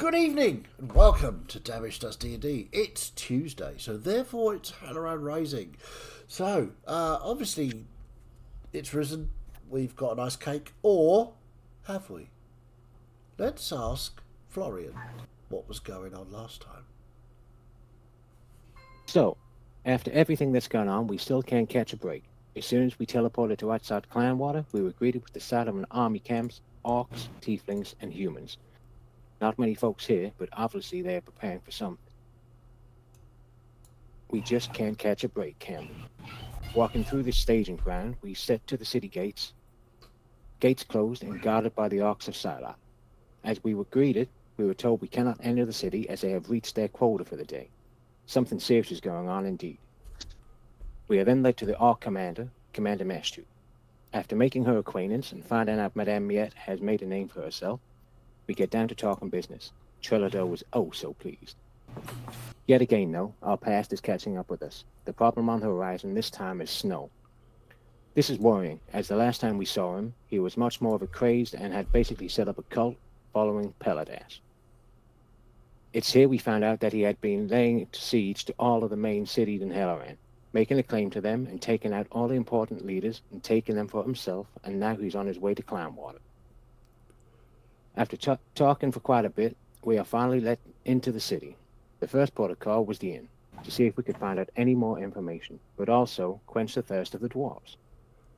Good evening and welcome to Damage Does D&D. It's Tuesday, so therefore it's Helloran Rising. So, obviously, it's risen. We've got a nice cake, or have we? Let's ask Florian what was going on last time. So, after everything that's gone on, we still can't catch a break. As soon as we teleported to outside Clanwater, we were greeted with the sight of an army camps, orcs, tieflings, and humans. Not many folks here, but obviously they're preparing for something. We just can't catch a break, can we? Walking through the staging ground, we set to the city gates. Gates closed and guarded by the orcs of Silot. As we were greeted, we were told we cannot enter the city as they have reached their quota for the day. Something serious is going on indeed. We are then led to the orc commander, Commander Mashtu. After making her acquaintance and finding out Madame Miette has made a name for herself, we get down to talking business. Trellador was oh so pleased. Yet again, though, our past is catching up with us. The problem on the horizon this time is snow. This is worrying, as the last time we saw him, he was much more of a crazed and had basically set up a cult following Peladas. It's here we found out that he had been laying siege to all of the main cities in Helloran, making a claim to them and taking out all the important leaders and taking them for himself, and now he's on his way to Clownwater. After talking for quite a bit, we are finally let into the city. The first port of call was the inn, to see if we could find out any more information, but also quench the thirst of the dwarves.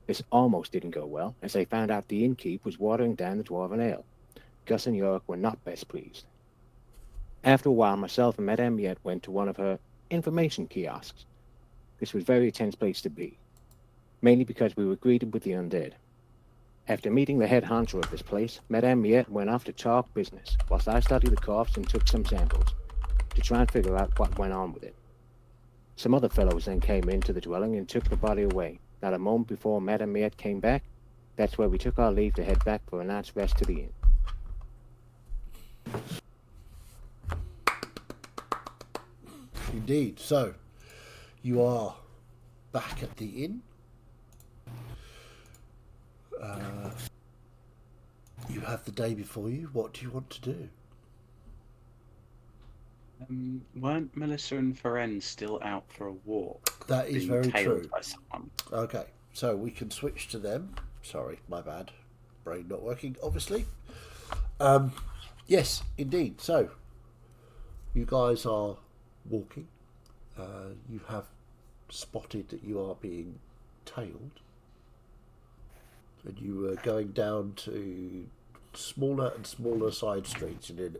This almost didn't go well, as they found out the innkeep was watering down the dwarven ale. Gus and Yorick were not best pleased. After a while, myself and Madame Miette went to one of her information kiosks. This was a very tense place to be, mainly because we were greeted with the undead. After meeting the head honcho of this place, Madame Miette went off to talk business, whilst I studied the corpse and took some samples, to try and figure out what went on with it. Some other fellows then came into the dwelling and took the body away. Not a moment before Madame Miette came back, that's where we took our leave to head back for a night's rest to the inn. Indeed. So, you are back at the inn. You have the day before you. What do you want to do? Weren't Melissa and Ferenz still out for a walk? That is being very tailed true. by someone? Okay, so we can switch to them. Sorry, my bad. Brain not working, obviously. Yes, indeed. So, you guys are walking. You have spotted that you are being tailed. And you were going down to smaller and smaller side streets in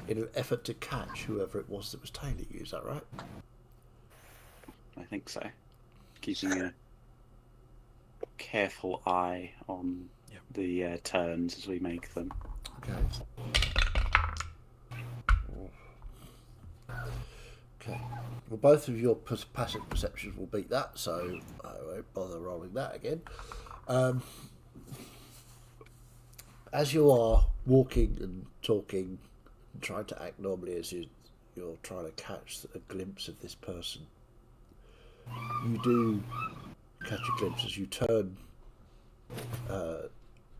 an effort to catch whoever it was that was tailing you. Is that right? I think so. Keeping a careful eye on the turns as we make them. Okay. Okay. Well, both of your passive perceptions will beat that, so I won't bother rolling that again. As you are walking and talking and trying to act normally as you're trying to catch a glimpse of this person, you do catch a glimpse as you turn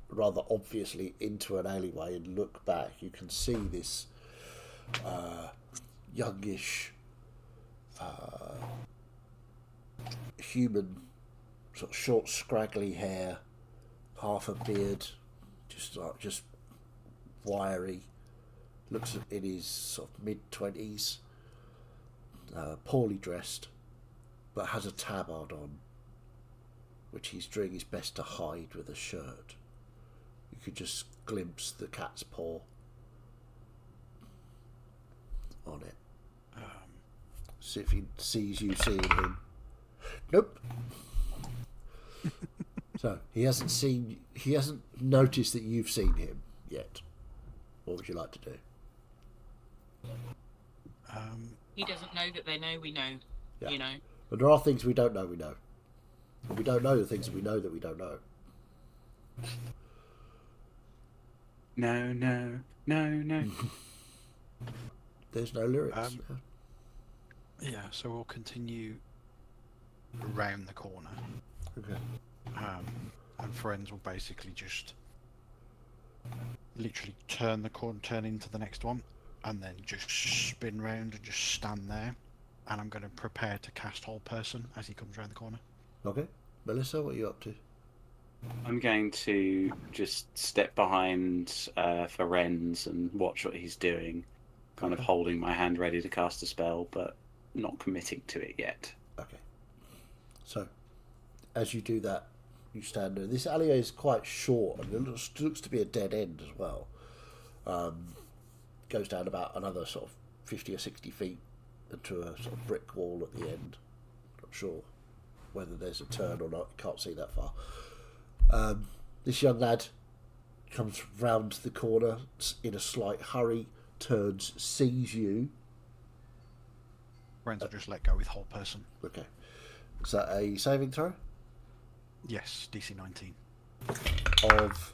rather obviously into an alleyway and look back. You can see this youngish human, sort of short scraggly hair, half a beard, just wiry, looks in his sort of mid-20s, poorly dressed, but has a tabard on, which he's doing his best to hide with a shirt. You could just glimpse the cat's paw on it. See if he sees you seeing him. Nope. So he hasn't noticed that you've seen him yet. What would you like to do? He doesn't know that they know we know. Yeah. You know. But there are things we don't know we know. And we don't know the things that we know that we don't know. No. There's no lyrics. Yeah, so we'll continue around the corner. Okay. And friends will basically just literally turn the corner, turn into the next one. and then just spin round and just stand there. And I'm going to prepare to cast Hold Person as he comes around the corner. Okay. Melissa, what are you up to? I'm going to just step behind Ferenz and watch what he's doing, kind of holding my hand ready to cast a spell, but not committing to it yet. Okay. So, as you do that, you stand there. This alleyway is quite short, and it looks to be a dead end as well. Goes down about another sort of 50 or 60 feet into a sort of brick wall at the end. Not sure whether there's a turn or not. You can't see that far. This young lad comes round the corner in a slight hurry, turns, sees you. Friends will just let go with Hold Person. Okay. Is that a saving throw? Yes, DC 19. Of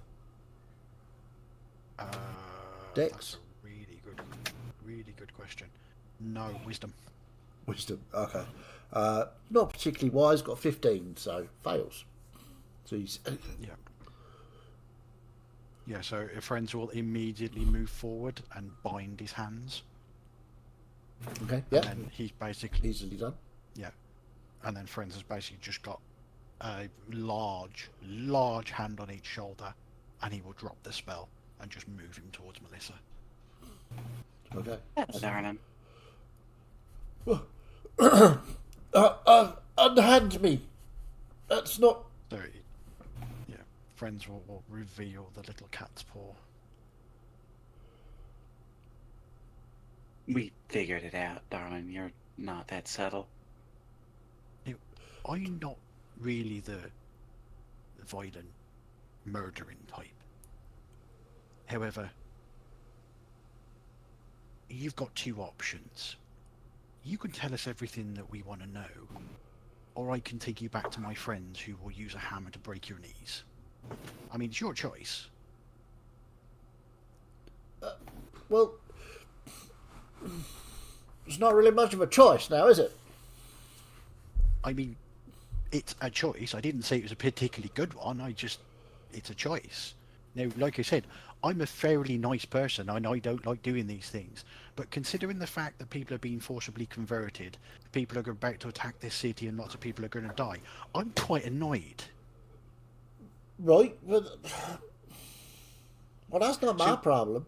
Dex? That's a really good question. No, Wisdom. Wisdom. Okay. Not particularly wise. Got 15, so fails. So he's Yeah, so Friends will immediately move forward and bind his hands. okay. Yeah. And then he's basically... Easily done. Yeah. And then Friends has basically just got a large hand on each shoulder, and he will drop the spell and just move him towards Melissa. Okay. That's Darren. Unhand me. That's not. So, yeah, Friends will reveal the little cat's paw. We figured it out, darling. You're not that subtle. I'm not really the violent, murdering type. However, you've got two options. You can tell us everything that we want to know, or I can take you back to my friends who will use a hammer to break your knees. I mean, it's your choice. Well, it's not really much of a choice now, is it? I mean, it's a choice. I didn't say it was a particularly good one. It's a choice. Now, like I said, I'm a fairly nice person and I don't like doing these things. But considering the fact that people are being forcibly converted, people are about to attack this city and lots of people are going to die, I'm quite annoyed. Right, but well, that's not my problem.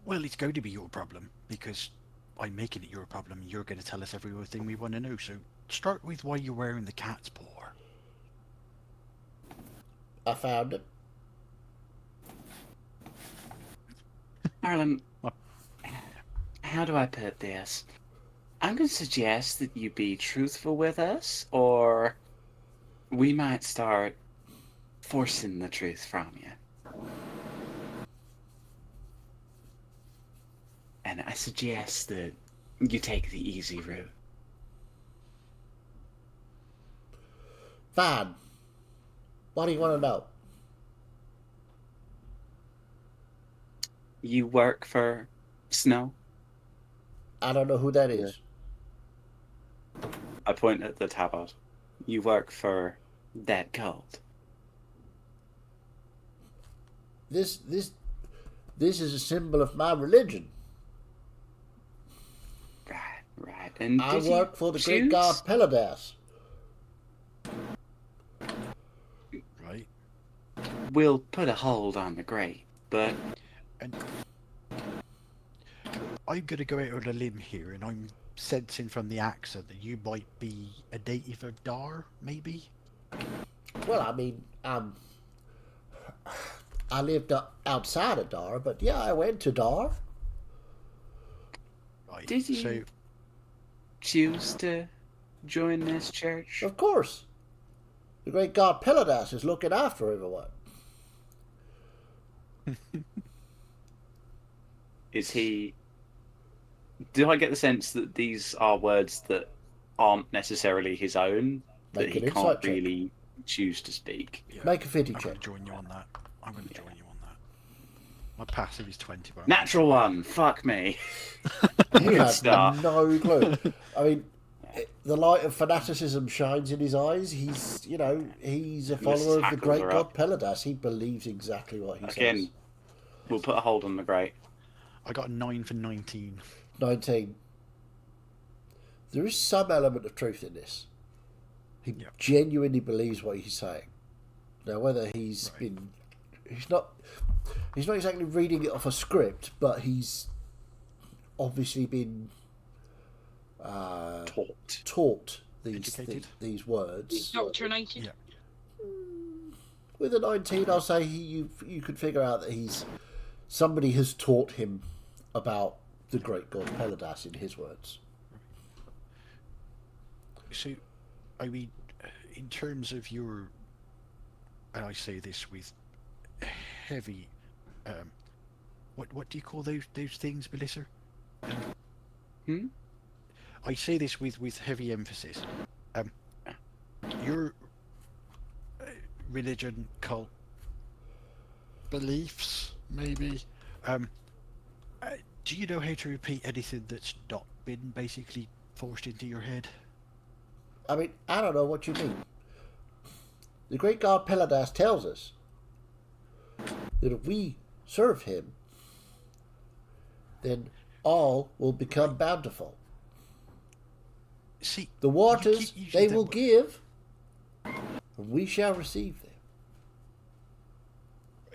Well, it's going to be your problem because I'm making it your problem and you're going to tell us everything we want to know. So start with why you're wearing the cat's paw. I found it. Arlen, how do I put this? I'm going to suggest that you be truthful with us, or we might start forcing the truth from you. And I suggest that you take the easy route. Fine. What do you want to know? You work for Snow? I don't know who that is. I point at the tabard. You work for that cult. This is a symbol of my religion. Right. And I did work you for the choose? great god Peladas. Right. We'll put a hold on the great, but And I'm going to go out on a limb here, and I'm sensing from the accent that you might be a native of Dar, maybe? Well, I mean, I lived outside of Dar, but yeah, I went to Dar. Right. Did you So, choose to join this church? Of course. The great god Peladas is looking after everyone. Is he... Do I get the sense that these are words that aren't necessarily his own, that Make he an insight can't check. really choose to speak? yeah, Make a fitty I'm check. going to join you on that. I'm going to join you on that. My passive is 20, but Natural one! Fuck me! You have start. no clue. I mean, the light of fanaticism shines in his eyes. He's, he's a follower of the hackles great her god up. Peladas. He believes exactly what he Again, says. we'll put a hold on the great. I got a 9 for 19. 19. There is some element of truth in this. He Yeah. genuinely believes what he's saying. Now, whether he's Right. he's not exactly reading it off a script, but he's obviously been taught Educated. these words. Indoctrinated. Yeah. With a 19, I'll say you could figure out that somebody has taught him about the great god Peladas, in his words. So, I mean, in terms of your, and I say this with heavy, what do you call those things, Melissa? I say this with heavy emphasis. Your religion, cult, beliefs, maybe. Do you know how to repeat anything that's not been basically forced into your head? I mean, I don't know what you mean. The great god Peladas tells us that if we serve him, then all will become bountiful. See, The waters keep using they that will word. give, and we shall receive them.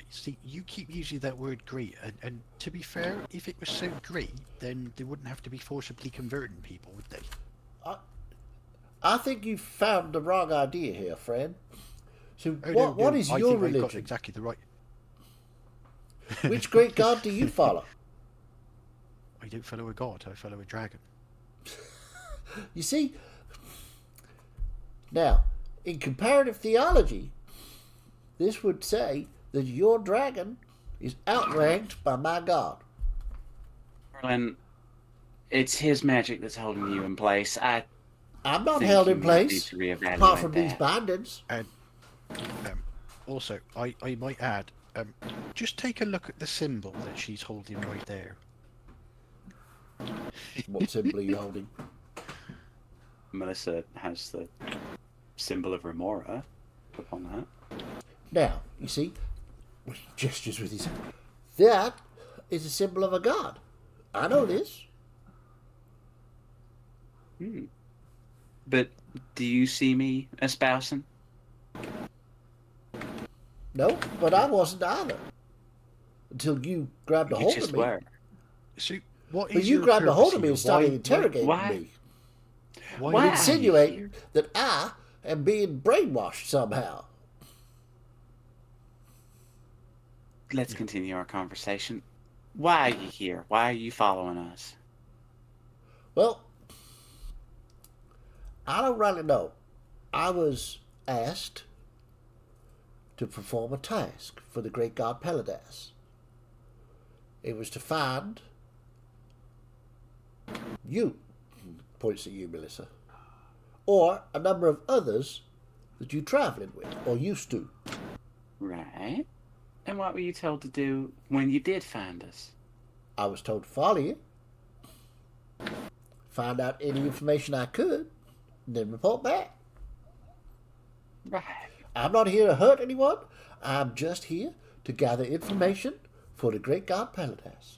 See, you keep using that word great, and to be fair, if it was so great, then they wouldn't have to be forcibly converting people, would they? I think you found the wrong idea here, friend. So Oh, what is I your think I got religion? exactly the right. Which great god do you follow? I don't follow a god, I follow a dragon. You see, now, in comparative theology, this would say that your dragon is outranked by my god. Merlin, it's his magic that's holding you in place. I'm not think held you in might need place, to reevaluate apart from these that. bindings. And also, I might add, just take a look at the symbol that she's holding right there. What symbol are you holding? Melissa has the symbol of Remora upon that. Now, you see, he gestures with his hand. That is a symbol of a god. I know this. But do you see me espousing? No, but I wasn't either. Until you grabbed a You hold just of me. were. So, what But is you your grabbed a hold of purpose me here? and started Why- interrogating why- me. Why, Why And are you insinuating here? that I am being brainwashed somehow. Let's continue our conversation. Why are you here? Why are you following us? Well, I don't really know. I was asked to perform a task for the great god Peladas. It was to find you, points at you, Melissa, or a number of others that you traveled with, or used to. Right. And what were you told to do when you did find us? I was told to follow you, find out any information I could, and then report back. Right. I'm not here to hurt anyone. I'm just here to gather information for the great god Peladas.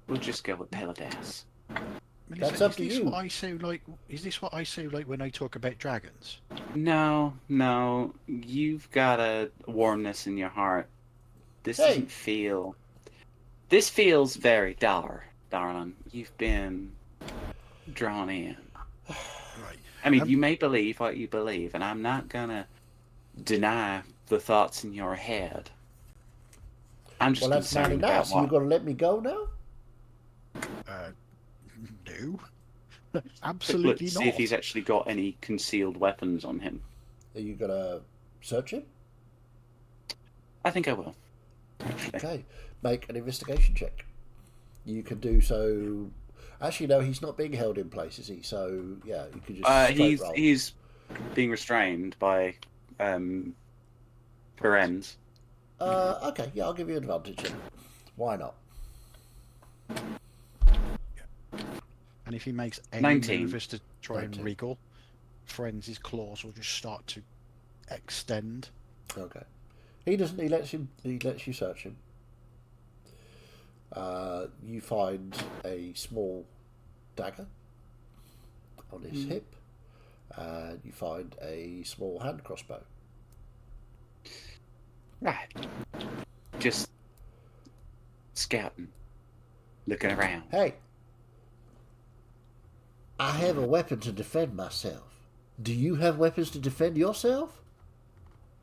We'll just go with Peladas. Melissa, That's up is to this you. What I sound like? Is this what I sound like when I talk about dragons? No, you've got a warmness in your heart. This Hey. doesn't feel... This feels very darling. You've been drawn in. Right. I mean, you may believe what you believe, and I'm not gonna deny the thoughts in your head. I'm just Well, that's mighty concerned about nice. So you're what... going to let me go now? No. Absolutely Let's not. see if he's actually got any concealed weapons on him. Are you going to search him? I think I will. Actually. Okay. Make an investigation check. You can do so. Actually, no, he's not being held in place, is he? So, yeah, you could just straight roll. He's being restrained by Perens. Okay, yeah, I'll give you advantage then. Why not? And if he makes any 19. move as to try 19. and wriggle, Friends' claws will just start to extend. Okay. He doesn't. He lets him. He lets you search him. You find a small dagger on his hip. You find a small hand crossbow. Right. Just scouting, looking around. Hey, I have a weapon to defend myself. Do you have weapons to defend yourself?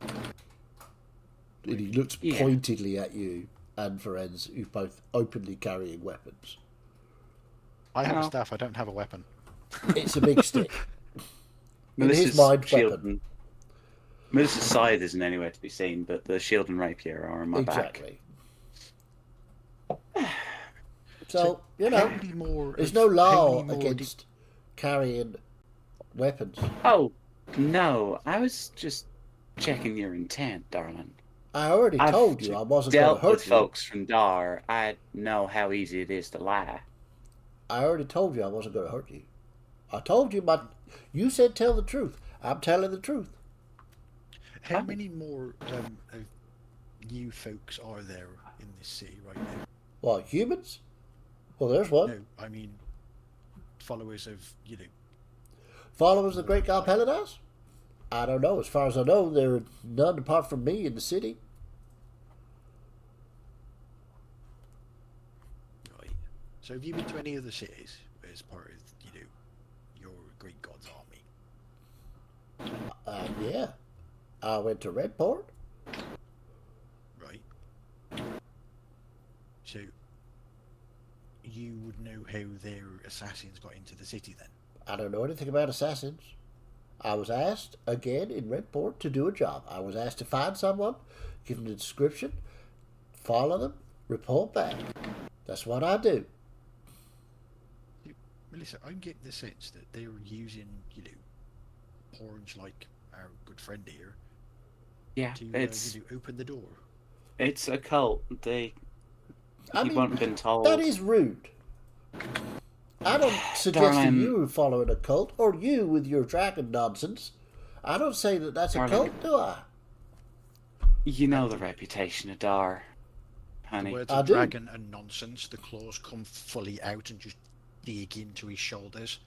And he looks pointedly at you and Ferenz, who's both openly carrying weapons. I have a staff. I don't have a weapon. It's a big stick. In his Melissa's mind, shield weapon. and, Melissa's scythe isn't anywhere to be seen, but the shield and rapier are on my back. Exactly. So, you know, how many more there's of- no how law many more against carrying weapons. Oh, no. I was just checking your intent, darling. I already I've told you I wasn't going to dealt with hurt you. folks from Dar. I know how easy it is to lie. I already told you I wasn't going to hurt you. I told you, but you said tell the truth. I'm telling the truth. How many more of you folks are there in this city right now? What, humans? Well, there's one. No, I mean followers of Followers of the great god Pelidas? I don't know. As far as I know, there are none apart from me in the city. Right. So have you been to any other cities as part of your great god's army? Yeah. I went to Redport. Right. So you would know how their assassins got into the city then? I don't know anything about assassins. I was asked again in Redport to do a job. I was asked to find someone, give them the description, follow them, report back. That's what I do. Melissa, I'm getting the sense that they're using, Orange like our good friend here Yeah, to it's open the door. it's a cult. I You mean, won't have been told. that is rude. I don't suggest that Darling. you following a cult, or you with your dragon nonsense. I don't say that that's a Darling. cult, do I? You know the reputation of Dar, honey. The words I of do. dragon and nonsense, the claws come fully out and just dig into his shoulders,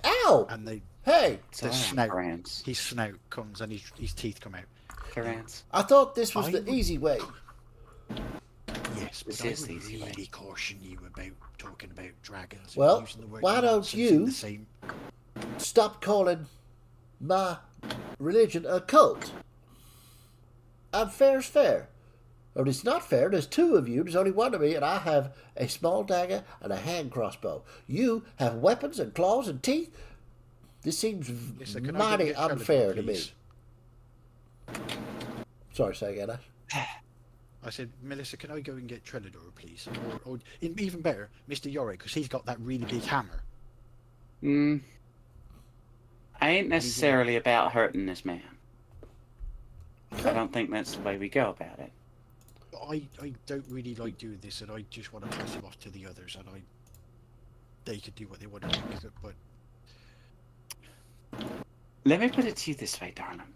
Ow! and Hey, the Sorry, snout, Ference. his snout comes and his teeth come out. Ference. I thought this was I the would- easy way. Yes, This but I is would the easy way. really caution you about talking about dragons. Well, and using the word why don't nonsense you- in the same? Stop calling my religion a cult. And fair's fair. Or it's not fair. There's two of you. There's only one of me, and I have a small dagger and a hand crossbow. You have weapons and claws and teeth. This seems Melissa, can I go mighty get Trello, unfair to me. please? Sorry, say again. I said, Melissa, can I go and get Trellador, please? Or even better, Mr. Yorick, because he's got that really big hammer. I ain't necessarily about hurting this man. I don't think that's the way we go about it. I don't really like doing this, and I just want to pass him off to the others, and they could do what they want to do with it, but Let me put it to you this way, darling.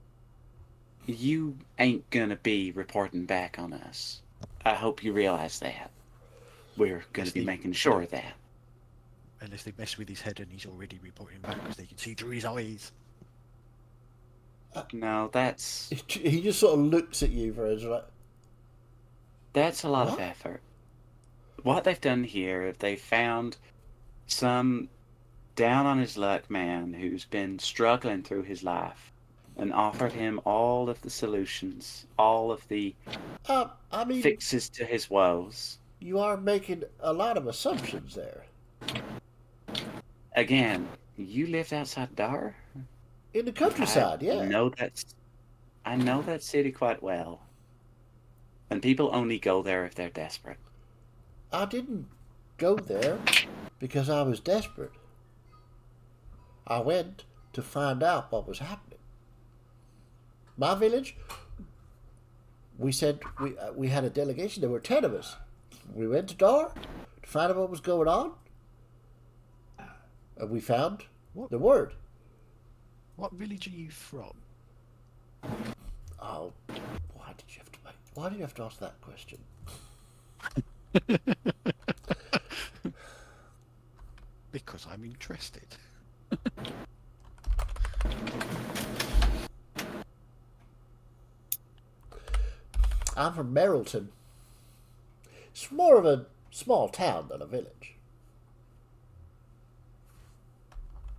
You ain't gonna be reporting back on us. I hope you realize that. We're gonna Yes, be they- making sure of that. unless they mess with his head and he's already reporting back because they can see through his eyes. No, that's He just sort of looks at you for his like, a lot of What? effort. What they've done here, if they found some down on his luck man who's been struggling through his life and offered him all of the solutions, all of the I mean, fixes to his woes. you are making a lot of assumptions there. Again, you lived outside Dar? In the countryside, yeah. I know that city quite well. And people only go there if they're desperate. I didn't go there because I was desperate. I went to find out what was happening. My village, we said we had a delegation. There were 10 of us. We went to Dar to find out what was going on. And we found the word. What village are you from? Oh, why did you have to make? Why do you have to ask that question? Because I'm interested. I'm from Merrilton. It's more of a small town than a village.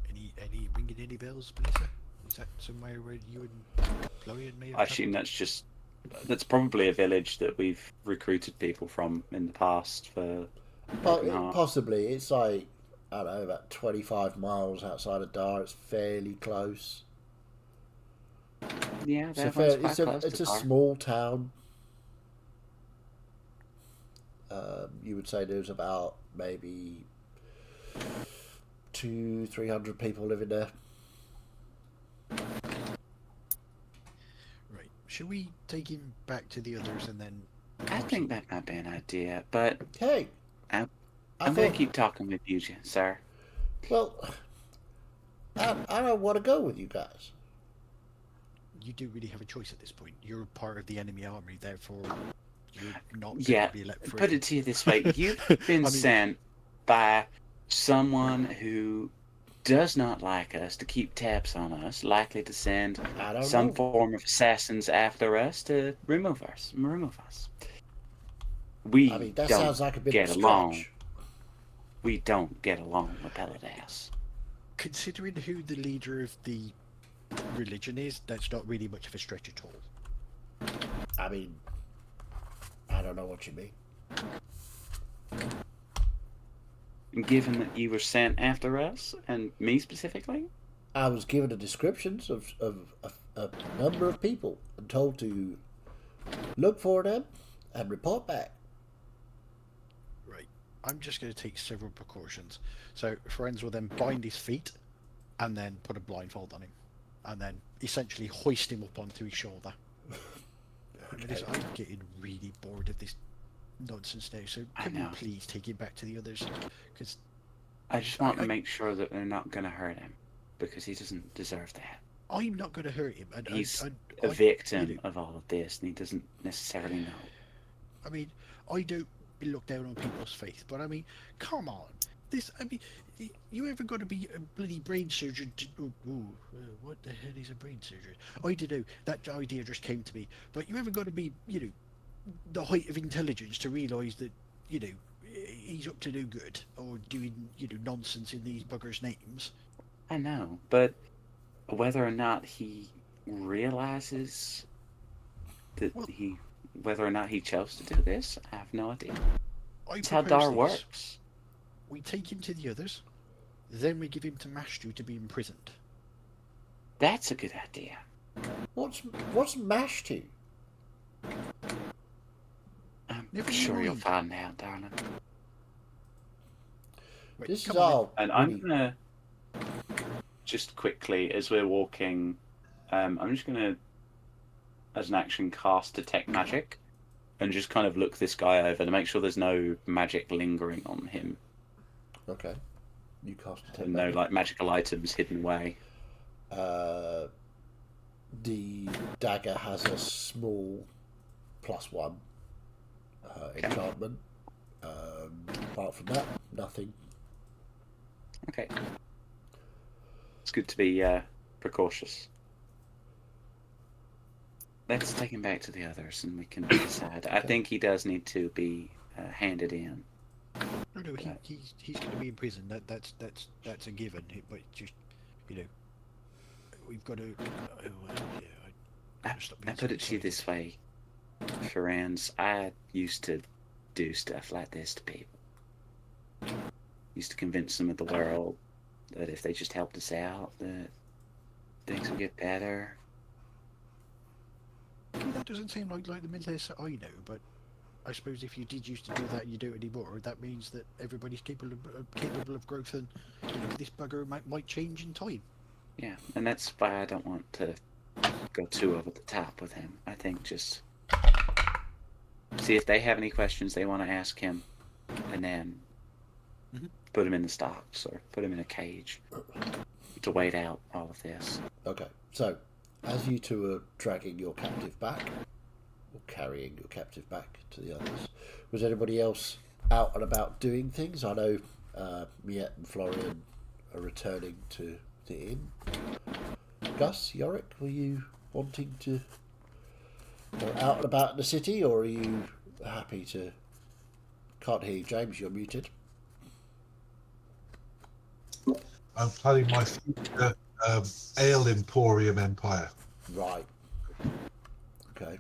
Any ringing any bells, Melissa? Is that somewhere where you and Chloe and me have I assume that's probably a village that we've recruited people from in the past for Broken Heart. Possibly. It's like, I don't know, about 25 miles outside of Dar. It's fairly close. Yeah, It's that a, one's fair, quite it's a, close it's to a Dar. small town. You would say there's about maybe 200-300 people living there. Right. Should we take him back to the others and then... I think that might be an idea, but Hey, I'm I going thought, to keep talking with you, sir. well, I don't want to go with you guys. You do really have a choice at this point. You're part of the enemy army, therefore you're not going Yeah, to be let free. put it to you this way. You've been sent by someone who does not like us to keep tabs on us, likely to send I don't some know. form of assassins after us to remove us. We I mean, that don't sounds like a bit get of a along. stretch. We don't get along with Peladas. Considering who the leader of the religion is, that's not really much of a stretch at all. I mean, I don't know what you mean. Given that you were sent after us, and me specifically, I was given the descriptions of a number of people and told to look for them and report back. Right. I'm just going to take several precautions. So friends will then bind his feet and then put a blindfold on him and then essentially hoist him up onto his shoulder. Okay. I'm getting really bored of this nonsense now, so can we please take him back to the others? Because I just want to make sure that they're not going to hurt him, because he doesn't deserve that. I'm not going to hurt him. And He's a victim of all of this, and he doesn't necessarily know. I mean, I don't look down on people's faith, but I mean, come on. You ever got to be a bloody brain surgeon? What the hell is a brain surgeon? I don't know. That idea just came to me. But you ever got to be, the height of intelligence to realise that, he's up to no good or doing, nonsense in these buggers' names? I know, but whether or not he realizes that whether or not he chose to do this, I have no idea. That's how Dar works. We take him to the others, then we give him to Mashtu to be imprisoned. That's a good idea. What's Mashtu? I'm sure you'll find out, darling. Right, This is all. And I'm gonna just quickly, as we're walking, I'm just gonna, as an action, cast Detect Magic, and just kind of look this guy over to make sure there's no magic lingering on him. Okay. You cast Detect And no magical items hidden away. The dagger has a small +1 enchantment. Apart from that, nothing. Okay. It's good to be precautious. Let's take him back to the others and we can decide. I think he does need to be handed in. No, he's going to be in prison. That's a given. But just, we've got to. I put it to you this way, friends. I used to do stuff like this to people. Used to convince them of the world that if they just helped us out, that things would get better. Okay, that doesn't seem like the Melissa I know, but I suppose if you did used to do that and you don't anymore, that means that everybody's capable of growth, and this bugger might change in time. Yeah, and that's why I don't want to go too over the top with him. I think just see if they have any questions they want to ask him, and then put him in the stocks or put him in a cage to wait out all of this. Okay, so as you two are dragging your captive back, or carrying your captive back to the others. Was anybody else out and about doing things? I know Miette and Florian are returning to the inn. Gus, Yorick, were you wanting to go out and about in the city, or are you happy to... Can't hear you, James, you're muted. I'm planning my future ale emporium empire. Right. Okay.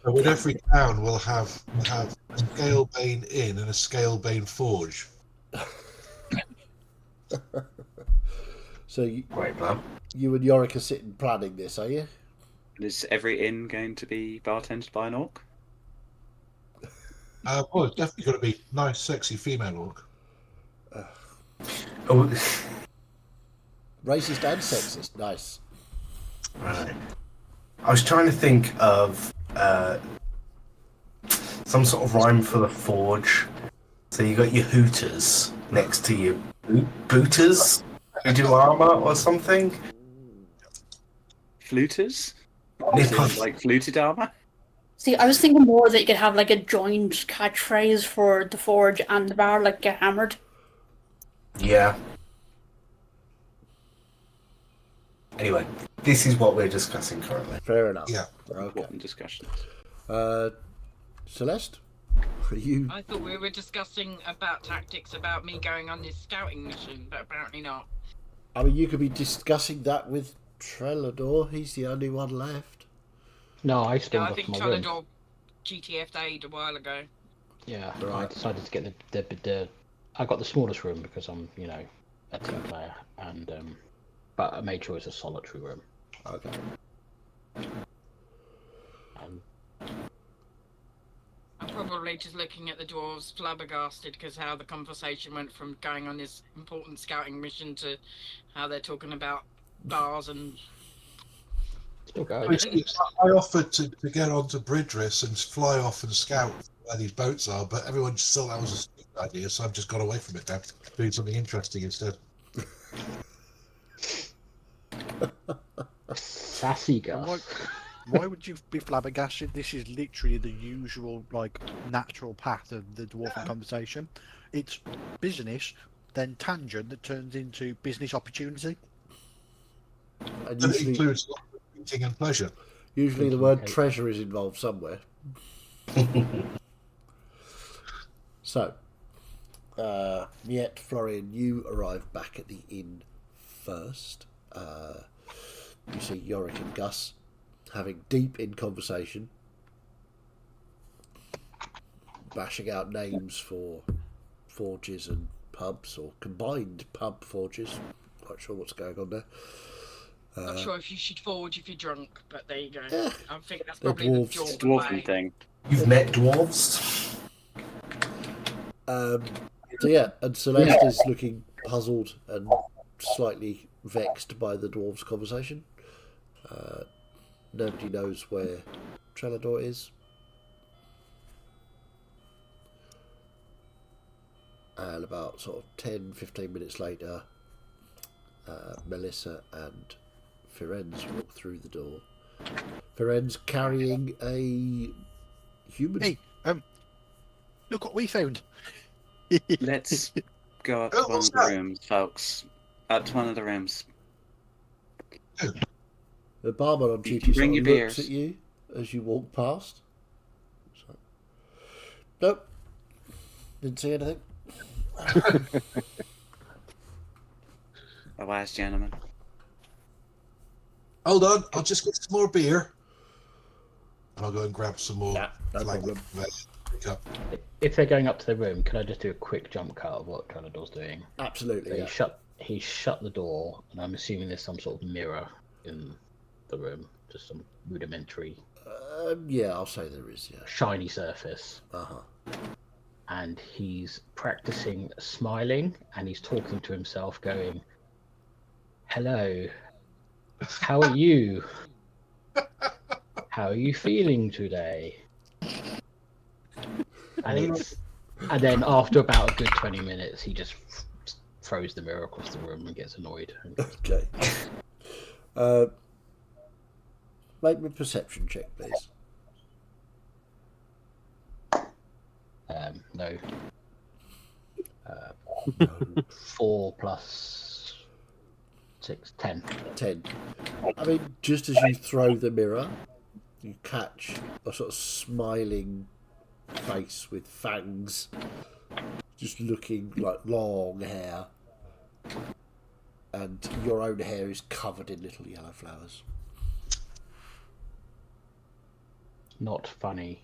So in every town we'll have a Scalebane Inn and a Scalebane Forge. So you, Great plan. you and Yorick are sitting planning this, are you? Is every inn going to be bartended by an orc? Well, it's definitely going to be nice, sexy female orc. Oh, Racist and sexist. Nice. right. I was trying to think of some sort of rhyme for the forge. So you got your hooters next to your booters who do armor or something. Fluters? Yeah. Like fluted armor? See, I was thinking more that you could have like a joint catchphrase for the forge and the bar, like get hammered. Yeah. Anyway, this is what we're discussing currently. Fair enough. Yeah. Okay. Important discussions. Celeste, are you? I thought we were discussing about tactics about me going on this scouting mission, but apparently not. I mean, you could be discussing that with Trelador. He's the only one left. No, I No, stormed I off think my room. Tolador GTF'd a while ago. Yeah, Right. I decided to get the I got the smallest room because I'm, a team player, and but I made sure it's a solitary room. Okay. I'm probably just looking at the dwarves flabbergasted because how the conversation went from going on this important scouting mission to how they're talking about bars and... Still going. I offered to get onto Bridris and fly off and scout where these boats are, but everyone just thought that was a stupid idea, so I've just got away from it now, doing something interesting instead. Sassy And Gus. why would you be flabbergasted? This is literally the usual, natural path of the dwarven conversation. It's business, then tangent that turns into business opportunity. And And it usually, includes eating and pleasure. usually the word treasure is involved somewhere. So, Miette, Florian, you arrive back at the inn first. You see Yorick and Gus having deep in conversation, bashing out names for forges and pubs, or combined pub forges. Not sure what's going on there. Not sure if you should forge if you're drunk, but there you go. Yeah, I think that's they're probably the dwarves. dwarven Dwarven way. thing. You've met dwarves? So yeah, and Celeste is looking puzzled and slightly vexed by the dwarves' conversation. Nobody knows where Trelador is. And about sort of 10-15 minutes later, Melissa and Firenze walk through the door. Firenze carrying a human. Hey, look what we found. Let's go up to Oh, one what's of the that? rooms, folks. Up to one of the rooms. The barman on You duty can bring sort of your looks beers. at you as you walk past. So, nope. Didn't see anything. A wise gentleman. Hold on, I'll just get some more beer. And I'll go and grab some more. Yeah, no like, problem. pick up. If they're going up to their room, can I just do a quick jump cut of what Trellador's doing? Absolutely. So Yeah. he shut the door, and I'm assuming there's some sort of mirror in the room, just some rudimentary Yeah, I'll say there is. Yeah. shiny surface. And he's practicing smiling, and he's talking to himself, going, "Hello, how are you? How are you feeling today?" And then after about a good 20 minutes, he just throws the mirror across the room and gets annoyed. Okay. Make me a perception check, please. No. No. 4 plus 6, 10. 10. I mean, just as you throw the mirror, you catch a sort of smiling face with fangs, just looking like long hair, and your own hair is covered in little yellow flowers. Not funny.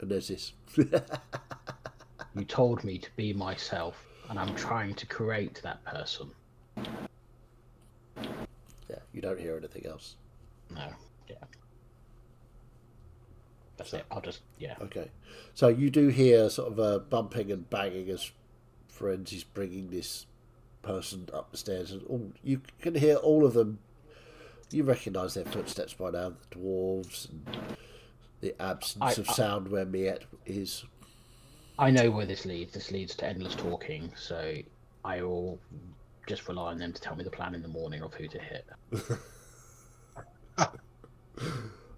And there's this. You told me to be myself, and I'm trying to create that person. Yeah, you don't hear anything else. No, yeah. That's it. I'll just, yeah. Okay. So you do hear sort of a bumping and banging as Friends is bringing this person up the stairs. And you can hear all of them. You recognise their footsteps by now, the dwarves, and the absence of sound where Miette is. I know where this leads. This leads to endless talking, so I will just rely on them to tell me the plan in the morning of who to hit.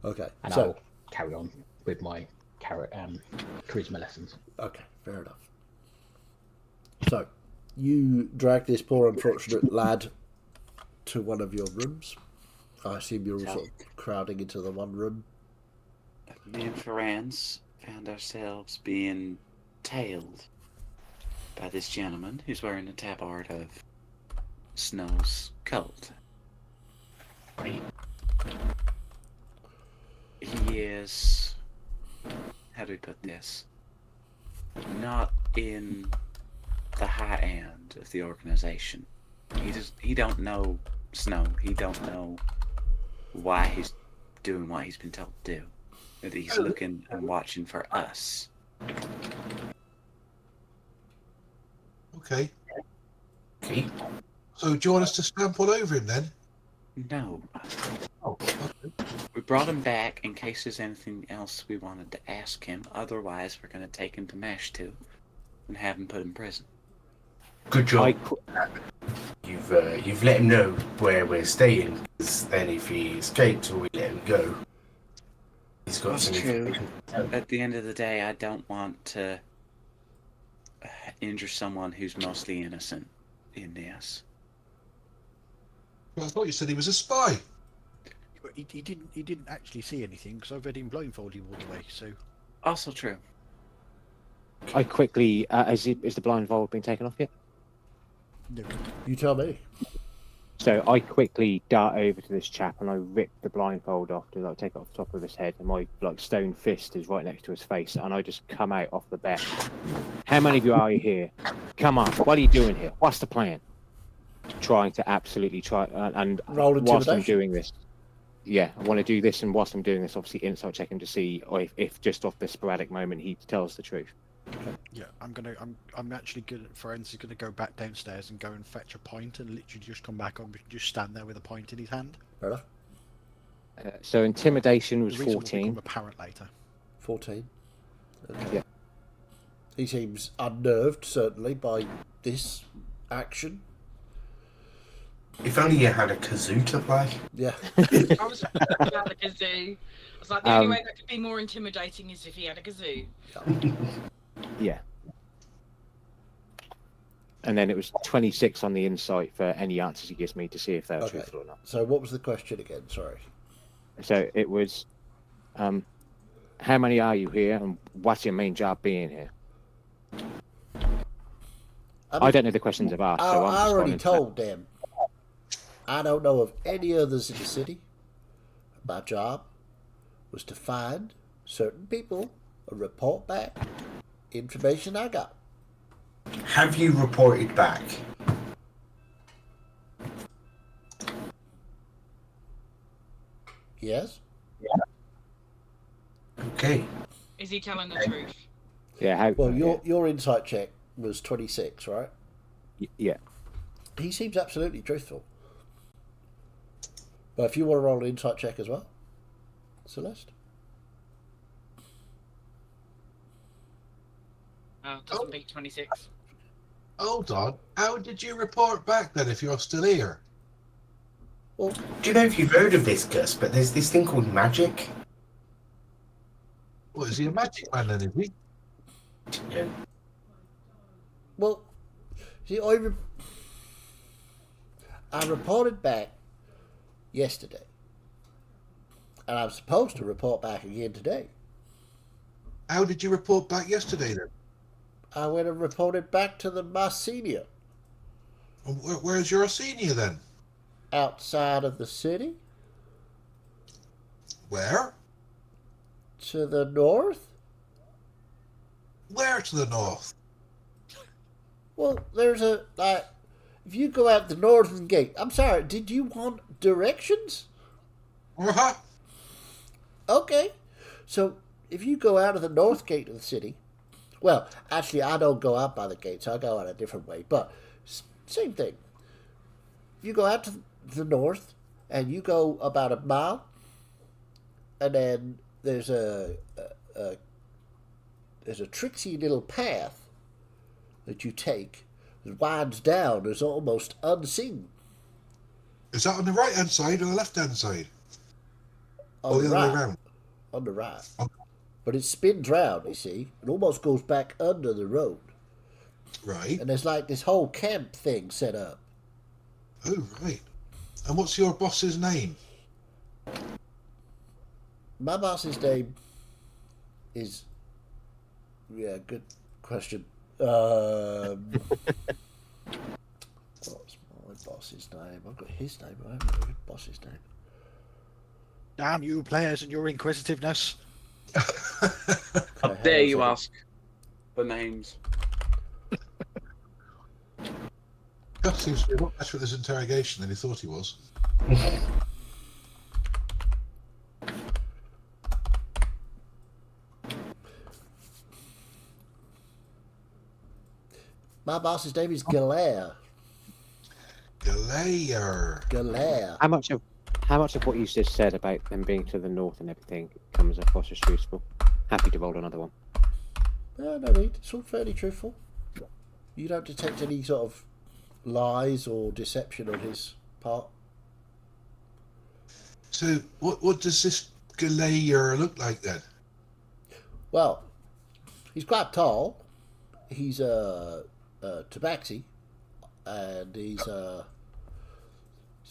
Okay. And so, I'll carry on with my charisma lessons. Okay, fair enough. So, you drag this poor unfortunate lad to one of your rooms. I assume you're all sort of crowding into the one room. Me and Ferrans found ourselves being tailed by this gentleman who's wearing a tabard of Snow's cult. He is, how do we put this, not in the high end of the organization. He don't know Snow. He don't know why he's doing what he's been told to do. That he's looking and watching for us. Okay. Okay. So do you want us to stamp all over him then? No. Oh. We brought him back in case there's anything else we wanted to ask him. Otherwise, we're going to take him to Mash 2 and have him put in prison. Good job. You've let him know where we're staying. Because then if he escapes or we let him go, he's got That's some true. information. At the end of the day, I don't want to injure someone who's mostly innocent in this. Well, I thought you said he was a spy. But he didn't actually see anything because I've had him blindfolded all the way. So Also true. I quickly has the blindfold been taken off yet? no. You tell me. So I quickly dart over to this chap and I rip the blindfold off to like take it off the top of his head, and my like stone fist is right next to his face, and I just come out off the bed. How many of you are here? Come on, what are you doing here? What's the plan? Trying to absolutely try and Roll whilst I'm intimidation. doing this, yeah, I want to do this, and whilst I'm doing this, obviously insight checking to see if just off the sporadic moment he tells the truth. Yeah, I'm actually good at forensics. Gonna go back downstairs and go and fetch a pint, and literally just come back on, just stand there with a pint in his hand. Fair enough. So intimidation was The reason will 14. become apparent later. 14. Okay. Yeah. He seems unnerved, certainly, by this action. If only you had a kazoo to play. Yeah. I was about the kazoo. I was like, the only way that could be more intimidating is if he had a kazoo. Yeah. And then it was 26 on the insight for any answers he gives me to see if they're Okay. truthful or not. So what was the question again? Sorry. So it was, how many are you here, and what's your main job being here? I don't know the questions I've asked, so I'm I just already going told them. I don't know of any others in the city. My job was to find certain people and report back information I got. Have you reported back? Yes? Okay. Is he telling the truth? Yeah, how? Well, your insight check was 26, right? Yeah. He seems absolutely truthful. But if you want to roll an insight check as well, Celeste. Oh, doesn't beat 26. Hold on. How did you report back then if you're still here? Well, Do you know if you've heard of this, Gus? But there's this thing called magic. What, is he a magic man then, is he? Yeah. well, see, I reported back yesterday, and I'm supposed to report back again today. How did you report back yesterday then? I went and reported back to my senior And where's your senior then? outside of the city Where? to the north. Where to the north? Well, there's if you go out the northern gate. I'm sorry, did you want directions? Uh-huh. Okay. So, if you go out of the north gate of the city, well, actually, I don't go out by the gates. I go out a different way, but same thing. You go out to the north, and you go about a mile, and then there's a tricksy little path that you take. It winds down. It's almost unseen. Is that on the right-hand side or the left-hand side? On Or the the other way right. around? On the right. Okay. But it spins round, you see. It almost goes back under the road. Right. And there's like this whole camp thing set up. Oh, right. And what's your boss's name? My boss's name is... Yeah, good question. What's my boss's name? I've got his name. I haven't got his boss's name. Damn you players and your inquisitiveness. How dare you ask for names? Gus seems to be a lot better at this interrogation than he thought he was. My boss's name is Galare. Galayer. Galare. How much of what you just said about them being to the north and everything comes across as truthful? Happy to roll another one. No need. It's all fairly truthful. You don't detect any sort of lies or deception on his part. So, what does this Galayer look like then? Well, he's quite tall. He's tabaxi, and he's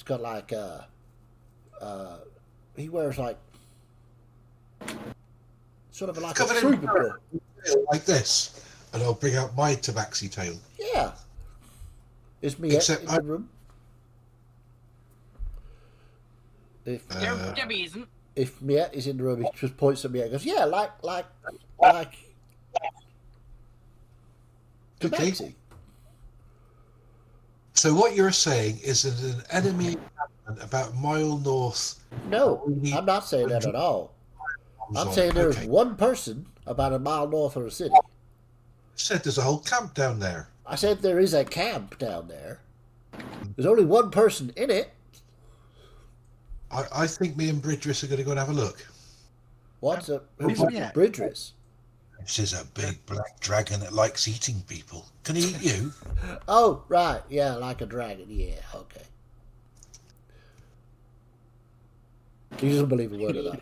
got like he wears like sort of like a Covered in troubadour. like this, and I'll bring out my tabaxi tail. Yeah. Is me Except in I- the room? Debbie isn't. If Miette is in the room, he just points at me and goes, "Yeah, like Okay. tabaxi." So what you're saying is that an enemy encampment about a mile north. No, we need I'm not saying that at all. I'm on. saying there's Okay. one person about a mile north of the city. Said there's a whole camp down there. I said there is a camp down there. There's only one person in it. I think me and Bridris are going to go and have a look. What's a who's Oh, yeah. Bridris? This is a big black dragon that likes eating people. Can he eat you? Oh, right, yeah, like a dragon. Yeah, okay. He doesn't believe a word of that.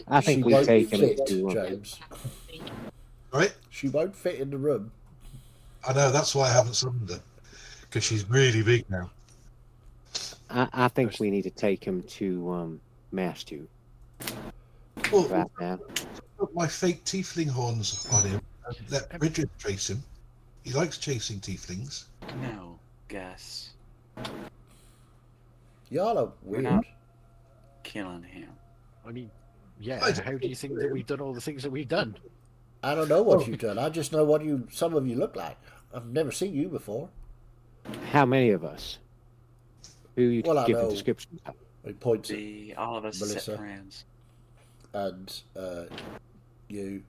I She think we won't take him fit, to James. Right? She won't fit in the room. I know, that's why I haven't summoned her. Because she's really big now. I think we need to take him to Mastu Well, right now. put my fake tiefling horns on him and let Bridris chase him. He likes chasing tieflings. No, Gus. Y'all are We're weird. not killing him. I mean, yeah, I- how do you think that we've done all the things that we've done? I don't know what you've done. I just know what some of you look like. I've never seen you before. How many of us? Who you Well, I give the know. description? He points at All of us Melissa. sit friends. and you,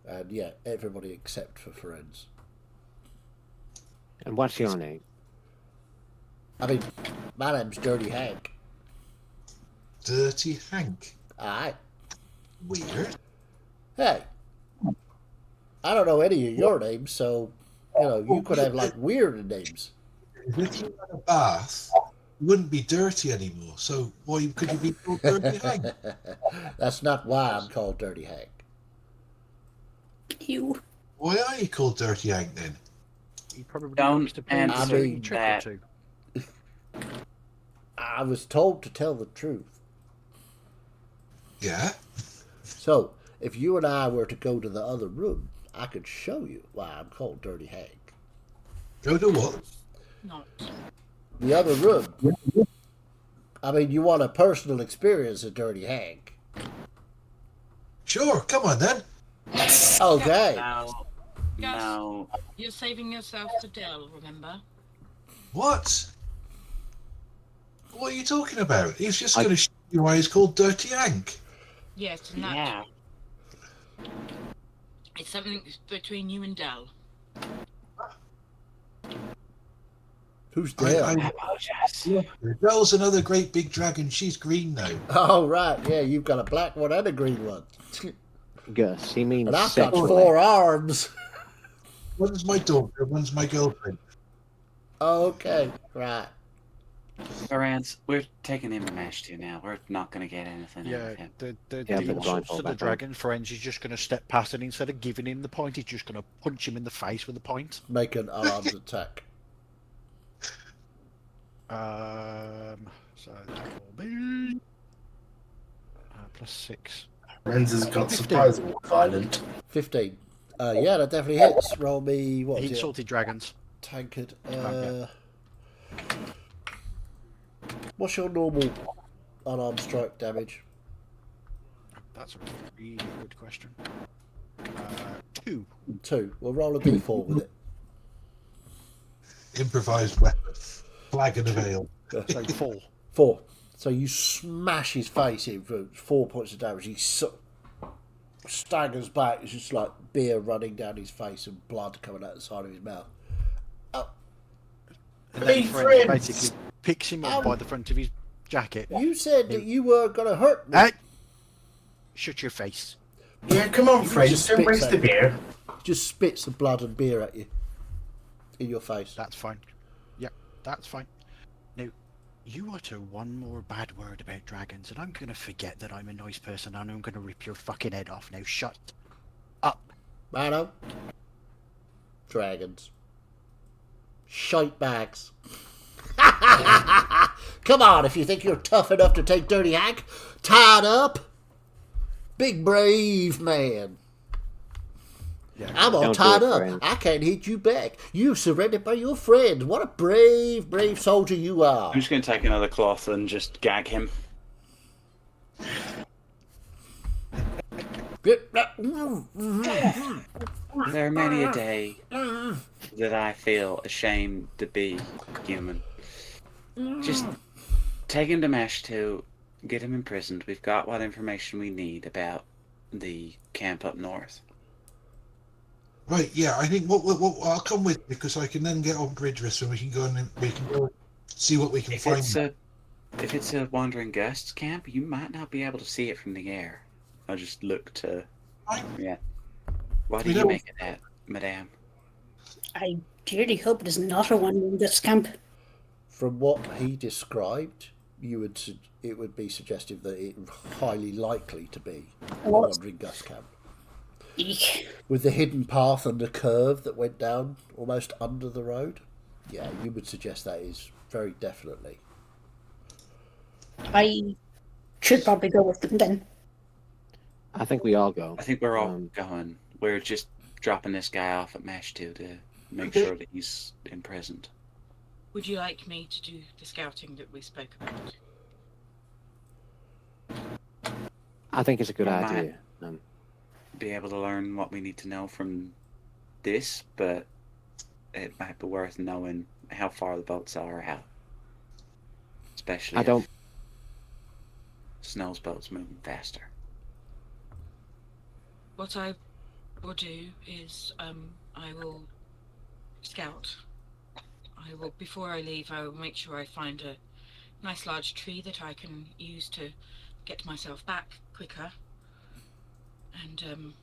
and yeah, everybody except for friends. And what's your name? I mean, my name's Dirty Hank. Dirty Hank. Aye. Weird. Hey, I don't know any of your names, so You know, you could have like weirder names. If you had a bath, you wouldn't be dirty anymore. So why could you be called Dirty Hank? That's not why I'm called Dirty Hank. You. Why are you called Dirty Hank then? He probably Don't likes to play answer a trick or that. two. I was told to tell the truth. Yeah. So, if you and I were to go to the other room, I could show you why I'm called Dirty Hank. Go to what? Not. The other room. I mean, you want a personal experience of Dirty Hank. Sure, come on then. Okay. No. Yes. No. You're saving yourself for Dell, remember? What? What are you talking about? He's just going to show you why he's called Dirty Hank. Yes, and that Yeah. it's something between you and Dell. Who's I there? I apologize. Belle's another great big dragon. She's green now. Oh, right. Yeah, you've got a black one and a green one. Gus, he means And I've got sexually. 4 arms. One's my daughter, one's my girlfriend. Okay, right. Lawrence, we're taking him to Mash 2 now. We're not going to get anything out Yeah, of him. the Yeah, put the insults blindfold to the back on. dragon friends, he's just going to step past and instead of giving him the point, he's just going to punch him in the face with the point. Make an unarmed attack. So that will be +6. Renz has got surprisingly violent. 15. Yeah, that definitely hits. Roll me, what He is it? insulted dragons. Tankard. Okay. What's your normal unarmed strike damage? That's a really good question. 2. 2. We'll roll a d4 with it. Improvised weapon. Flagon of ale. So 4. 4. So you smash his face in for 4 points of damage. He staggers back. It's just like beer running down his face and blood coming out the side of his mouth. And Hey, then friends friends! basically picks him up by the front of his jacket. You said that you were going to hurt me. Hey! Shut your face. Yeah, come on, You friends, just don't spit waste the that. beer. Just spits the blood and beer at you. In your face. That's fine. Yep, that's fine. Now, you utter one more bad word about dragons, and I'm going to forget that I'm a nice person, and I'm going to rip your fucking head off. Now, shut up. Mano. Dragons. Shite bags. Come on, if you think you're tough enough to take Dirty Hank, tied up. Big brave man. Yeah. I'm all Don't do tied it, up. friend. I can't hit you back. You surrendered by your friend. What a brave, brave soldier you are. I'm just going to take another cloth and just gag him. There are many a day that I feel ashamed to be human. Just take him to Mesh 2, get him imprisoned. We've got what information we need about the camp up north. Right, yeah, I think what I'll come with because I can then get on Bridgerist and we can go and see what we can If find. it's a wandering guests camp, you might not be able to see it from the air. I'll just look to. Yeah. Why do We you don't- make it that, madame? I dearly hope it is not a one in this camp. From what he described, it would be suggestive that it highly likely to be a What? wandering Gus camp. Eek. With the hidden path and the curve that went down almost under the road. Yeah, you would suggest that is very definitely. I should probably go with them then. I think we all go. I think we're all Um, going. We're just dropping this guy off at Mesh 2 to make sure that he's imprisoned. Would you like me to do the scouting that we spoke about? I think it's a good I might. idea. Be able to learn what we need to know from this, but it might be worth knowing how far the boats are out. Especially I don't. if Snow's boat's moving faster. What I will do is I will scout. I will, before I leave, I will make sure I find a nice large tree that I can use to get myself back quicker and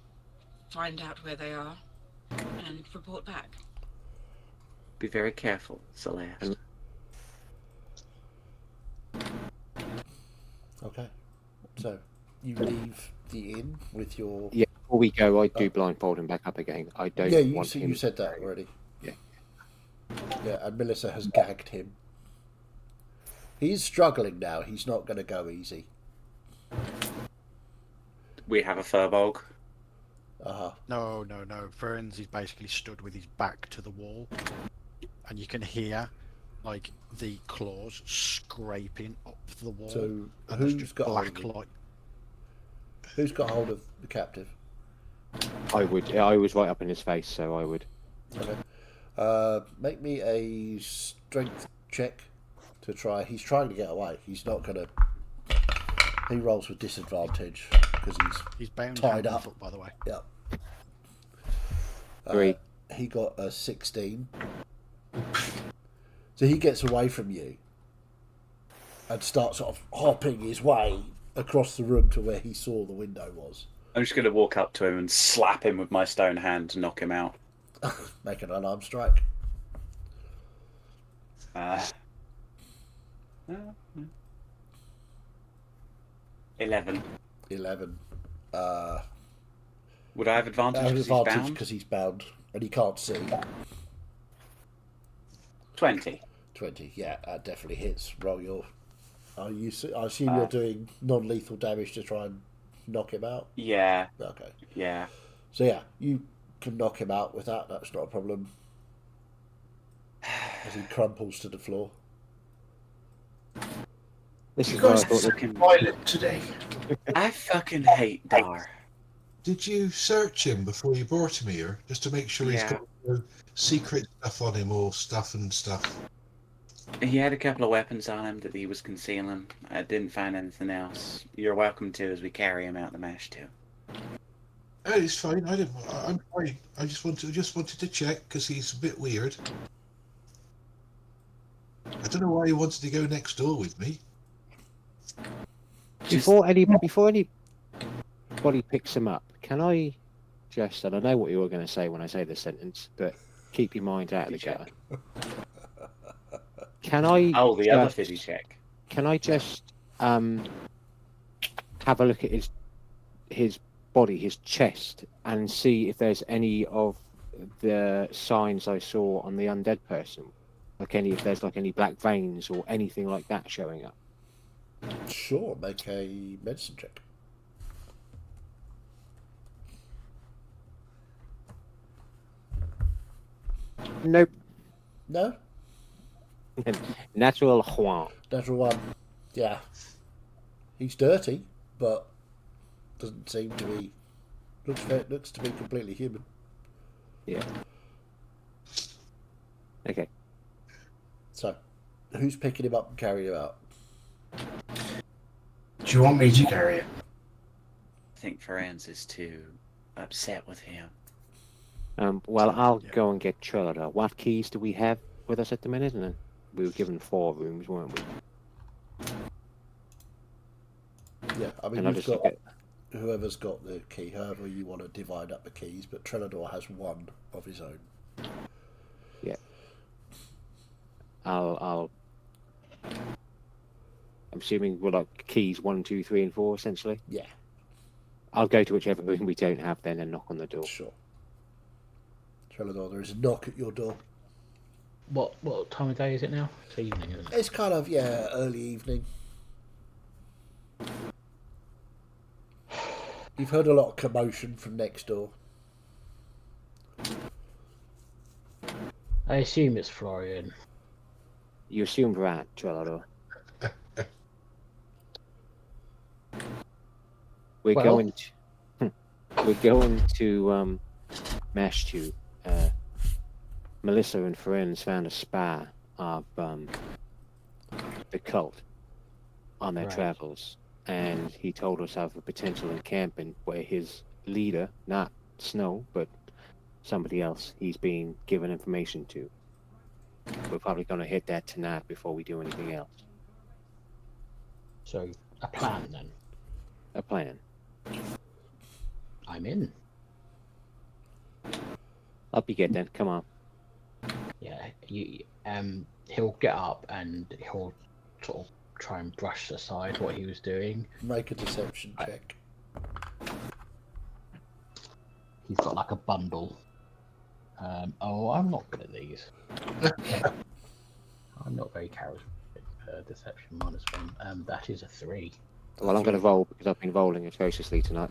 find out where they are and report back. Be very careful, Celeste. Okay. So, you leave the inn with your... Yeah, before we go, I do blindfold him back up again. I don't want him... you said that already. Yeah. Yeah, and Melissa has gagged him. He's struggling now. He's not going to go easy. We have a furbog. Uh-huh. No. Ferns is basically stood with his back to the wall, and you can hear, like, the claws scraping up the wall. So, and there's who's just got hold black of him? light. Who's got hold of the captive? I would. I was right up in his face, so I would. Okay. Make me a strength check to try. He's trying to get away. He's not going to... He rolls with disadvantage because He's bound tied hand and up. foot, by the way. Yeah. 3. He got a 16. So he gets away from you and starts sort of hopping his way across the room to where he saw the window was. I'm just going to walk up to him and slap him with my stone hand to knock him out. Make an unarmed strike. 11. 11. Would I have advantage I have because he's advantage bound? because he's bound and he can't see. 20. 20. Yeah, that definitely hits. Roll your... I assume you're doing non-lethal damage to try and knock him out? Yeah. Okay. Yeah. So yeah, you can knock him out with that. That's not a problem. As he crumples to the floor. This You is why I guys are thought fucking violent today. I fucking hate Dar. Did you search him before you brought him here, just to make sure he's Yeah. got no secret stuff on him or stuff and stuff? He had a couple of weapons on him that he was concealing. I didn't find anything else. You're welcome to as we carry him out the mash too. Oh, it's fine. I'm fine. I just wanted to check because he's a bit weird. I don't know why he wanted to go next door with me. before anybody picks him up, can I just, and I know what you're going to say when I say this sentence, but keep your mind out of the gutter. Can I? Oh, the other fizzy check. Can I just have a look at his body, his chest, and see if there's any of the signs I saw on the undead person, if there's like any black veins or anything like that showing up? Sure, make a medicine check. Nope. No? Natural Juan. Natural one. Yeah. He's dirty, but doesn't seem to be... Looks to be completely human. Yeah. Okay. So, who's picking him up and carrying him out? Do you want me to carry it? I think Ferenz is too upset with him. Well, I'll go and get Trellador. What keys do we have with us at the minute? And we were given 4 rooms, weren't we? Yeah, I mean, And I'll you've just got... look at... Whoever's got the key, however you want to divide up the keys, but Trellador has one of his own. Yeah. I'm assuming we're like keys 1, 2, 3, and 4, essentially. Yeah. I'll go to whichever room we don't have then and knock on the door. Sure. Trellador, there is a knock at your door. What time of day is it now? It's evening, isn't it? It's kind of, yeah, early evening. You've heard a lot of commotion from next door. I assume it's Florian. You assumed right, Trellador. We're going to Mash 2. Melissa and friends found a spy of the cult on their travels, and he told us of a potential encampment where his leader, not Snow, but somebody else, he's being given information to. We're probably going to hit that tonight before we do anything else. So, a plan then. A plan. I'm in. Up you get then, come on. Yeah, he'll get up and he'll sort of try and brush aside what he was doing. Make a deception check. He's got like a bundle. I'm not good at these. I'm not very charismatic. Deception -1. That is a 3. Well, I'm going to roll because I've been rolling atrociously tonight.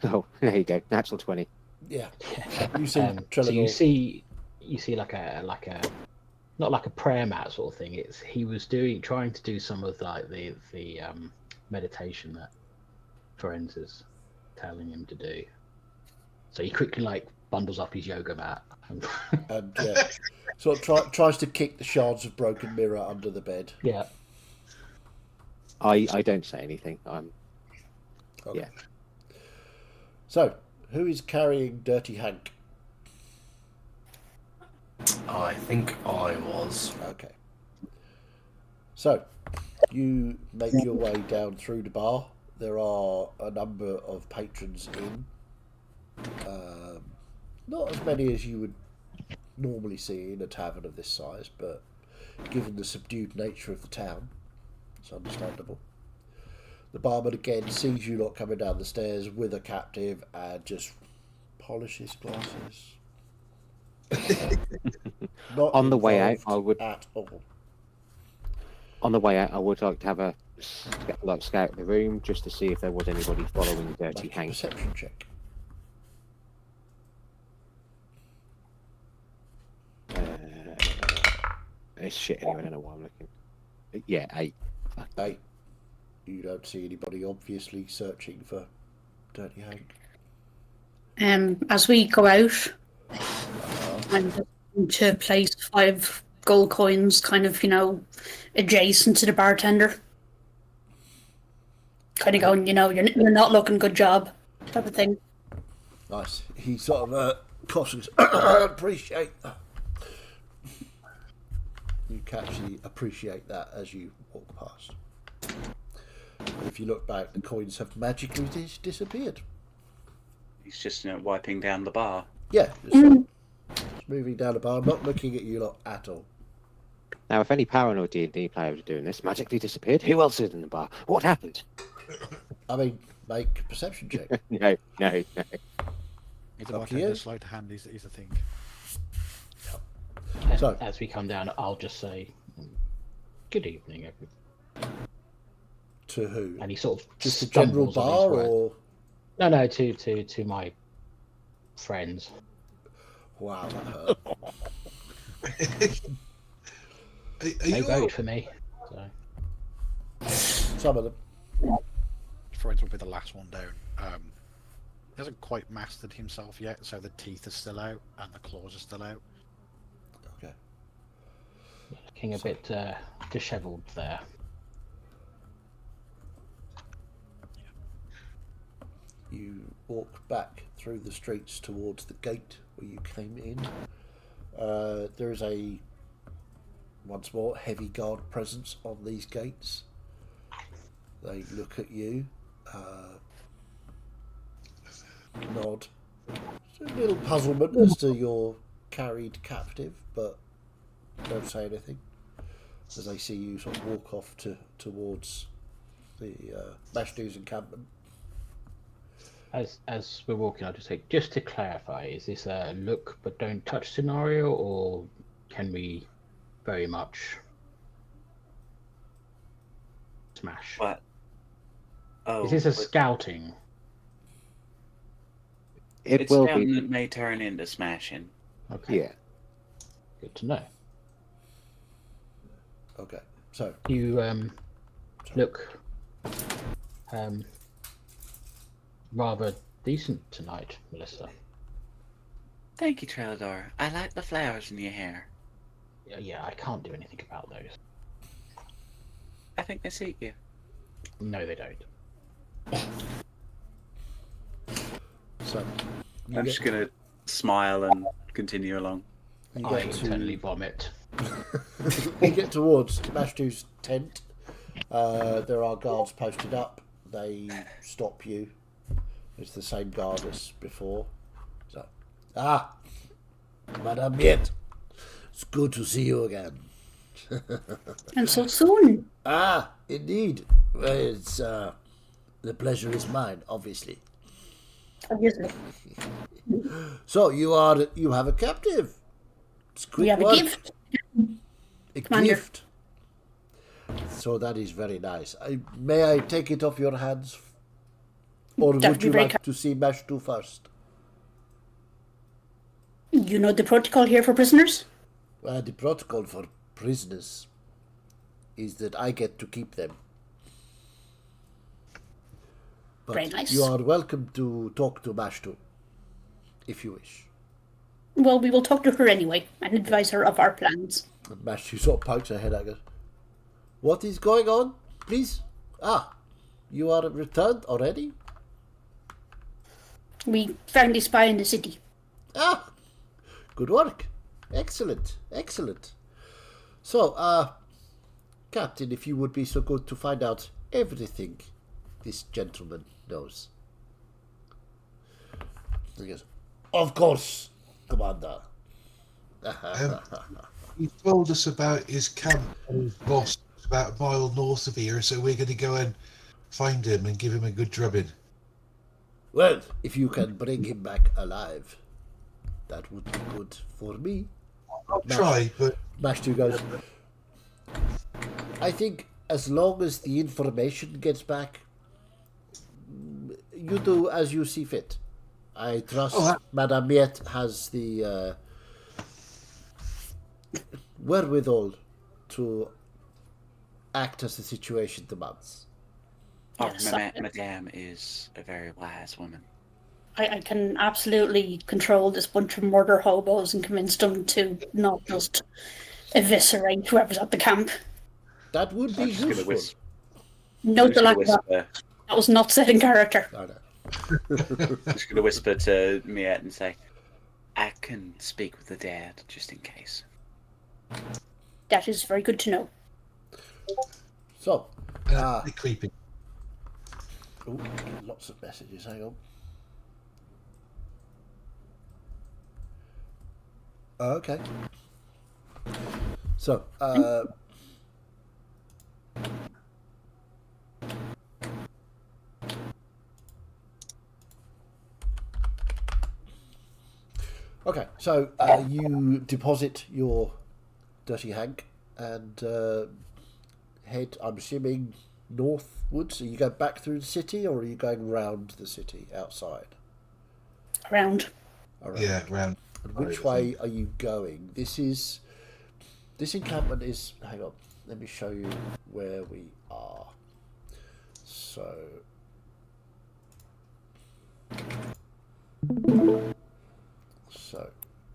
Oh, there you go. Natural 20. Yeah. You see, so you see like a not like a prayer mat sort of thing. He was trying to do some of like the meditation that Ferenz is telling him to do. So he quickly like bundles up his yoga mat and yeah, sort of tries to kick the shards of broken mirror under the bed. Yeah. I don't say anything. Okay. Yeah. So, who is carrying Dirty Hank? I think I was. Okay. So, you make your way down through the bar. There are a number of patrons in. Not as many as you would normally see in a tavern of this size, but given the subdued nature of the town, it's understandable. The barman again sees you lot coming down the stairs with a captive and just polishes glasses. Not On the way out, involved I would at all. On the way out, I would like to have a scout the room just to see if there was anybody following Dirty Make a Hank. perception check. It's shit anyway. I don't know why I'm looking. Yeah, 8. 8. You don't see anybody obviously searching for Dirty Hank. As we go out, I'm going to place 5 gold coins, kind of, adjacent to the bartender. Kind of going, you're not looking, good job, type of thing. Nice. He sort of coughs. Appreciate that. You can actually appreciate that as you walk past. But if you look back, the coins have magically disappeared. He's just wiping down the bar. Yeah, just moving down the bar, not looking at you lot at all. Now, if any paranoid D&D players are doing this, magically disappeared. Who else is in the bar? What happened? I mean, make a perception check. No. The Up to you. bartender's sleight of hand is a thing. So, as we come down, I'll just say, "Good evening, everyone." To who? And he sort of Just the general stumbles on his bar, way. or No, to my friends. wow, that hurt. They voted for me, so. Some of them. Friends will be the last one down. He hasn't quite mastered himself yet, so the teeth are still out and the claws are still out. Okay. Looking a bit dishevelled there. You walk back through the streets towards the gate where you came in. There is once more, heavy guard presence on these gates. They look at you, nod. It's a little puzzlement as to your carried captive, but don't say anything as they see you sort of walk off towards the Mashdu's encampment. As we're walking, I'll just say, just to clarify, is this a look but don't touch scenario, or can we very much smash? What? Oh, Is this a scouting? It will scouting be. that may turn into smashing. Okay. Yeah. Good to know. Okay, so You look rather decent tonight, Melissa. Thank you, Trelador. I like the flowers in your hair. Yeah, I can't do anything about those. I think they suit you. No, they don't. So I'm just gonna smile and continue along. you I get internally vomit. you get towards Mashdu's tent. There are guards posted up. They stop you. It's the same guard as before. So, Madame Miette, it's good to see you again. And so soon. Ah, indeed. Well, it's the pleasure is mine, obviously. Obviously. So you have a captive. It's quick We have work. a gift. A Commander. gift. So that is very nice. May I take it off your hands, or That would would be you very like to see Mashtu first? You know the protocol here for prisoners? The protocol for prisoners is that I get to keep them. But Very nice. you are welcome to talk to Mashtu, if you wish. Well, we will talk to her anyway and advise her of our plans. And Mashtu sort of pokes her head at her. What is going on, please? Ah, you are returned already? We found a spy in the city. Ah, good work. Excellent, excellent. So, Captain, if you would be so good to find out everything this gentleman knows. He goes, of course, Commander. He told us about his camp and his boss about a mile north of here, so we're going to go and find him and give him a good drubbing. Well, if you can bring him back alive, that would be good for me. I'll try, but... Mashtu goes, I think as long as the information gets back, you do as you see fit. I trust Madame Miette has the wherewithal to act as the situation demands. Yes, Madame is a very wise woman. I can absolutely control this bunch of murder hobos and convince them to not just eviscerate whoever's at the camp. That would be useful. Note the lack of that. That was not said in character. No. I'm just going to whisper to Miette and say, I can speak with the dad, just in case. That is very good to know. So, creepy. Oh, lots of messages. Hang on. Okay. So, okay, so you deposit your dirty Hank and head, I'm assuming, northwards. Are you going back through the city, or are you going round the city outside? Around. Yeah, round. And which way are you going? This encampment is... Hang on, let me show you where we are. So...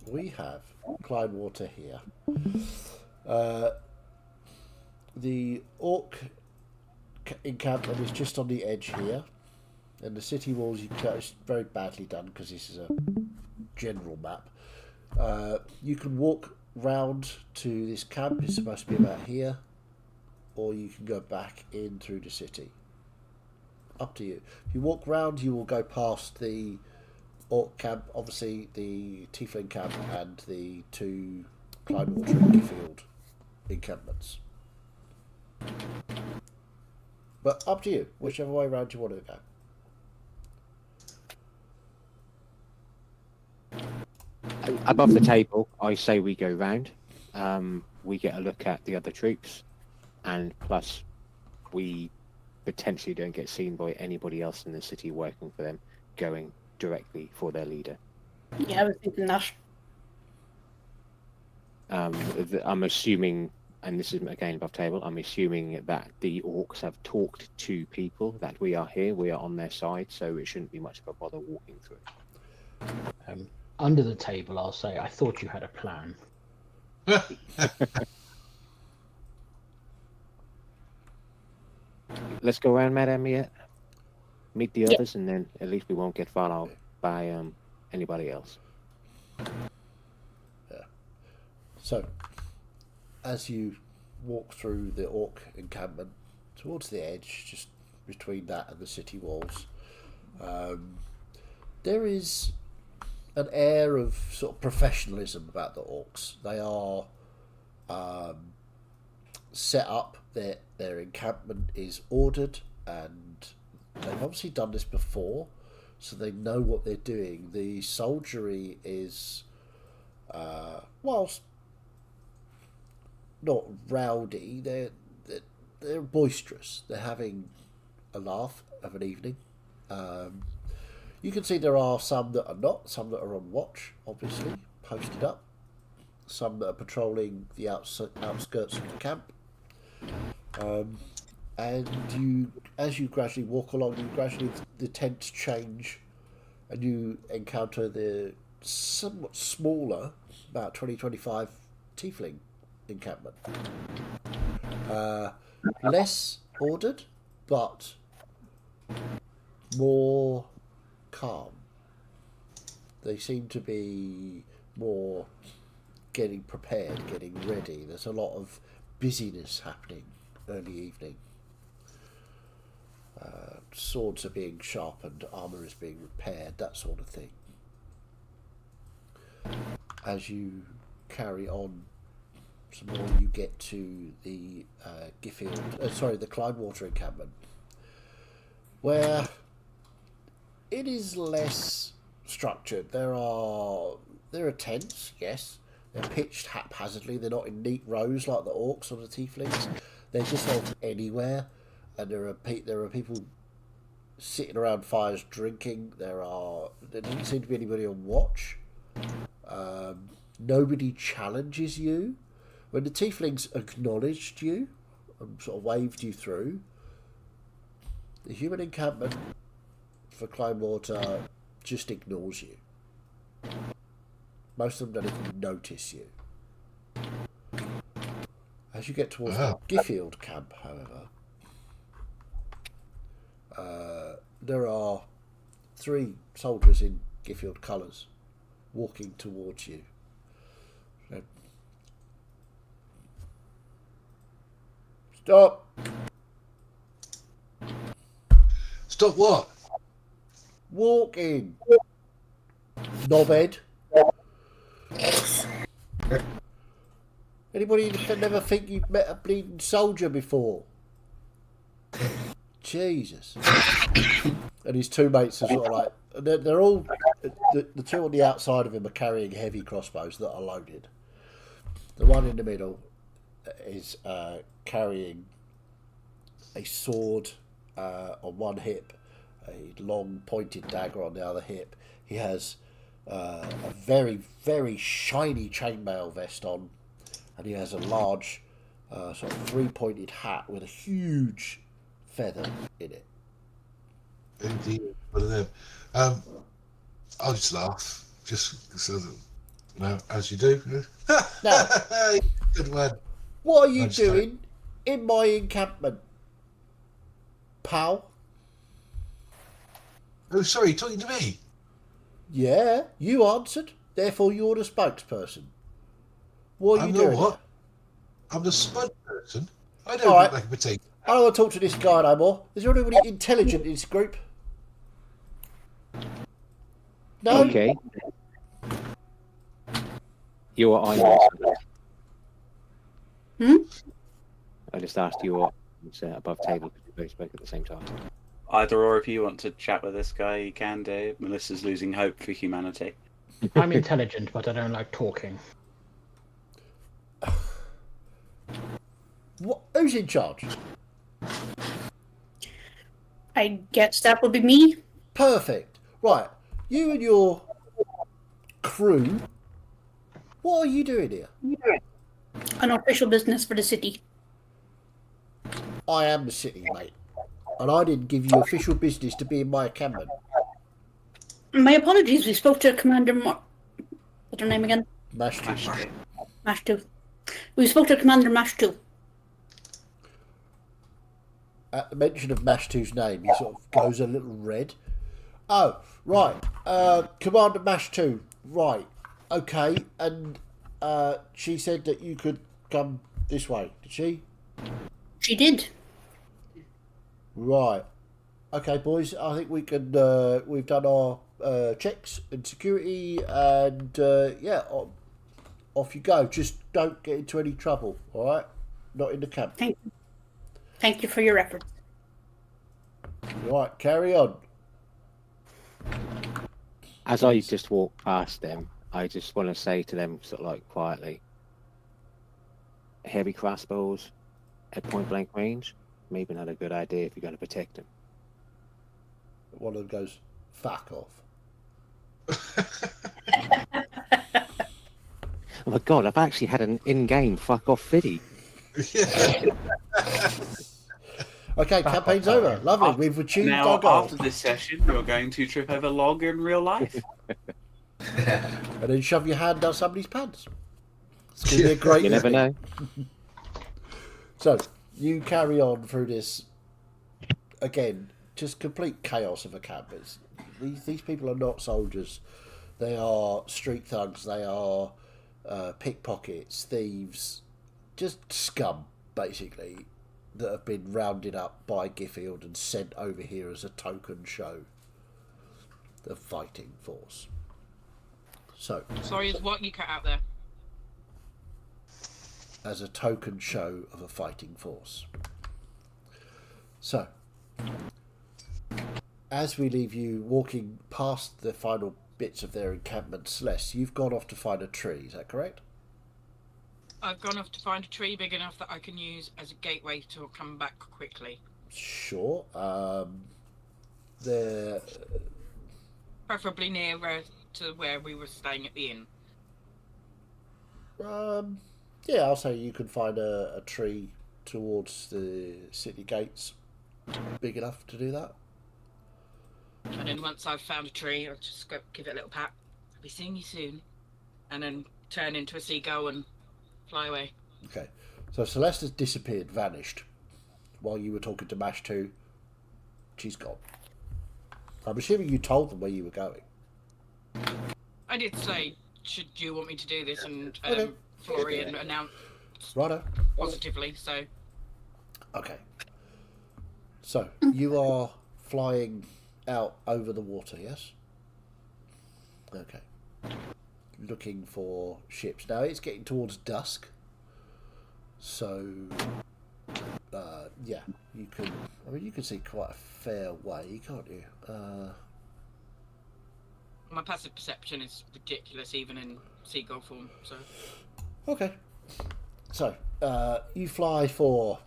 we have Clydewater here. The orc encampment is just on the edge here. And the city walls, it's very badly done because this is a general map. You can walk round to this camp. It's supposed to be about here, or you can go back in through the city. Up to you. If you walk round, you will go past the orc camp, obviously the tiefling camp, and the two Clydewater and Gifffield encampments. But up to you, whichever way round you want to go. Above the table, I say we go round. We get a look at the other troops, and plus we potentially don't get seen by anybody else in the city working for them, going directly for their leader. Yeah, I was thinking that. I'm assuming, and this is again above table, I'm assuming that the orcs have talked to people that we are here, we are on their side, so it shouldn't be much of a bother walking through. Under the table, I'll say, I thought you had a plan. Let's go around Madame Miette, meet the others, and then at least we won't get followed by anybody else. Yeah. So, as you walk through the orc encampment towards the edge, just between that and the city walls, there is an air of sort of professionalism about the orcs. They are set up. Their encampment is ordered, and they've obviously done this before, so they know what they're doing. The soldiery is, whilst not rowdy, they're boisterous. They're having a laugh of an evening. You can see there are some that are not, some that are on watch, obviously, posted up. Some that are patrolling the outskirts of the camp. And as you gradually walk along, the tents change, and you encounter the somewhat smaller, about 20-25 tiefling encampment. Less ordered, but more calm. They seem to be more getting prepared, getting ready. There's a lot of busyness happening early evening. Swords are being sharpened, armour is being repaired, that sort of thing. As you carry on some more, you get to the the Clydewater encampment, where it is less structured. There are tents, yes. They're pitched haphazardly. They're not in neat rows like the orcs or the tieflings. They're just sort of anywhere, and there are people sitting around fires drinking. There doesn't seem to be anybody on watch. Nobody challenges you. When the tieflings acknowledged you and sort of waved you through, the human encampment for Clydewater just ignores you. Most of them don't even notice you. As you get towards the Giffield camp, however, there are 3 soldiers in Giffield colours walking towards you. Stop! Stop what? Walking! Knobhead. Anybody never think you've met a bleeding soldier before? Jesus. And his 2 mates are sort of like, they're all, the 2 on the outside of him are carrying heavy crossbows that are loaded. The one in the middle is carrying a sword on one hip, a long pointed dagger on the other hip. He has a very, very shiny chainmail vest on, and he has a large sort of 3-pointed hat with a huge feather in it. Indeed, one of them. I'll just laugh, just so that, as you do. Now, good one. What are you doing in my encampment, pal? Oh, sorry, talking to me? Yeah, you answered. Therefore, you're the spokesperson. What are you doing? What? I'm the spokesperson. I don't All right. look like a potato. I don't want to talk to this guy no more. Is there anybody intelligent in this group? No? Okay. You or I? I just asked you what was above table because we both spoke at the same time. Either or, if you want to chat with this guy, you can do. Melissa's losing hope for humanity. I'm intelligent, but I don't like talking. What? Who's in charge? I guess that would be me. Perfect. Right. You and your crew, what are you doing here? An official business for the city. I am the city, mate. And I didn't give you official business to be in my encampment. My apologies, we spoke to Commander what's her name again? Mashtu. Mashtu. We spoke to Commander Mashtu. At the mention of Mashtu's name, he sort of goes a little red. Oh, right. Commander Mashtu. Right. Okay. And she said that you could come this way, did she? She did. Right. Okay, boys. I think we can. We've done our checks and security, and yeah, off you go. Just don't get into any trouble, all right? Not in the camp. Thank you for your efforts. All right, carry on. As I just walk past them, I just want to say to them, sort of like quietly, heavy crossbows at point blank range, maybe not a good idea if you're going to protect them. One of them goes, fuck off. Oh my god, I've actually had an in-game fuck off fiddy. Okay, campaign's over. Lovely. We've achieved now, our goal. after this session, you're going to trip over log in real life. And then shove your hand down somebody's pants. It's going to be a great You never know. So, you carry on through this, again, just complete chaos of a camp. These people are not soldiers. They are street thugs. They are pickpockets, thieves, just scum, basically, that have been rounded up by Giffield and sent over here as a token show. The fighting force. So, Sorry, is what you cut out there? as a token show of a fighting force. So, as we leave you walking past the final bits of their encampment, Celeste, you've gone off to find a tree, is that correct? I've gone off to find a tree big enough that I can use as a gateway to come back quickly. Sure. They're... Preferably nearer to where we were staying at the inn. Yeah, I'll say you can find a tree towards the city gates big enough to do that. And then once I've found a tree, I'll just go give it a little pat. I'll be seeing you soon. And then turn into a seagull and fly away. Okay. So Celeste has disappeared, vanished. While you were talking to Mash 2, she's gone. I'm assuming you told them where you were going. I did say, should you want me to do this? And Okay. Florian announced Righto. positively, so... Okay. So, you are flying out over the water, yes? Okay. Looking for ships. Now, it's getting towards dusk. So, yeah, you can... I mean, you can see quite a fair way, can't you? My passive perception is ridiculous, even in seagull form, so... Okay. So, you fly for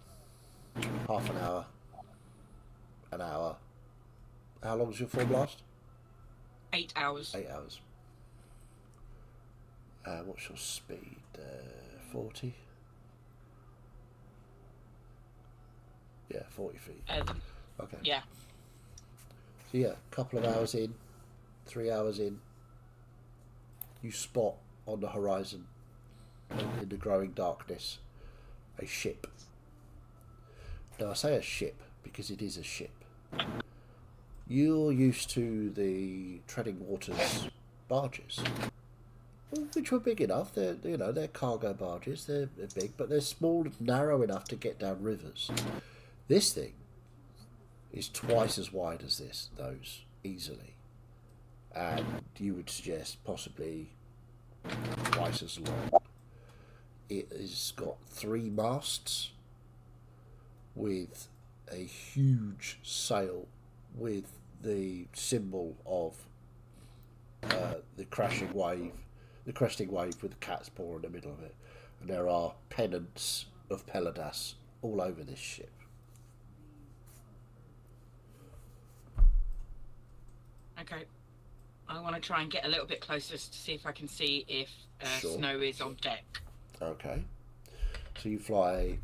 half an hour. An hour. How long does your form last? 8 hours. 8 hours. What's your speed? 40? Yeah, 40 feet. Okay. Yeah. So yeah, a couple of hours in, 3 hours in, you spot on the horizon, in the growing darkness, a ship. Now I say a ship because it is a ship. You're used to the treading waters barges, which were big enough. They're cargo barges. They're big, but they're small, narrow enough to get down rivers. This thing is twice as wide as those, easily. And you would suggest possibly twice as long. It has got 3 masts with a huge sail with the symbol of the crashing wave, the cresting wave with the cat's paw in the middle of it. And there are pennants of Peladas all over this ship. Okay. I want to try and get a little bit closer to see if I can see if Sure. snow is on deck. Okay. So you fly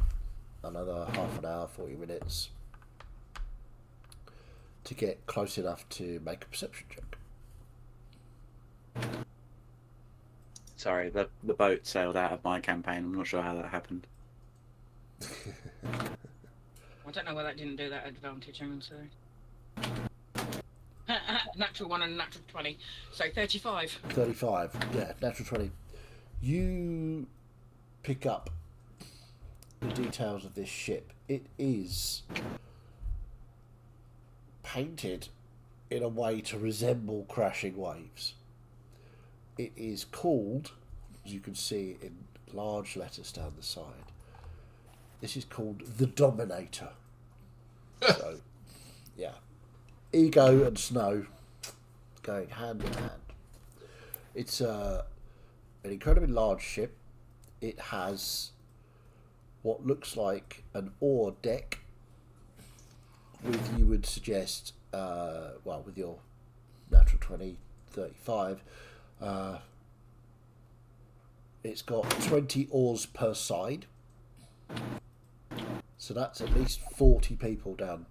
another half an hour, 40 minutes to get close enough to make a perception check. Sorry, the boat sailed out of my campaign. I'm not sure how that happened. I don't know why that didn't do that advantage, I'm sorry. Natural 1 and natural 20. So 35. 35, yeah, natural 20. You pick up the details of this ship. It is painted in a way to resemble crashing waves. It is called, as you can see in large letters down the side, this is called the Dominator. So, yeah. Ego and snow going hand in hand. It's an incredibly large ship. It has what looks like an ore deck with, you would suggest, with your natural 20, 35, it's got 20 oars per side. So that's at least 40 people down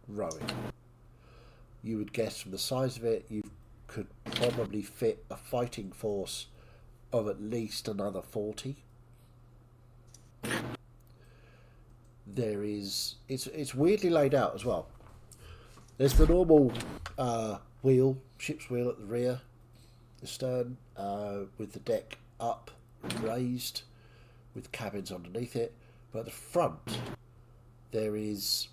rowing. You would guess from the size of it, you could probably fit a fighting force of at least another 40. There is, it's weirdly laid out as well. There's the normal wheel, ship's wheel at the rear, the stern, with the deck up, raised, with cabins underneath it. But at the front, there is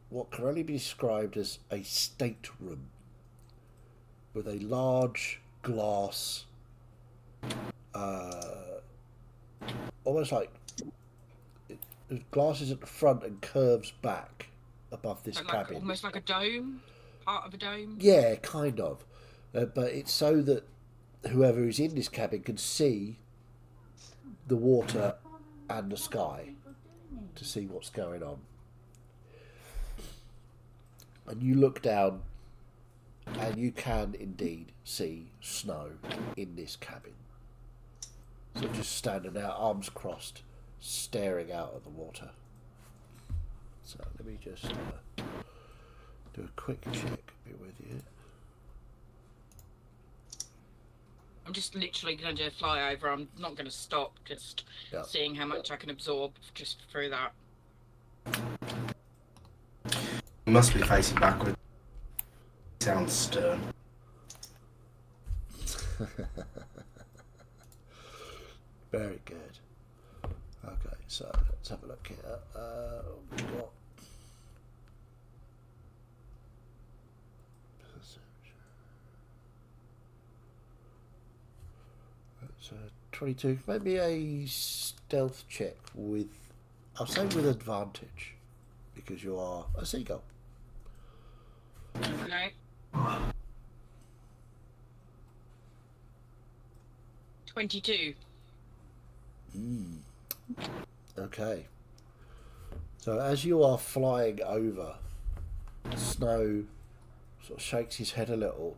what can only be described as a stateroom with a large glass, almost like glass is at the front and curves back above this cabin. Almost like a dome, part of a dome? Yeah, kind of. But it's so that whoever is in this cabin can see the water and the sky to see what's going on. And you look down and you can indeed see snow in this cabin. So just standing there, arms crossed, staring out at the water. So let me just do a quick check. Be with you. I'm just literally going to do a flyover. I'm not going to stop, just seeing how much I can absorb just through that. You must be facing backwards. Sounds stern. Very good. Okay, so let's have a look here. We've got so 22. Maybe a stealth check with, I'll say with advantage, because you are a seagull. Okay. 22. Okay. So as you are flying over, Snow sort of shakes his head a little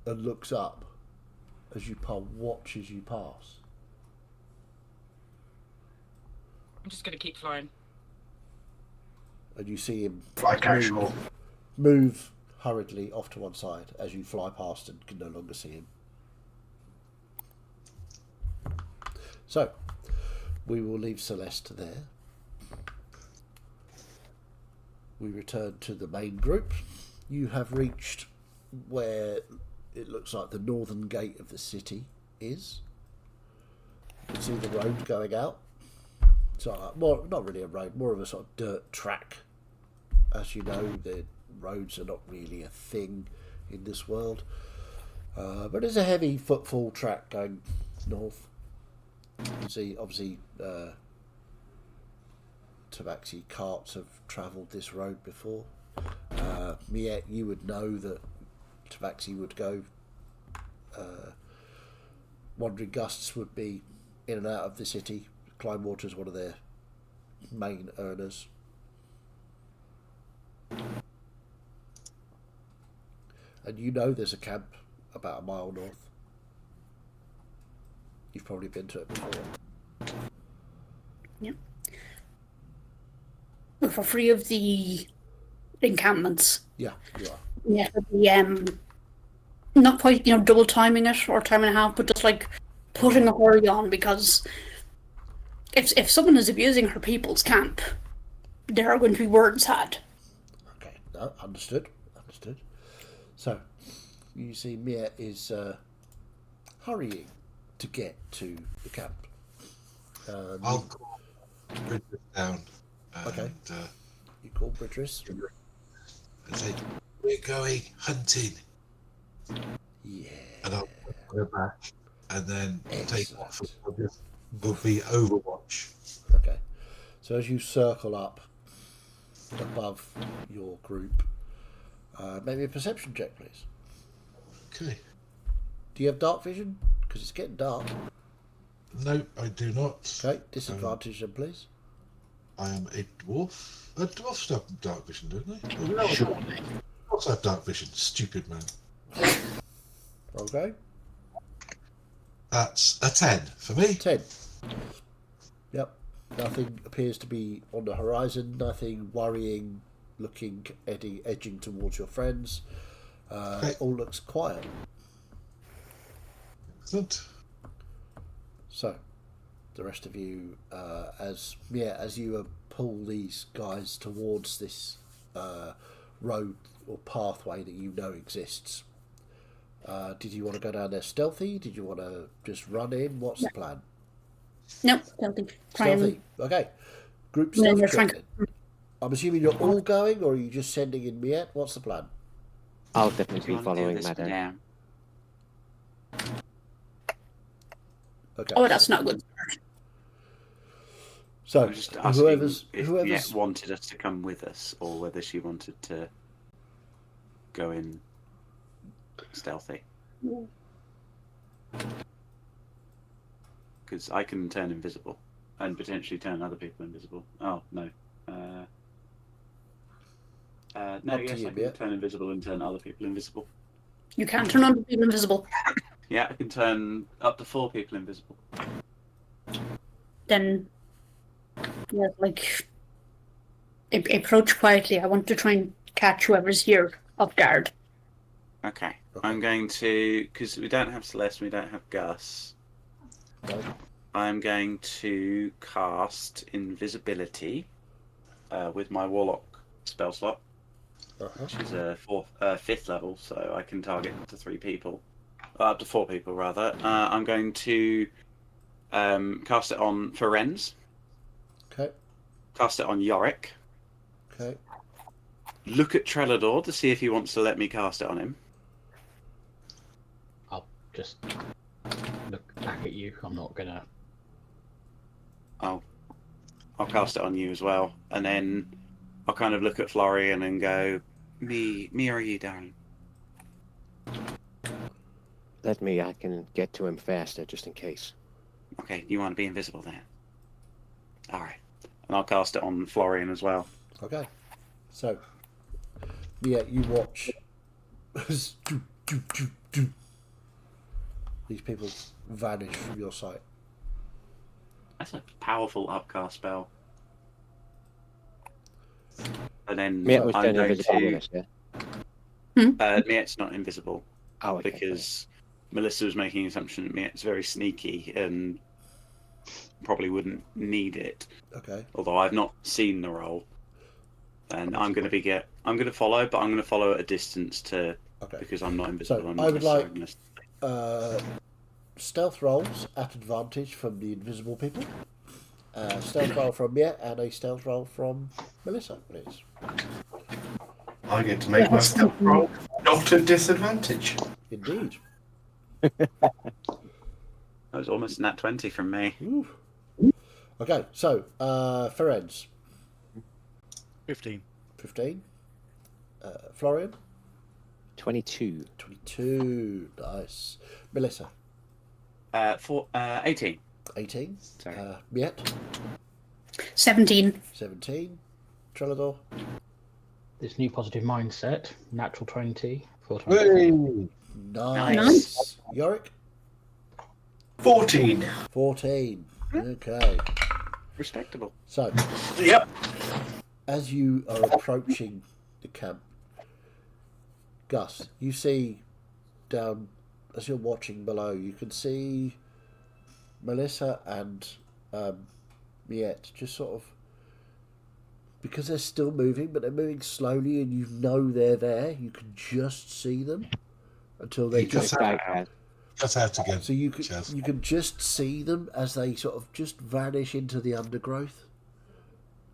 and looks up as you watches you pass. I'm just going to keep flying. And you see him Fly casual. Move hurriedly off to one side as you fly past and can no longer see him. So, we will leave Celeste there. We return to the main group. You have reached where it looks like the northern gate of the city is. You can see the road going out. So, not really a road, more of a sort of dirt track. As you know, the roads are not really a thing in this world. But there's a heavy footfall track going north. You can see, obviously, tabaxi carts have travelled this road before. Miette, you would know that tabaxi would go. Wandering Gusts would be in and out of the city. Climewater is one of their main earners. And you know there's a camp about a mile north. You've probably been to it before. Yep. Well, for free of the encampments. Yeah, you are. Yeah, the not quite, double timing it or time and a half, but just like putting a hurry on, because if someone is abusing her people's camp, there are going to be words had. Okay, no, understood. So, you see Mia is hurrying to get to the camp. I'll call Bridget down. Okay. You call Bridris? And say, we're going hunting. Yeah. And I'll go back and then take off. Excellent. Will be Overwatch. Okay. So as you circle up above your group, maybe a perception check, please. Okay. Do you have dark vision? Because it's getting dark. No, I do not. Okay. Disadvantage then, please. I am a dwarf. Dwarfs have dark vision, don't they? Oh, no, Surely. dwarfs have dark vision. Stupid man. Okay. That's a 10 for me. 10. Yep. Nothing appears to be on the horizon. Nothing worrying, looking, edging towards your friends. Okay. All looks quiet. Excellent. So, the rest of you, as you pull these guys towards this road or pathway that you know exists, did you want to go down there stealthy? Did you want to just run in? What's the plan? Nope, don't think. Stealthy. Okay. Group No, stealth you're check trying- then. I'm assuming you're all going, or are you just sending in Miette? What's the plan? I'll Do definitely you be want to do following this Matt. now? Okay. Oh, that's not good. So, I'm just asking whoever's if Miette wanted us to come with us, or whether she wanted to go in stealthy. Because I can turn invisible and potentially turn other people invisible. Oh no. No, Up to yes, you, I can Miette. turn invisible and turn other people invisible. You can't turn on people invisible. Yeah, I can turn up to 4 people invisible. Then, yeah, like, approach quietly. I want to try and catch whoever's here off guard. Okay. I'm going to, because we don't have Celeste, we don't have Gus. Okay. I'm going to cast invisibility with my Warlock spell slot, which is a 5th level, so I can target up to 3 people. Up to 4 people, rather. I'm going to cast it on Ferenz. Okay. Cast it on Yorick. Okay. Look at Trelador to see if he wants to let me cast it on him. I'll just look back at you. I'm not gonna. I'll cast it on you as well, and then I'll kind of look at Florian and go, "Me or you, darling?" Let me, I can get to him faster just in case. Okay, you want to be invisible then? All right, and I'll cast it on Florian as well. Okay. So, yeah, you watch as these people vanish from your sight. That's a powerful upcast spell. And then Miette was I'm turning going invisible to. with us, yeah? Miette's not invisible Oh, okay. because Melissa was making an assumption that Miette's very sneaky and probably wouldn't need it. Okay. Although I've not seen the role, and I'm going to follow, but I'm going to follow at a distance Okay. because I'm not invisible. So I'm not I would like necessarily stealth rolls at advantage from the invisible people. Stealth roll from Miette and a stealth roll from Melissa, please. I get to make my stealth roll not at disadvantage. Indeed. That was almost a nat 20 from me. Ooh. Okay, so Ferenz, 15. 15. Florian, 22. 22. Nice. Melissa, 18. 18. Sorry. Miette, 17. 17. Trelador, This new positive mindset, natural 20. 4 times. Hey! nice. Nice. Yorick, 14. 14. Okay. Respectable. So, Yep. as you are approaching the camp, Gus, you see down, as you're watching below, you can see Melissa and Miette just sort of, because they're still moving, but they're moving slowly and you know they're there, you can just see them until they You just... just Back, Cut out again. So you Chaz. can just see them as they sort of just vanish into the undergrowth.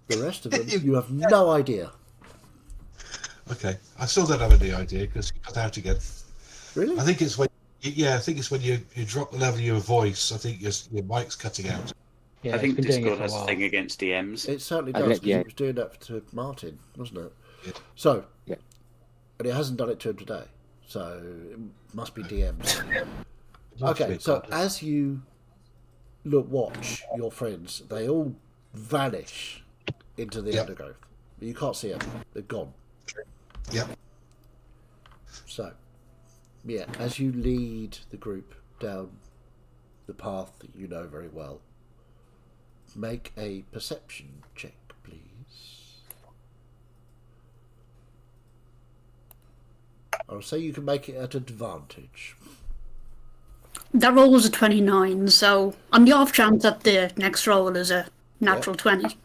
The rest of them, you have no idea. Okay. I still don't have any idea because you cut out again. Really? I think it's when you drop the level of your voice. I think your mic's cutting out. Yeah, I it's think been doing it Discord for a has a while. thing against DMs. It certainly I'd does, let- because yeah. it was doing that to Martin, wasn't it? Yeah. So, Yeah. and it hasn't done it to him today. So, it must be DMs. It's actually Okay, so quite- as you watch your friends, they all vanish into the Yep. undergrowth. You can't see them; they're gone. Yep. So, yeah, as you lead the group down the path that you know very well, make a perception check, please. I'll say you can make it at advantage. That roll was a 29, so on the off chance that the next roll is a natural 20.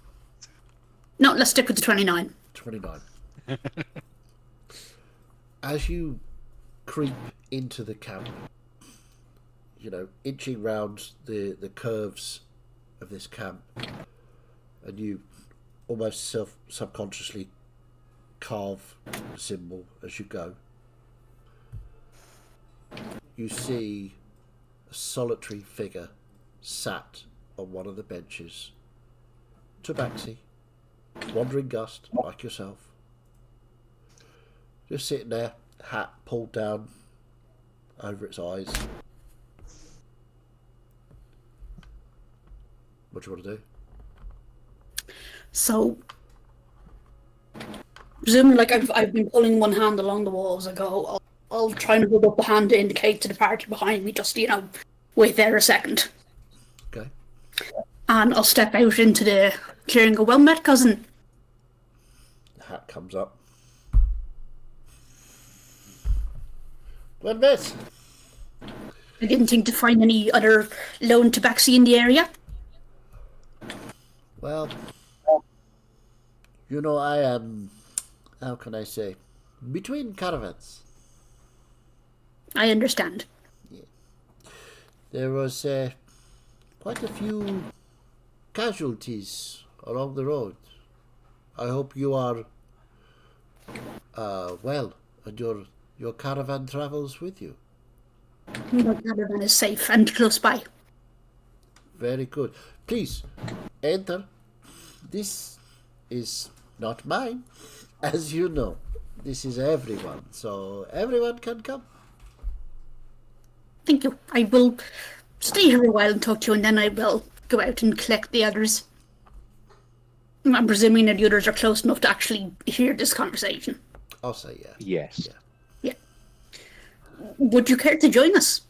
No, let's stick with the 29. 29. As you creep into the camp, you know, inching round the curves of this camp, and you almost subconsciously carve the symbol as you go, you see a solitary figure sat on one of the benches. Tabaxi, wandering gust like yourself, just sitting there, hat pulled down over its eyes. What do you want to do? So, presumably, like I've been pulling one hand along the wall as I go. I'll try and hold up a hand to indicate to the party behind me, just, you know, wait there a second. Okay. And I'll step out into the clearing and go, well met, cousin. The hat comes up. Well met. I didn't think to find any other lone tabaxi in the area. Well, you know, I am, how can I say, between caravans. I understand. There was quite a few casualties along the road. I hope you are well, and your caravan travels with you. My caravan is safe and close by. Very good. Please, enter. This is not mine, as you know. This is everyone, so everyone can come. Thank you. I will stay here a while and talk to you, and then I will go out and collect the others. I'm presuming that the others are close enough to actually hear this conversation. I'll say yeah. Yes. Yeah. Would you care to join us?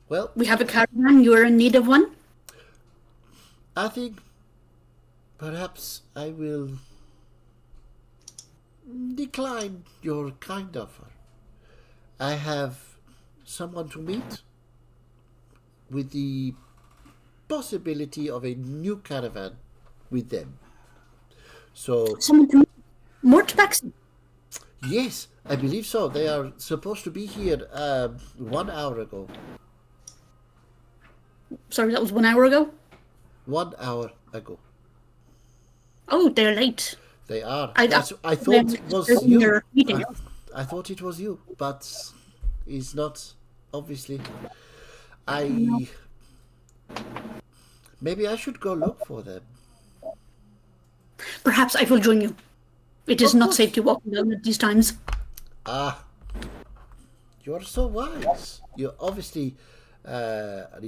Well, We have a caravan. You are in need of one. I think perhaps I will decline your kind offer. I have someone to meet with the possibility of a new caravan with them. So, Someone to more tabaxi. yes, I believe so. They are supposed to be here 1 hour ago. Sorry, that was 1 hour ago. 1 hour ago. Oh, they're late. They are. I I thought it was they're in you. their meeting. I thought it was you, but it's not, obviously. Maybe I should go look for them. Perhaps I will join you. It is Of not course. safe to walk alone at these times. Ah, you are so wise. You obviously, and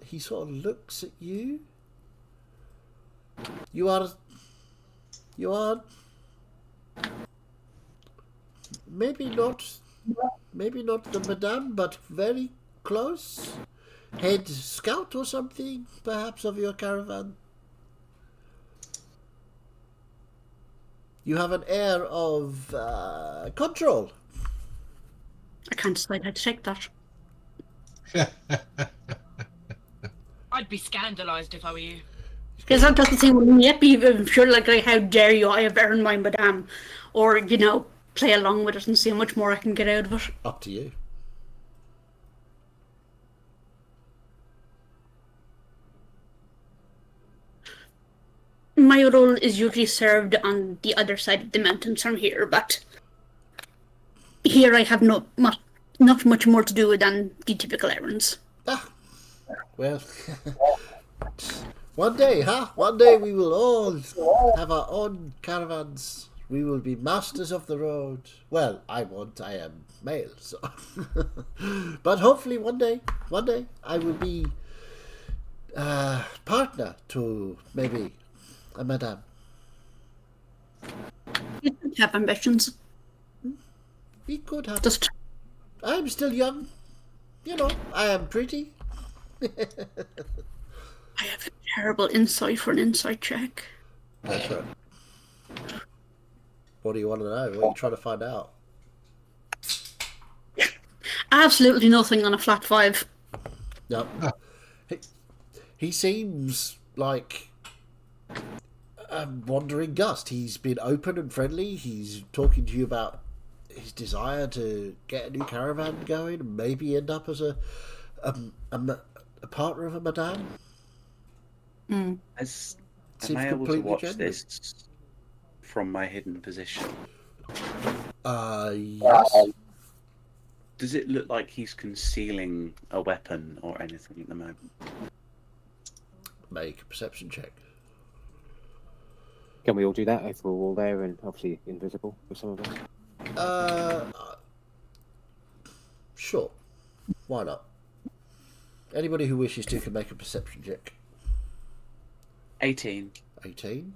he sort of looks at you. You are maybe not the madame, but very close. Head scout or something, perhaps, of your caravan. You have an air of control. I can't decide how to take that. I'd be scandalised if I were you. Because that doesn't seem with me. Yep, I'm sure, like, how dare you, I have earned my madame. Or, you know, play along with it and see how much more I can get out of it. Up to you. my role is usually served on the other side of the mountains from here, but here I have not much more to do than the typical errands. Ah, well, one day, huh? One day we will all have our own caravans. We will be masters of the road. Well, I am male, so. But hopefully one day, I will be partner to maybe a madame. You don't have ambitions. We could have. Just I'm still young. You know, I am pretty. I have a terrible insight for an insight check. That's right. What do you want to know? What are you trying to find out? Absolutely nothing on a flat 5. Yep. He seems like a wandering gust. He's been open and friendly. He's talking to you about his desire to get a new caravan going and maybe end up as a partner of a madame. Am I able to watch genuine. this from my hidden position? Yes. Does it look like he's concealing a weapon or anything at the moment? Make a perception check. Can we all do that if we're all there and obviously invisible for some of us? Sure. Why not? Anybody who wishes to can make a perception check. 18. 18.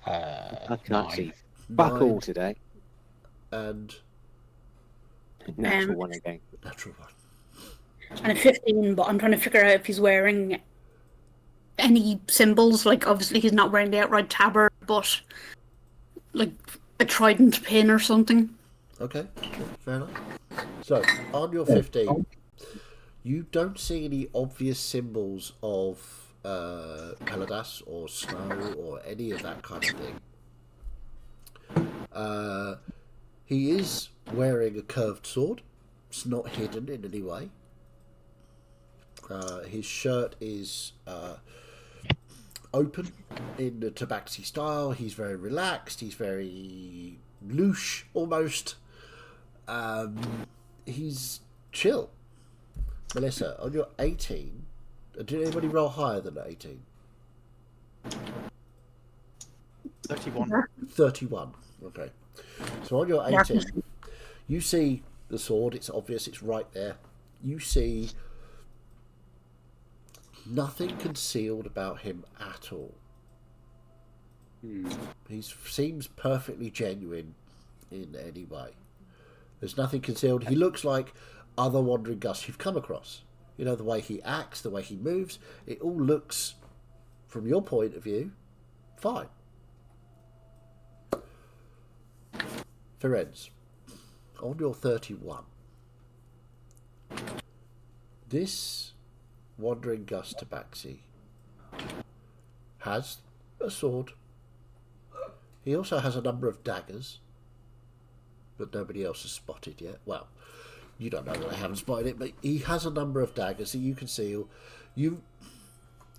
I can't see. Nine. Fuck all today. And Natural one again. natural one. And a 15, but I'm trying to figure out if he's wearing any symbols. Like, obviously he's not wearing the outright tabard, but like a trident pin or something. Okay, fair enough. So, on your 15, you don't see any obvious symbols of Peladas or snow or any of that kind of thing. He is wearing a curved sword. It's not hidden in any way. His shirt is open in the Tabaxi style. He's very relaxed. He's very louche, almost. He's chill. Melissa, on your 18, did anybody roll higher than 18? 31. 31. Okay. So on your 18, you see the sword. It's obvious. It's right there. You see nothing concealed about him at all. He seems perfectly genuine in any way. There's nothing concealed. He looks like other wandering gusts you've come across. You know, the way he acts, the way he moves. It all looks, from your point of view, fine. Ferenz, on your 31, this wandering gust tabaxi has a sword. He also has a number of daggers, but nobody else has spotted yet. Well, you don't know that they haven't spotted it, but he has a number of daggers that you can see.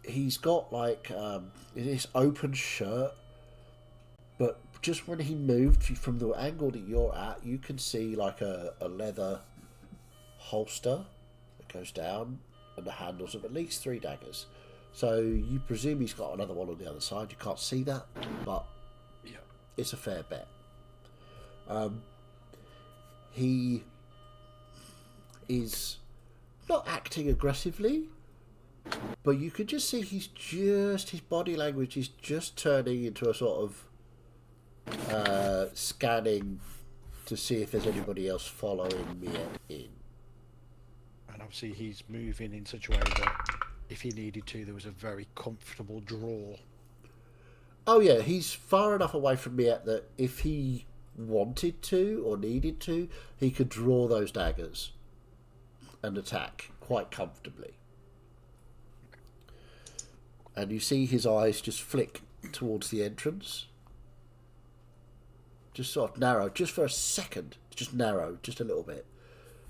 He's got like this open shirt, but just when he moved from the angle that you're at, you can see like a leather holster that goes down and the handles of at least 3 daggers. So you presume he's got another one on the other side. You can't see that, but it's a fair bet. He is not acting aggressively, but you can just see his body language is just turning into a sort of scanning to see if there's anybody else following me in. And obviously he's moving in such a way that if he needed to, there was a very comfortable draw. Oh yeah, he's far enough away from Miette that if he wanted to or needed to, he could draw those daggers and attack quite comfortably. And you see his eyes just flick towards the entrance. Just sort of narrow, just for a second, just narrow, just a little bit.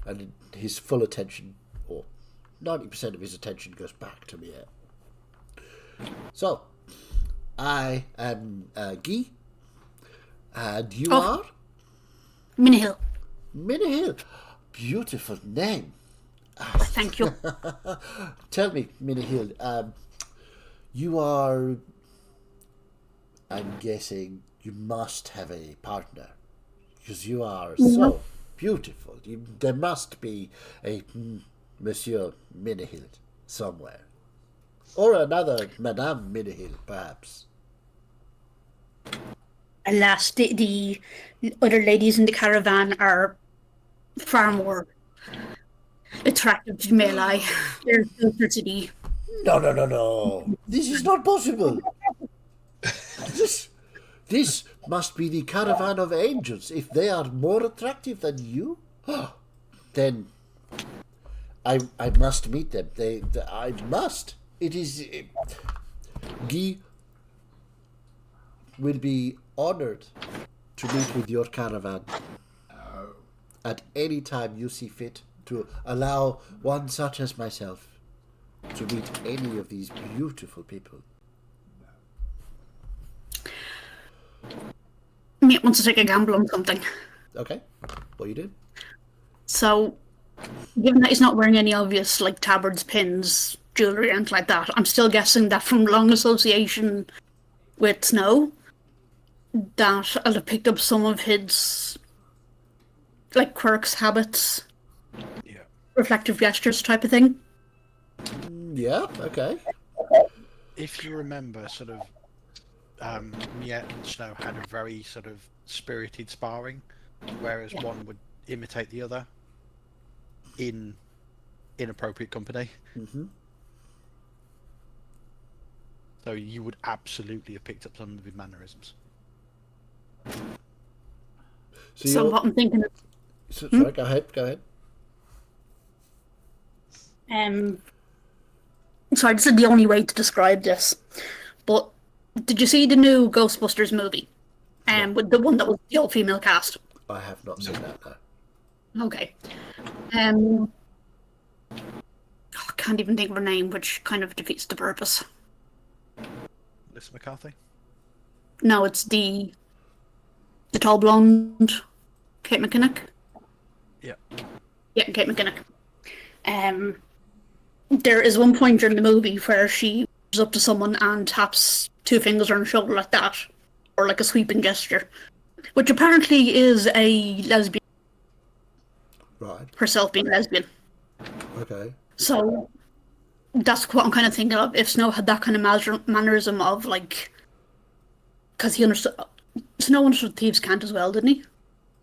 And his full attention, or 90% of his attention, goes back to Miette. So, I am Guy, and you Oh. are Minihill. Minihill. Beautiful name. Thank you. Tell me, Minihill, you are. I'm guessing you must have a partner because you are so beautiful. There must be a Monsieur Minihill somewhere, or another Madame Minihill, perhaps. Alas, the other ladies in the caravan are far more attractive to the male eye. They're closer to the... No. This is not possible. This must be the caravan of angels. If they are more attractive than you, then I must meet them. I must. It is. Guy will be honored to meet with your caravan at any time you see fit to allow one such as myself to meet any of these beautiful people. Mate wants to take a gamble on something. Okay, what you do? So, given that he's not wearing any obvious, like, tabards, pins, jewellery, anything like that, I'm still guessing that from long association with Snow, that I'll have picked up some of his, like, quirks, habits, reflective gestures type of thing. Yeah, okay. If you remember, sort of, Miette and Snow had a very sort of spirited sparring, whereas one would imitate the other in inappropriate company. Mm-hmm. So you would absolutely have picked up some of his mannerisms. So what I'm thinking is... Sorry, go ahead. Sorry, this is the only way to describe this, but did you see the new Ghostbusters movie? With the one that was the all-female cast? I have not seen that, no. Okay. I can't even think of her name, which kind of defeats the purpose. Melissa McCarthy? No, it's the tall blonde Kate McKinnock. Yeah. Yeah, Kate McKinnock. There is one point during the movie where she goes up to someone and taps two fingers on her shoulder like that, or like a sweeping gesture, which apparently is a lesbian. Right. Herself being lesbian. Okay. So that's what I'm kind of thinking of. If Snow had that kind of mannerism of, like, because he understood. Snow understood thieves' cant as well, didn't he?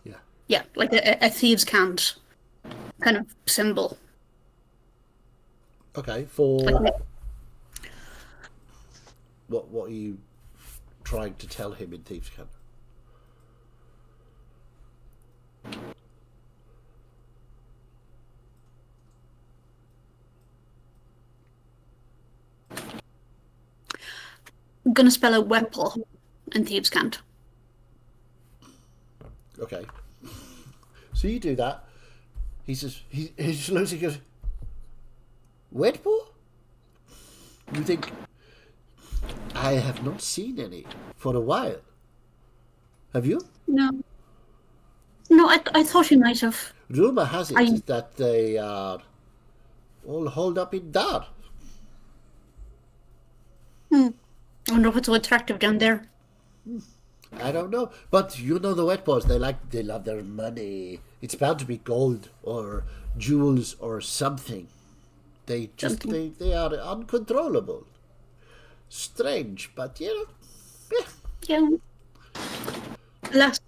Yeah. Yeah, like a thieves' cant kind of symbol. Okay, for Like, what are you trying to tell him in Thieves' Cant? I'm gonna spell out Wetpaw in Thieves' Cant. Okay. So you do that. He says he just looks and goes, Wetpaw? You think I have not seen any for a while. Have you? No, I thought you might have. Rumor has it that they are all holed up in Dar. I wonder what's so attractive down there. I don't know, but you know the Wetpaws. They love their money. It's bound to be gold or jewels or something. They are uncontrollable. Strange, but you know. Yeah. Last,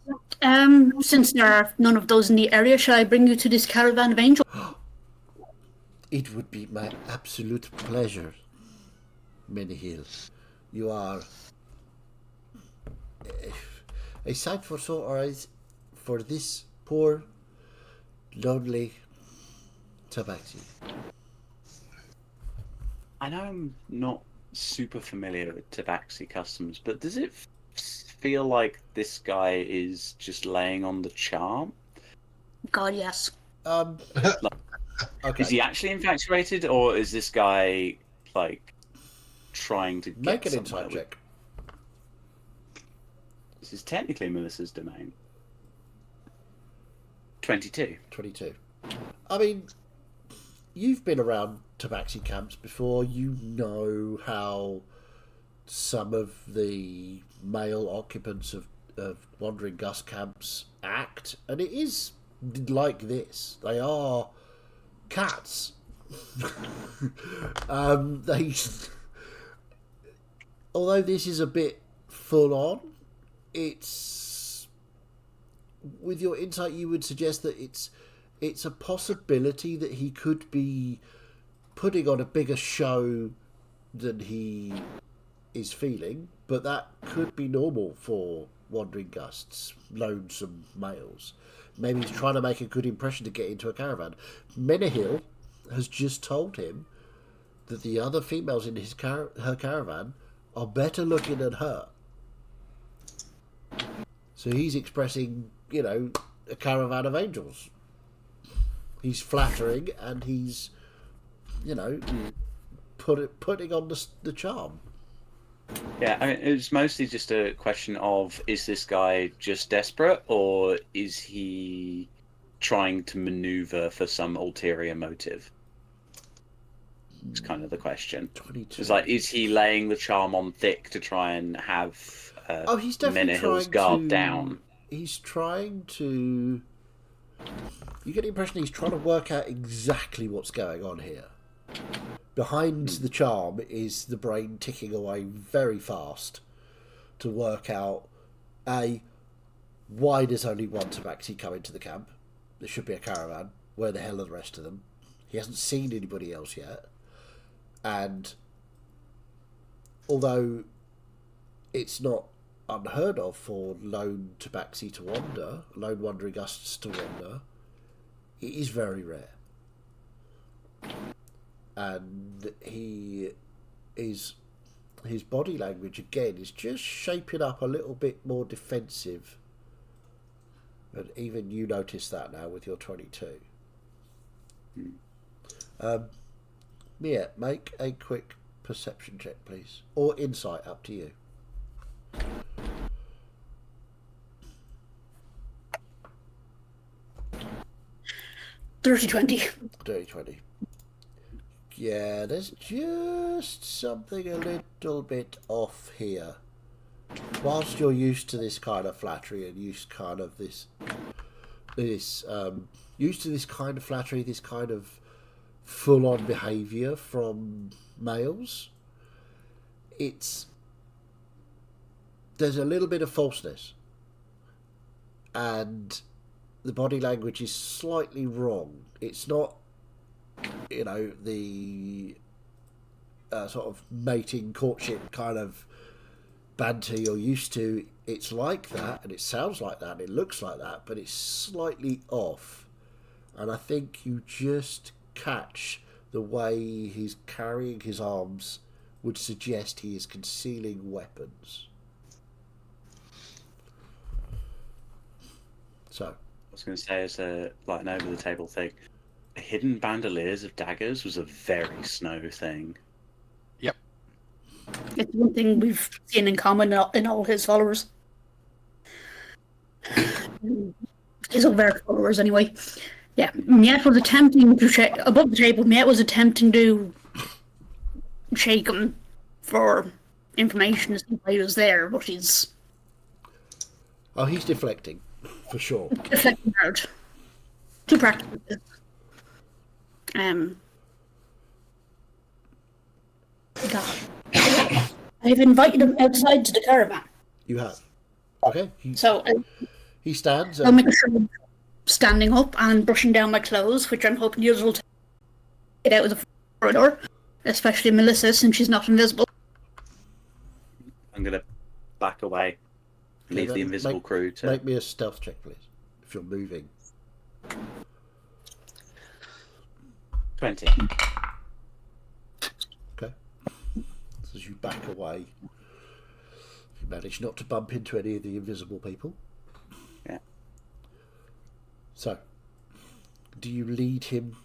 since there are none of those in the area, shall I bring you to this caravan of angels? It would be my absolute pleasure, Minihill. You are a sight for sore eyes for this poor, lonely tabaxi. I know I'm not super familiar with Tabaxi customs, but does it feel like this guy is just laying on the charm? God, yes. Okay. Is he actually infatuated, or is this guy like trying to get Make an somewhere. insight check. This is technically Melissa's domain. 22. 22. I mean, you've been around tabaxi camps before. You know how some of the male occupants of Wandering Gust camps act, and it is like this. They are cats. They, although this is a bit full on, it's, with your insight, you would suggest that it's a possibility that he could be putting on a bigger show than he is feeling, but that could be normal for Wandering Gusts, lonesome males. Maybe he's trying to make a good impression to get into a caravan. Menahil has just told him that the other females in his her caravan are better looking than her. So he's expressing, you know, a caravan of angels. He's flattering and he's, you know, putting on the charm. Yeah, I mean, it's mostly just a question of, is this guy just desperate, or is he trying to maneuver for some ulterior motive? It's kind of the question. 22. It's like, is he laying the charm on thick to try and have he's definitely Menahil's trying guard to, down? He's trying to... You get the impression he's trying to work out exactly what's going on here. Behind the charm is the brain ticking away very fast to work out, A, why does only one tabaxi come into the camp? There should be a caravan. Where the hell are the rest of them? He hasn't seen anybody else yet. And although it's not unheard of for lone tabaxi to wander, lone wandering gusts to wander, it is very rare. And his body language again is just shaping up a little bit more defensive, and even you notice that now with your 22. Mia, make a quick perception check, please, or insight, up to you. Dirty 20. Dirty 20. Yeah, there's just something a little bit off here. Whilst you're used to this kind of flattery and used to this kind of flattery, this kind of full-on behaviour from males, there's a little bit of falseness, and the body language is slightly wrong. It's not, you know, the sort of mating, courtship kind of banter you're used to. It's like that, and it sounds like that, and it looks like that, but it's slightly off. And I think you just catch the way he's carrying his arms would suggest he is concealing weapons. So, I was going to say, as like an over-the-table thing, hidden bandoliers of daggers was a very Snow thing. Yep. It's one thing we've seen in common in all his followers. His overt followers, anyway. Yeah, Miet was attempting to above the table. Miet was attempting to shake him for information as to why he was there, but he's deflecting, for sure. deflecting hard. Too practical. God. I've invited him outside to the caravan. You have. Okay. So He stands. I'll make sure I'm standing up and brushing down my clothes, which I'm hoping you'll get out of the corridor, especially Melissa, since she's not invisible. I'm going to back away. Leave the invisible crew to... Make me a stealth check, please, if you're moving. 20. Okay. So as you back away, you manage not to bump into any of the invisible people. Yeah. So, do you lead him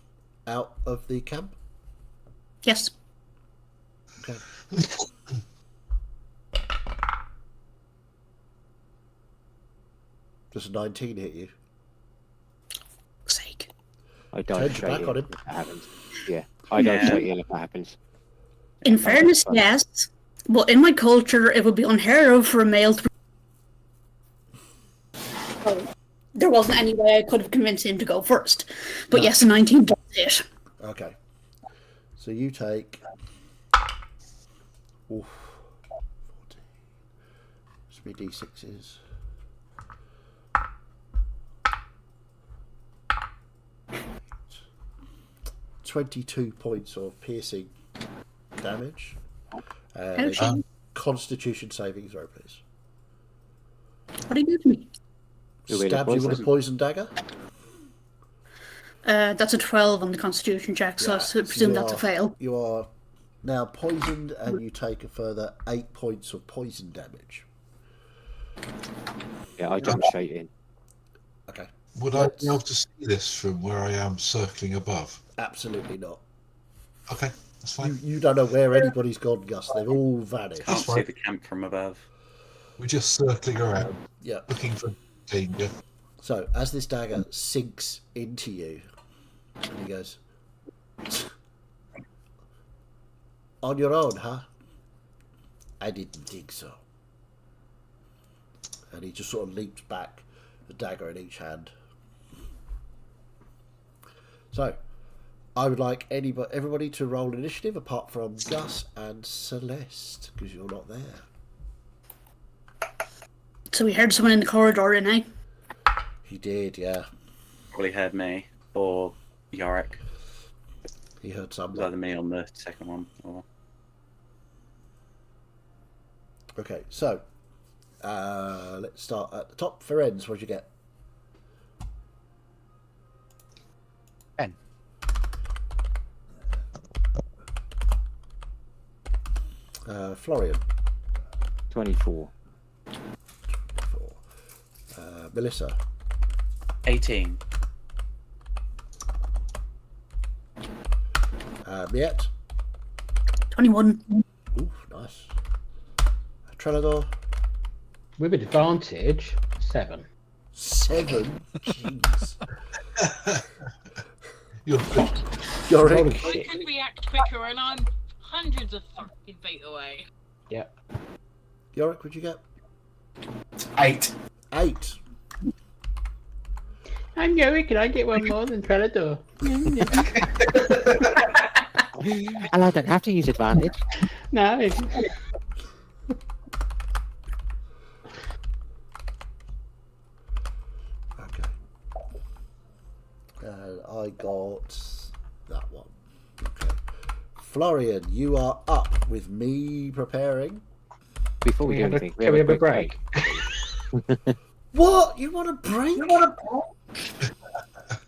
out of the camp? Yes. Okay. Does a 19 hit you? Sake. I dive Turn your straight back in on him. if that happens. Yeah, I dive Yeah. straight in if that happens. In I fairness, don't- yes. But in my culture, it would be unheard of for a male to. So, there wasn't any way I could have convinced him to go first. But No. yes, a 19 does hit. Okay. So you take. Oof. 14. This will be D6s. 22 points of piercing damage. And Ouchie. Constitution saving throw, please. What do you do to me? You're really Stab you with a poison. poison dagger. That's a 12 on the Constitution check, so I presume that's a fail. You are now poisoned, and you take a further 8 points of poison damage. Yeah, I jump straight in. Okay. Would I be able to see this from where I am circling above? Absolutely not. Okay, that's fine. You don't know where anybody's gone, Gus. They've all vanished. Can't see fine. the camp from above. We're just circling around, Yeah. looking for danger. So as this dagger sinks into you, and he goes, "On your own, huh? I didn't think so." And he just sort of leaps back, a dagger in each hand. So, I would like everybody to roll initiative apart from Gus and Celeste, because you're not there. So we heard someone in the corridor, eh? He did, yeah. Probably heard me or Yorick. He heard It was someone. either me on the second one. Or... Okay, so let's start at the top. Ferenz, what'd you get? 10. Florian. 24. 4. Melissa. 18. Miette. 21. Ooh, nice. Trelador. With advantage, 7. 7. Jeez. You're Holy Yorick. I shit. could react quicker, and I'm hundreds of fucking feet away. Yep. Yorick, what'd you get? 8. 8. I'm Joey, can I get one more than Predator? And I don't have to use advantage. No. Okay. And I got that one. Okay. Florian, you are up with me preparing. Before we do anything, Can we have a quick break? What? You want a break?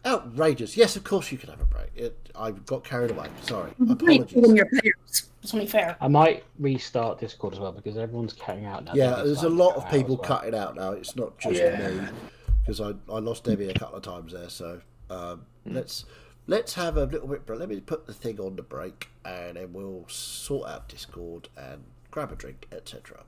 Outrageous. Yes, of course you can have a break. I got carried away. Sorry. Apologies. When your players. It's only fair. I might restart Discord as well because everyone's cutting out now. Yeah, Debbie's there's a starting to lot cut of out people as well. cutting out now. It's not just Yeah. me, because I lost Debbie a couple of times there. So let's have a little bit. Let me put the thing on the break, and then we'll sort out Discord and grab a drink, etc.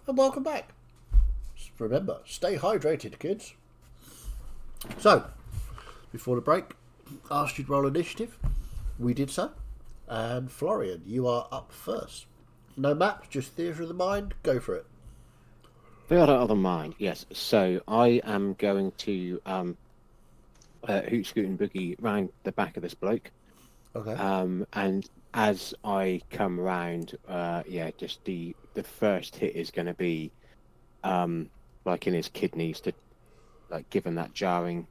and welcome back. Remember, stay hydrated, kids. So, before the break, asked you to roll initiative. We did so. And Florian, you are up first. No map, just theatre of the mind. Go for it. Theatre of the mind, yes. So I am going to hoot, scoot, and boogie round the back of this bloke. Okay. And as I come round, just the first hit is going to be like in his kidneys to like give him that jarring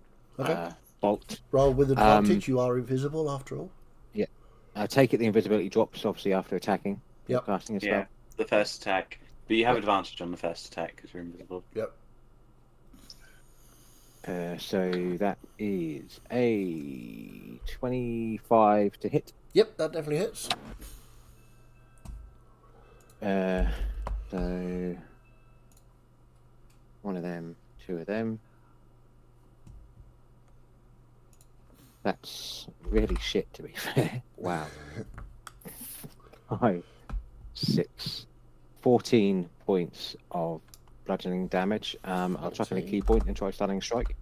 bolt. Roll with advantage. You are invisible after all. Yeah. I take it the invisibility drops obviously after attacking. Yep. Casting as Yeah, well. the first attack. But you have advantage on the first attack because you're invisible. Yep. So that is a 25 to hit. Yep, that definitely hits. So one of them, two of them. That's really shit, to be fair. Wow. 5, 6, 14 points of bludgeoning damage. I'll chuck in a key point and try stunning strike.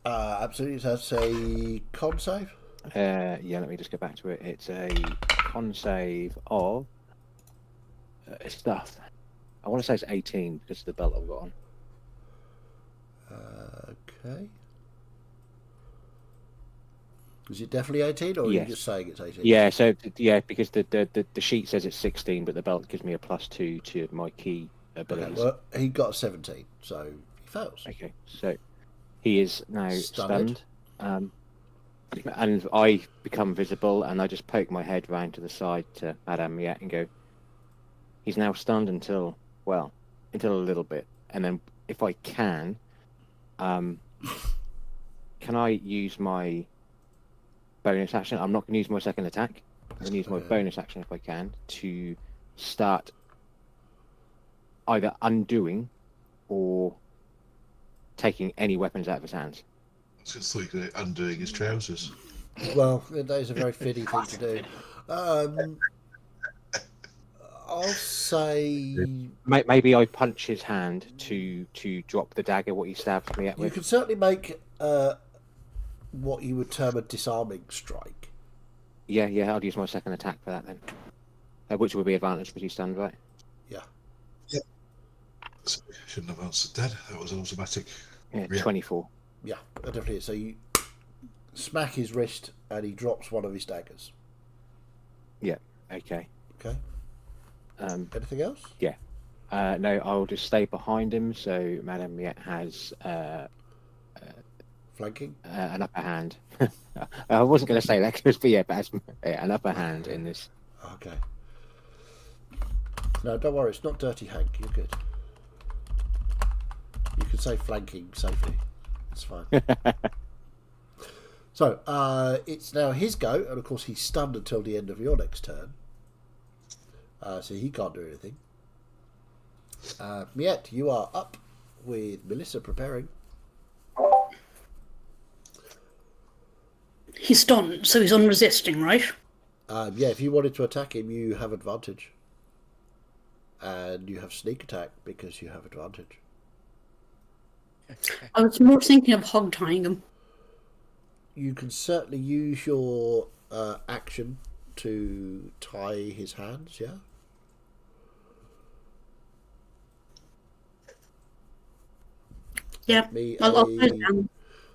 Absolutely. That's a con save. Let me just go back to it. It's a con save of stuff. I want to say it's 18 because of the belt I've got on. Okay. Is it definitely 18, or are you just saying it's 18? Yeah, so because the sheet says it's 16, but the belt gives me a +2 to my key abilities. Okay, well, he got a 17, so he fails. Okay, so he is now stunned. And I become visible, and I just poke my head round to the side to Madame Miette and go, he's now stunned until a little bit. And then if I can I use my bonus action? I'm not going to use my second attack. I'm going to use my bonus action if I can to start either undoing or taking any weapons out of his hands. I was just like undoing his trousers. Well, that is a very fitting thing to do. I'll say maybe I punch his hand to drop the dagger what he stabbed me at you with. can certainly make what you would term a disarming strike. Yeah, I'll use my second attack for that then. Which would be advantage because he's stunned, right? Yeah. Yep. So I shouldn't have answered that. That was automatic. Yeah, 24. Yeah, that definitely is. So you smack his wrist and he drops one of his daggers. Yeah, okay. Okay. Anything else? Yeah. No, I'll just stay behind him so Madame Miette has Flanking? an upper hand. I wasn't going to say that, but yeah, but has an upper hand in this. Okay. No, don't worry, it's not Dirty Hank, you're good. You can say flanking safely. It's fine. So, it's now his go, and of course he's stunned until the end of your next turn. So he can't do anything. Miette, you are up with Melissa preparing. He's stunned, so he's unresisting, right? Yeah, if you wanted to attack him, you have advantage. And you have sneak attack because you have advantage. I was more thinking of hog tying him. You can certainly use your action to tie his hands, yeah? Yeah, Me I'll put it down.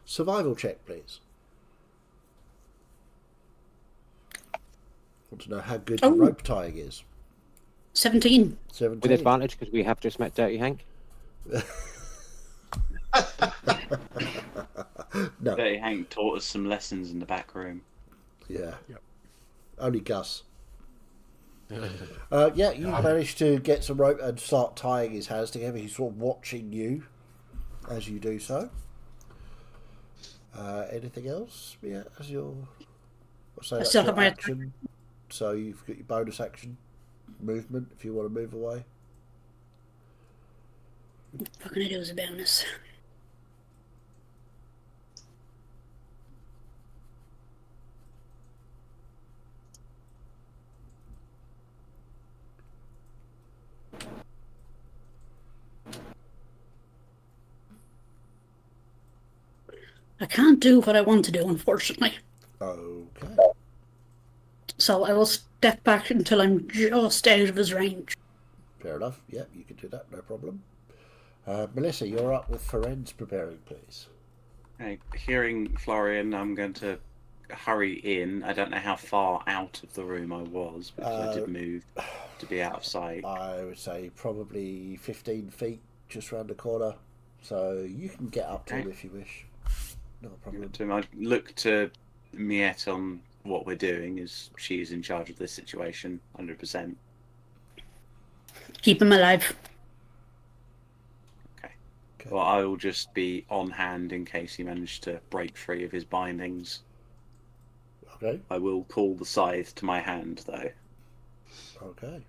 survival check, please. Want to know how good your rope tying is. 17. 17. With advantage because we have just met Dirty Hank. No. Dirty Hank taught us some lessons in the back room. Yeah. Yep. Only Gus. Yeah, you managed to get some rope and start tying his hands together. He's sort of watching you as you do so. Anything else? Yeah, as your... I still have my action. So you've got your bonus action movement if you want to move away. What can I do as a bonus? I can't do what I want to do, unfortunately. Okay. So I will step back until I'm just out of his range. Fair enough. Yeah, you can do that. No problem. Melissa, you're up with Ferenz preparing, please. Okay, hearing Florian, I'm going to hurry in. I don't know how far out of the room I was, because I did move to be out of sight. I would say probably 15 feet just round the corner. So you can get up to him if you wish. Not a problem. I look to Miette on what we're doing, as she is in charge of this situation, 100%. Keep him alive. Okay. Well, I will just be on hand in case he managed to break free of his bindings. Okay. I will call the scythe to my hand, though. Okay.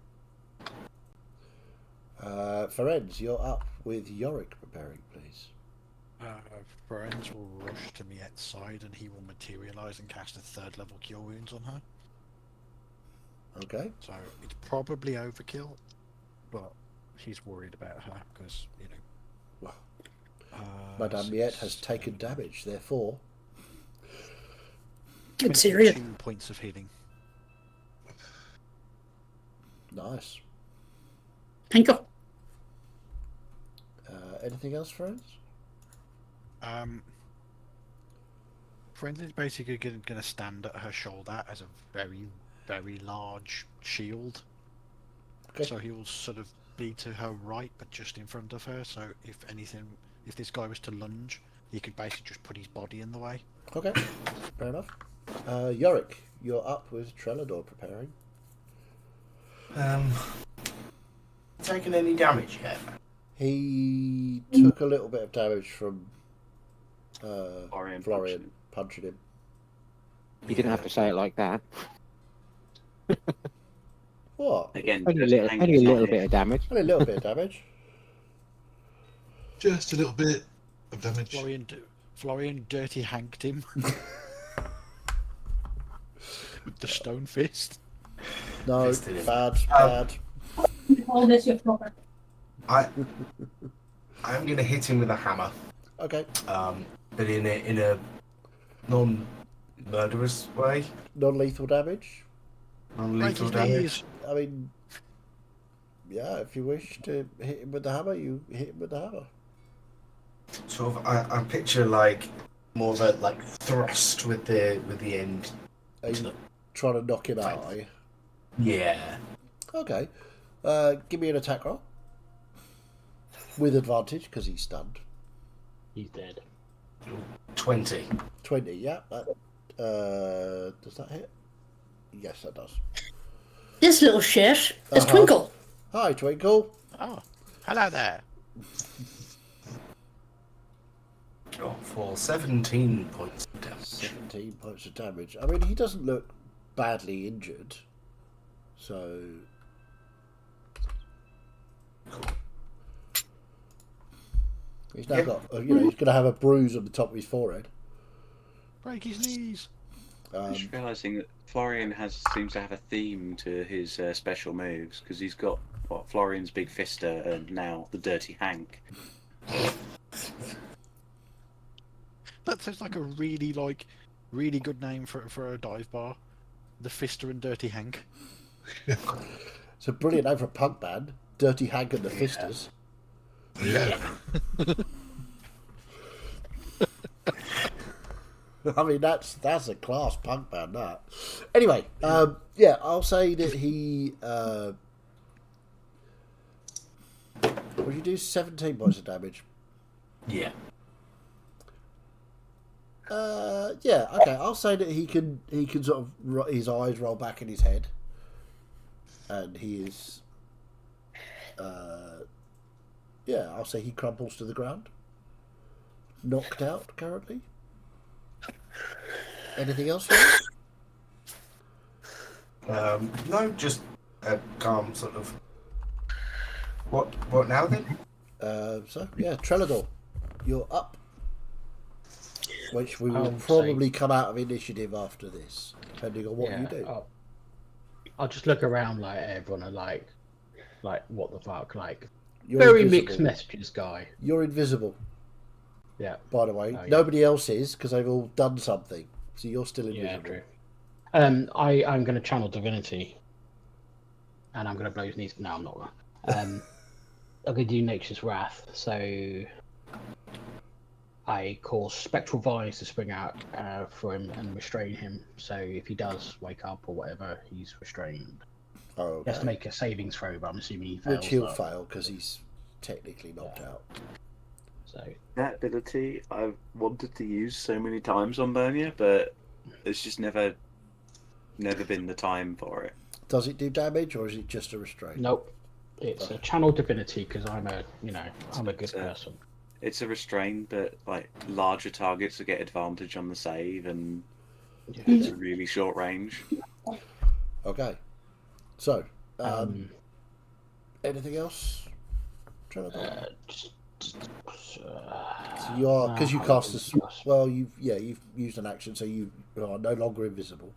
Ferenz, you're up with Yorick preparing, please. Ferenz will rush to Miette's side and he will materialise and cast a 3rd level Cure Wounds on her. Okay. So it's probably overkill, but he's worried about her because, you know. Madame Miette has taken damage, therefore. It's serious. 2 points of healing. Nice. Thank you. Anything else, friends? Friends is basically going to stand at her shoulder as a very, very large shield. Okay. So he will sort of be to her right, but just in front of her. So if this guy was to lunge, he could basically just put his body in the way. Okay, fair enough. Yorick, you're up with Trelador preparing. Taken any damage yet? He took a little bit of damage from Florian punching him. You didn't have to say it like that. What? Again, Only a little bit of damage. Only a little bit of damage. Just a little bit of damage. Florian dirty hanked him with the stone fist. No, bad. All this your proper. I'm gonna hit him with a hammer. Okay. But in a non-murderous way. Non-lethal damage. Non-lethal damage. I mean, yeah. If you wish to hit him with the hammer, you hit him with the hammer. Sort of. I picture like more of a like thrust with the end. Are you trying to knock him out? Are you? Yeah. Okay. Give me an attack roll with advantage because he's stunned. He's dead. 20. 20. Yeah. That, does that hit? Yes, that does. This little shit is Twinkle. Hi, Twinkle. Oh, hello there. Oh, for 17 points of damage. 17 points of damage. I mean, he doesn't look badly injured. So... He's now got, he's going to have a bruise on the top of his forehead. Break his knees. I'm just realising that Florian seems to have a theme to his special moves, because he's got Florian's Big Fister and now the Dirty Hank. That sounds like a really good name for a dive bar. The Fister and Dirty Hank. It's a brilliant name for a punk band. Dirty Hank and the Fisters. Yeah. I mean, that's a class punk band, that. Anyway, yeah, I'll say that he... would you do 17 points of damage? Yeah. Yeah, okay, I'll say that he can sort of... His eyes roll back in his head. And he is... yeah, I'll say he crumples to the ground. Knocked out, currently. Anything else? No, just a calm sort of... What now then? So, yeah, Trelador, you're up. Which we will probably come out of initiative after this, depending on what you do. I'll just look around like everyone and like what the fuck, like You're very invisible. mixed messages, guy. You're invisible. Yeah. By the way, Oh, yeah. nobody else is because they've all done something. So you're still invisible. Yeah, true. I'm going to channel divinity, and I'm going to blow his knees. No, I'm not. I'm going to do nature's wrath. So I cause spectral vines to spring out for him and restrain him. So if he does wake up or whatever, he's restrained. Oh, okay. He has to make a savings throw, but I'm assuming he fails. Which he'll that. fail because he's technically knocked out. So That ability I've wanted to use so many times on Bernia, but it's just never been the time for it. Does it do damage or is it just a restraint? nope, it's a channel divinity because I'm a good person. It's a restrain, but like larger targets will get advantage on the save, and it's a really short range. Okay. So, anything else? So you are, because you cast this. Well, you've used an action, so you are no longer invisible.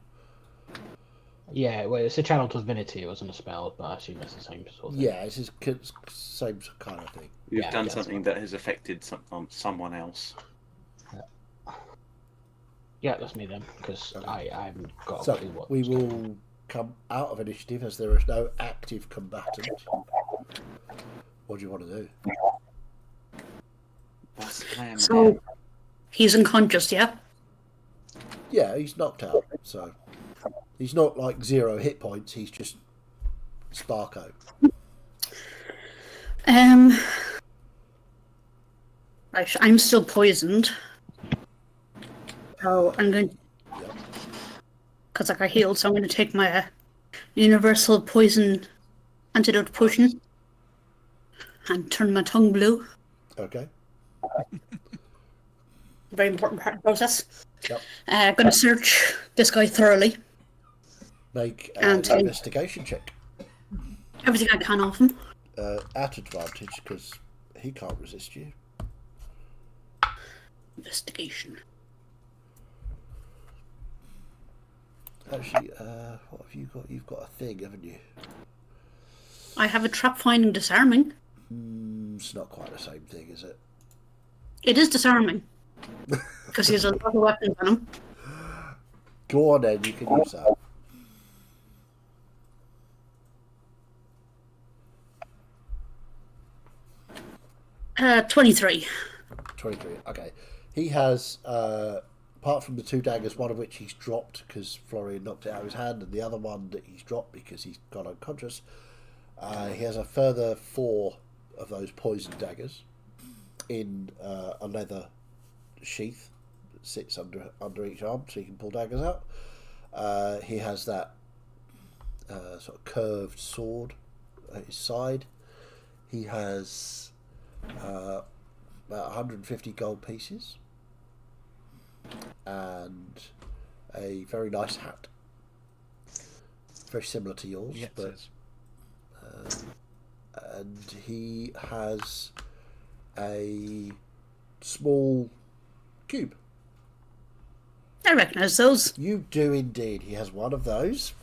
Yeah, well, it's a channel divinity. It wasn't a spell, but I assume it's the same sort of thing. Yeah, it's the same kind of thing. You've done something that has affected someone else. Yeah, that's me then, because I haven't got So a clue what. we will come out of initiative as there is no active combatant. What do you want to do? That's the plan. So he's unconscious, yeah? Yeah, he's knocked out, so he's not like 0 hit points. He's just Sparko. Right, I'm still poisoned. So I'm going, because I got healed, so I'm going to take my universal poison antidote potion and turn my tongue blue. Okay. Very important part of the process. Yep. Going to search this guy thoroughly. Make an investigation check. Everything I can off him. At advantage, because he can't resist you. Investigation. Actually, what have you got? You've got a thing, haven't you? I have a trap finding disarming. It's not quite the same thing, is it? It is disarming. Because he has a lot of weapons on him. Go on then, you can use that. 23. 23, okay. He has, apart from the 2 daggers, one of which he's dropped because Florian knocked it out of his hand, and the other one that he's dropped because he's gone unconscious. He has a further 4 of those poison daggers in a leather sheath that sits under each arm, so he can pull daggers out. He has that sort of curved sword at his side. He has about 150 gold pieces and a very nice hat, very similar to yours, Yes, but and he has a small cube. I recognise those. You do indeed. He has one of those,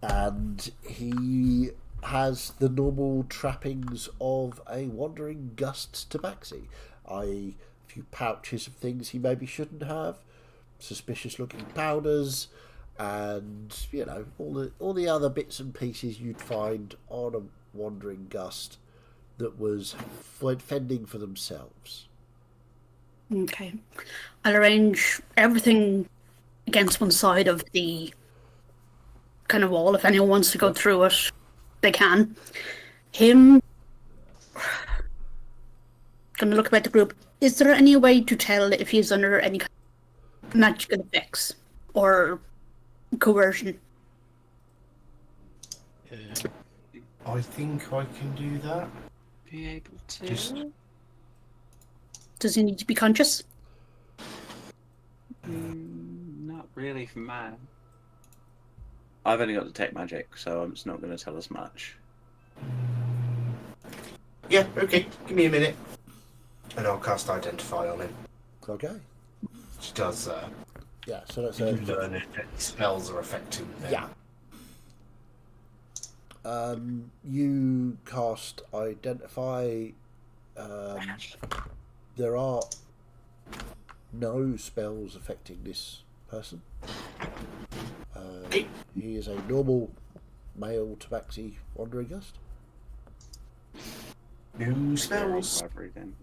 and he has the normal trappings of a wandering gust tabaxi, i.e. a few pouches of things he maybe shouldn't have, suspicious looking powders, and all the other bits and pieces you'd find on a wandering gust that was fending for themselves. Okay. I'll arrange everything against one side of the kind of wall. If anyone wants to go through it, they can. Him. Gonna look about the group. Is there any way to tell if he's under any kind of magical effects or coercion? I think I can do that. Be able to. Does he need to be conscious? Not really for mine. I've only got detect magic, so it's not going to tell us much. Yeah, okay. Give me a minute. And I'll cast Identify on him. Okay. Which does, yeah, so that's you learn if spells are affecting them. Yeah. You cast Identify. there are no spells affecting this person. He is a normal male tabaxi wandering ghost. No Very spells. clever then.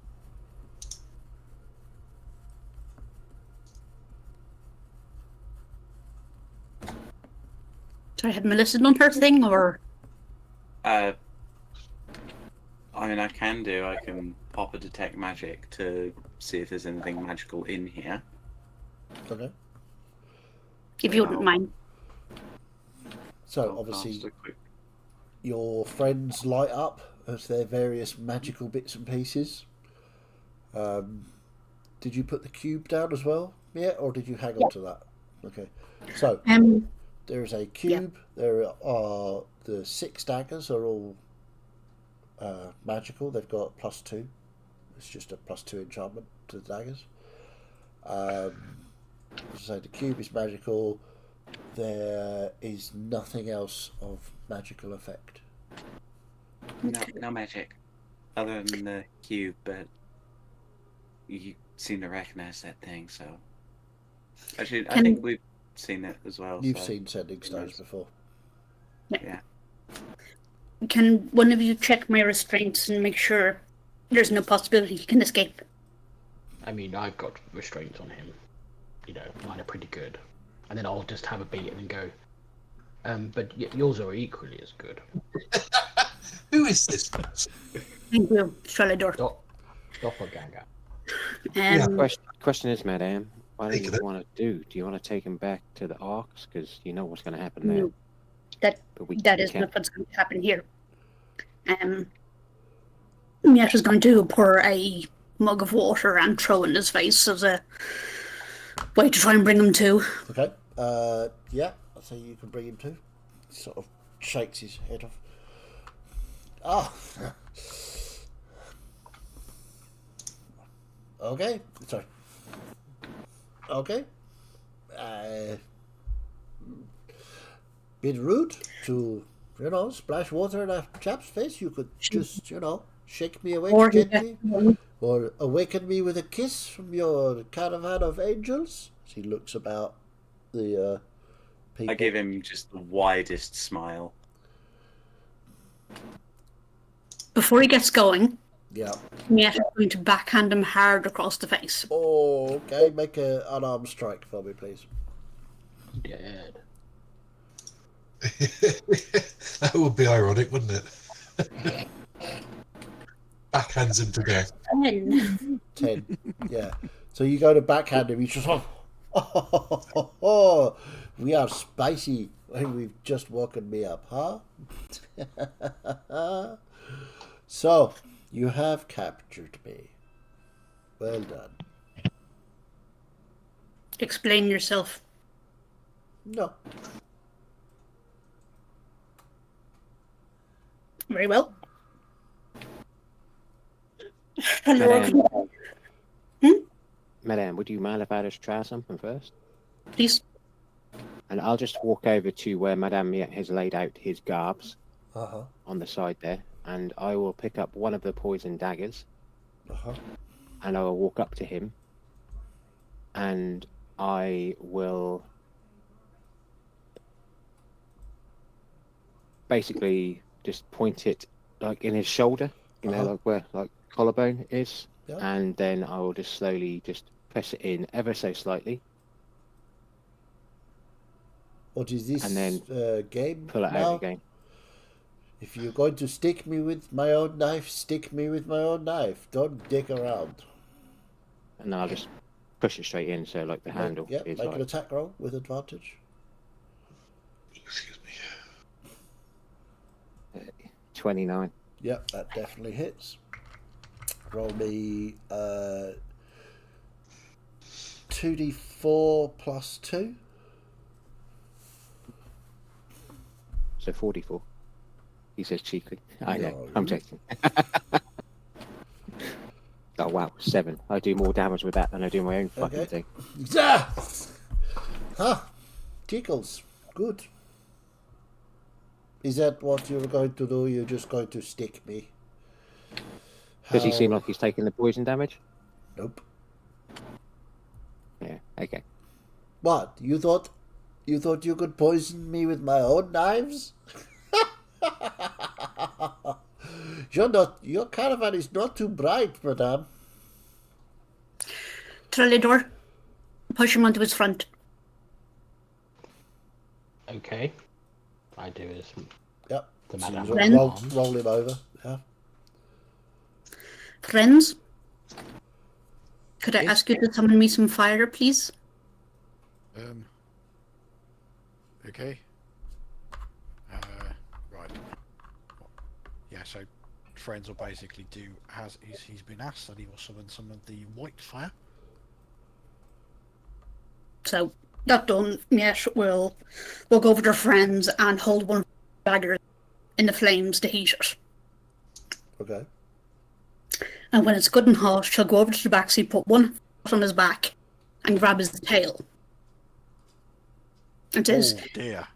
So had Melissa done her thing, or I mean, I can pop a detect magic to see if there's anything magical in here. Okay. if you wouldn't mind? So I'll obviously cast a quick- your friends light up as their various magical bits and pieces. Did you put the cube down as well? Yeah, or did you hang on to that? Okay. So there's a cube. There are the 6 daggers are all magical. They've got +2. It's just a +2 enchantment to the daggers. As I say, the cube is magical. There is nothing else of magical effect. No magic, other than the cube. But you seem to recognize that thing, so actually, I think we've seen it as well. You've so seen sending stones before. Yeah. Can one of you check my restraints and make sure there's no possibility he can escape? I mean, I've got restraints on him. You know, mine are pretty good. And then I'll just have a beat and go. But yours are equally as good. Who is this person? Thank you, Stralador. Doppelganger. Question is, Madame, what do Take you it. want to do? Do you want to take him back to the Arks? Because you know what's going to happen there. No, that But that we is can't. not what's going to happen here. Mieta's going to pour a mug of water and throw in his face as a way to try and bring him to. Okay. Yeah, I'll say you can bring him too. Sort of shakes his head off. Ah. Okay. Sorry. Okay. Bit rude to, splash water in a chap's face. You could just, shake me awake Or he gently. Or awaken me with a kiss from your caravan of angels. He looks about the people. I give him just the widest smile. Before he gets going, Yeah. Mieta's going to backhand him hard across the face. Oh, okay. Make an unarmed strike for me, please. Dead. That would be ironic, wouldn't it? Backhands him to death. 10. Yeah. So you go to backhand him. You just we are spicy. We've just woken me up, huh? So you have captured me. Well done. Explain yourself. No. Very well. Madame, would you mind if I just try something first? Please. And I'll just walk over to where Madame Miette has laid out his garbs Uh-huh. on the side there, and I will pick up one of the poison daggers, Uh-huh. and I will walk up to him, and I will basically just point it like in his shoulder, like where like collarbone is, Yeah. and then I will just slowly just press it in ever so slightly. What is this And then game Pull it now? out again. If you're going to stick me with my own knife, stick me with my own knife. Don't dick around. And then I'll just push it straight in, so like the handle Yeah, is make like an attack roll with advantage. Excuse me. 29. Yep, that definitely hits. Roll me 2d4 plus 2. So 44. He says cheekily. I know. No. I'm joking. Oh wow, 7. I do more damage with that than I do my own fucking Okay. thing. Ah! Huh. Tickles. Good. Is that what you're going to do? You're just going to stick me? Does he How- seem like he's taking the poison damage? Nope. Yeah, okay. What? You thought you could poison me with my own knives? Your caravan is not too bright, madame. Trellador, push him onto his front. Okay. I do as Yep. the So madam. you roll him over. Yeah. Friends, could I Yes? ask you to summon me some fire, please? Okay. Right. Yeah, so friends will basically do as he's been asked, and he will summon some of the white fire. So, that done, yes, we'll go over to friends and hold one of the daggers in the flames to heat it. Okay. And when it's good and hot, she'll go over to the backseat, put one foot on his back, and grab his tail. And says, Oh dear.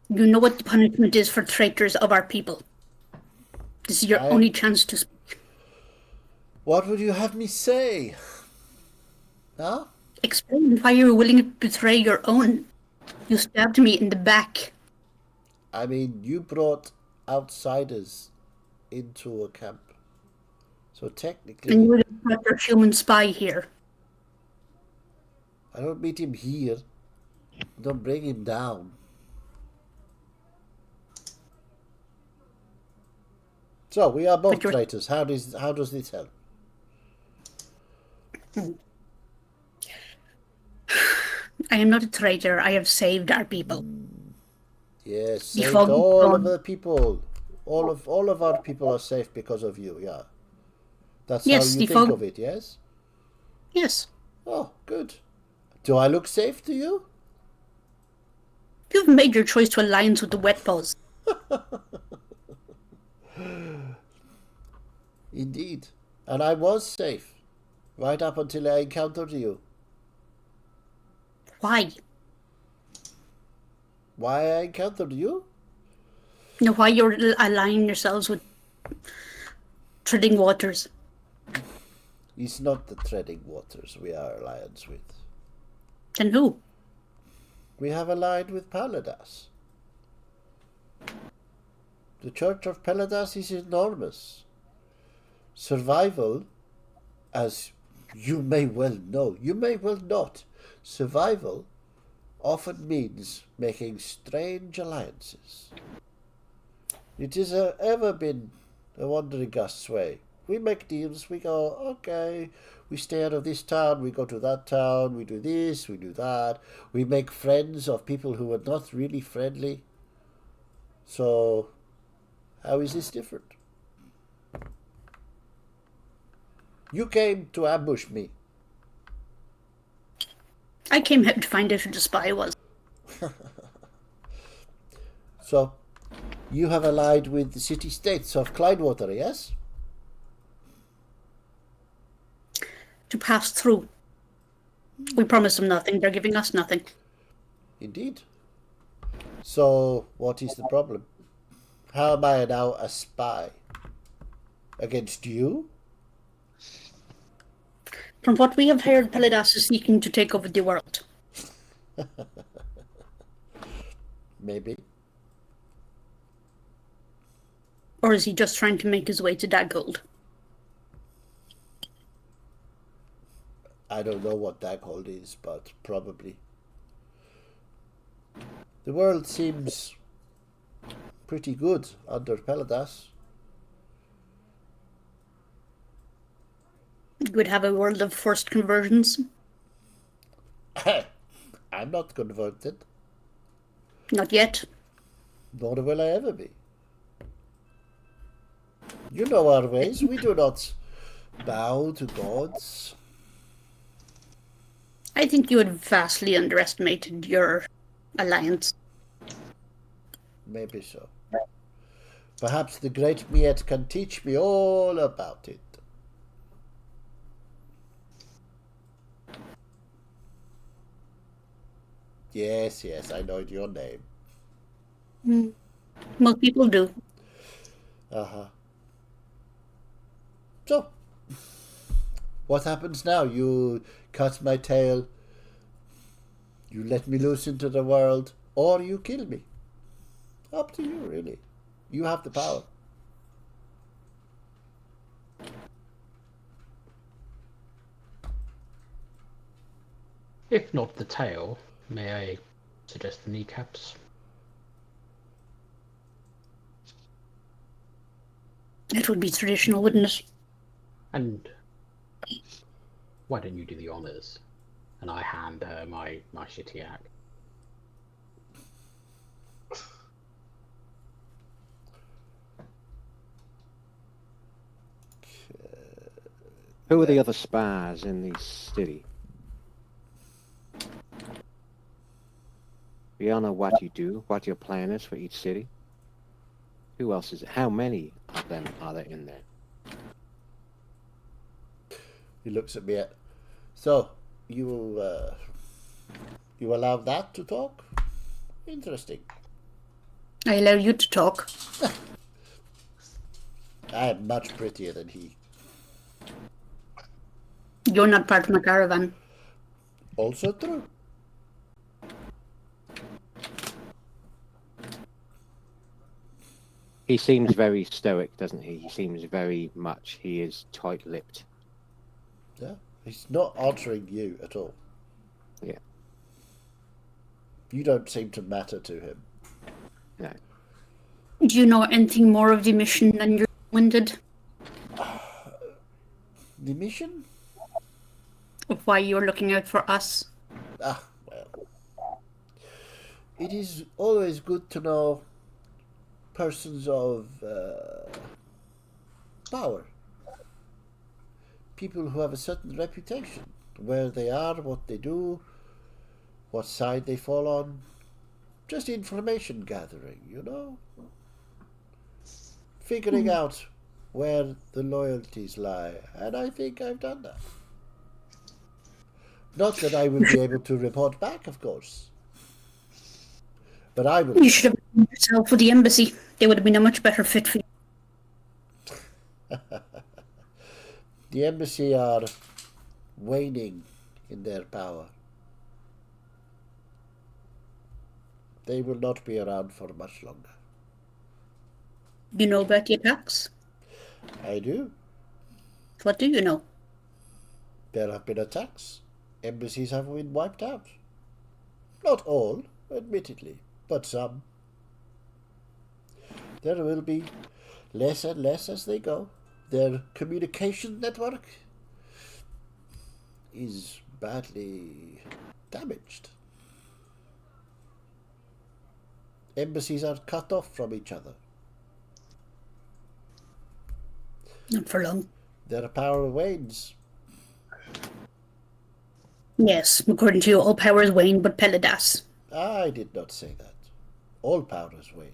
you know what the punishment is for traitors of our people. This is your only chance to speak. What would you have me say? Huh? Explain why you were willing to betray your own. You stabbed me in the back. I mean, you brought outsiders into a camp. So technically... And you would have brought your human spy here. I don't meet him here. Don't bring him down. So we are both traitors. How does this help? I am not a traitor. I have saved our people. Yes, saved all of the people. All of our people are safe because of you. Yeah, that's how you think of it. Yes. Yes. Oh, good. Do I look safe to you? You've made your choice to alliance with the wet paws. Indeed. And I was safe. Right up until I encountered you. Why? Why I encountered you? No, why you're aligning yourselves with treading waters. It's not the treading waters we are alliance with. Then who? We have allied with Paladas. The Church of Paladas is enormous. Survival, as you may well know, you may well not, survival often means making strange alliances. It has ever been a wandering Gust's way. We make deals, we go, okay, we stay out of this town, we go to that town, we do this, we do that. We make friends of people who are not really friendly. So, how is this different? You came to ambush me. I came here to find out who the spy was. So, you have allied with the city-states of Clydewater, yes? To pass through. We promised them nothing, they're giving us nothing. Indeed. So, what is the problem? How am I now a spy? Against you? From what we have heard, Paladas is seeking to take over the world. Maybe. Or is he just trying to make his way to Daggold? I don't know what Daggold is, but probably. The world seems pretty good under Paladas. You would have a world of forced conversions. I'm not converted. Not yet. Nor will I ever be. You know our ways. We do not bow to gods. I think you had vastly underestimated your alliance. Maybe so. Perhaps the great Miet can teach me all about it. Yes, yes, I know your name. Most people do. Uh-huh. So, What happens now? You cut my tail, you let me loose into the world, or you kill me. Up to you, really. You have the power. If not the tail, may I suggest the kneecaps? It would be traditional, wouldn't it? And why don't you do the honours? And I hand her my shitty axe. Who are the other spies in the city? Beyond what you do, what your plan is for each city. Who else is it? How many of them are there in there? He looks at me. So, you allow that to talk? Interesting. I allow you to talk. I am much prettier than he. You're not part of my caravan. Also true. He seems very stoic, doesn't he? He seems very much, he is tight-lipped. Yeah, he's not answering you at all. Yeah. You don't seem to matter to him. No. Do you know anything more of the mission than you're winded? The mission? Of why you're looking out for us? Well. It is always good to know persons of power. People who have a certain reputation. Where they are, what they do, what side they fall on. Just information gathering, you know? Figuring out where the loyalties lie. And I think I've done that. Not that I will be able to report back, of course. But I will. You should have done yourself with the embassy. They would have been a much better fit for you. The embassy are waning in their power. They will not be around for much longer. You know about the attacks? I do. What do you know? There have been attacks. Embassies have been wiped out. Not all, admittedly, but some. There will be less and less as they go. Their communication network is badly damaged. Embassies are cut off from each other. Not for long. Their power wanes. Yes, according to you, all powers wane but Pelidas. I did not say that. All powers wane.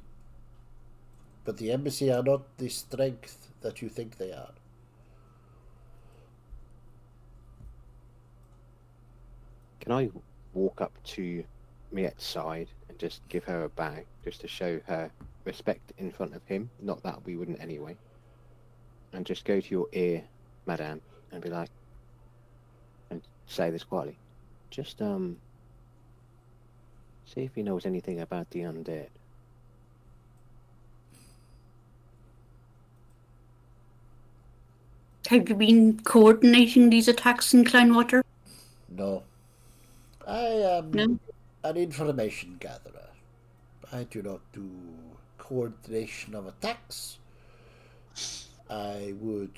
But the embassy are not the strength that you think they are. Can I walk up to Miette's side and just give her a bag, just to show her respect in front of him? Not that we wouldn't anyway. And just go to your ear, madame, and be like, and say this quietly. Just, see if he knows anything about the undead. Have you been coordinating these attacks in Kleinwater? No. I am No? an information gatherer. I do not do coordination of attacks. I would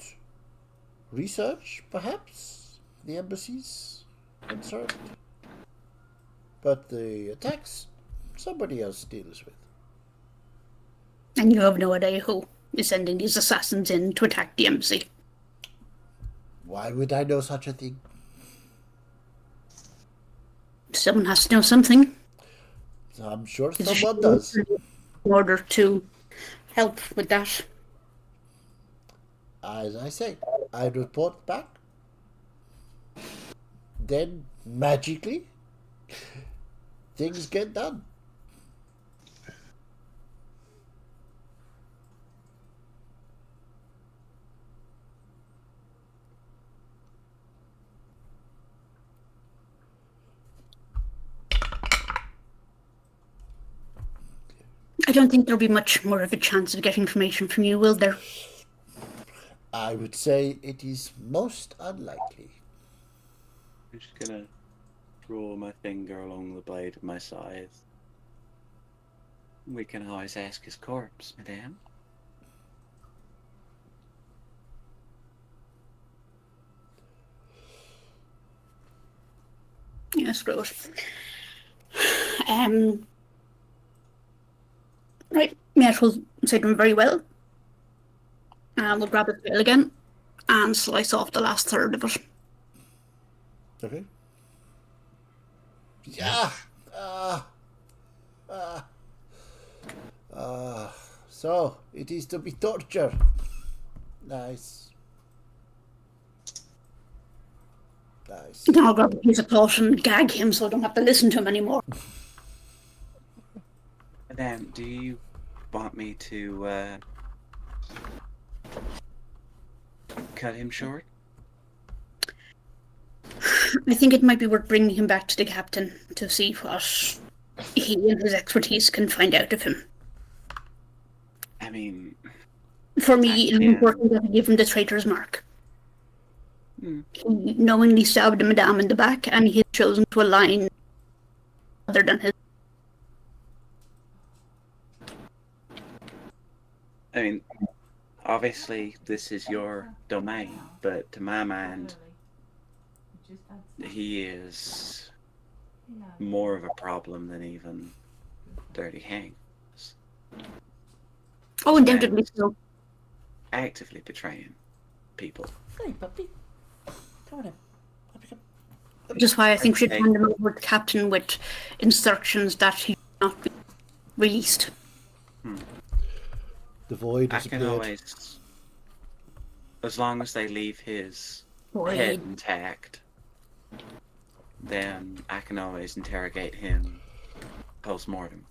research, perhaps, the embassies concerned. But the attacks, somebody else deals with. And you have no idea who is sending these assassins in to attack the embassy. Why would I know such a thing? Someone has to know something. I'm sure someone does. In order to help with that. As I say, I report back. Then, magically, things get done. I don't think there'll be much more of a chance of getting information from you, will there? I would say it is most unlikely. I'm just gonna draw my finger along the blade of my scythe. We can always ask his corpse, madame. Yes, gross. Right, yes, we'll say them very well. And we'll grab his veil again and slice off the last third of it. Okay. Yeah. So it is to be torture. Nice. Nice. Then I'll grab a piece of cloth and gag him so I don't have to listen to him anymore. Madame, do you want me to cut him short? I think it might be worth bringing him back to the captain to see what he and his expertise can find out of him. I mean, For me, it's important that I give him the traitor's mark. He knowingly stabbed a madame in the back, and he has chosen to align other than his. I mean, obviously this is your domain, but to my mind, he is more of a problem than even Dirty Hank. Oh, undoubtedly so. Actively betraying people. Hey, puppy. Come on in. Which is why I think we should hand him over to the captain with instructions that he not be released. The void I has can appeared. always, as long as they leave his Void. head intact, then I can always interrogate him post-mortem.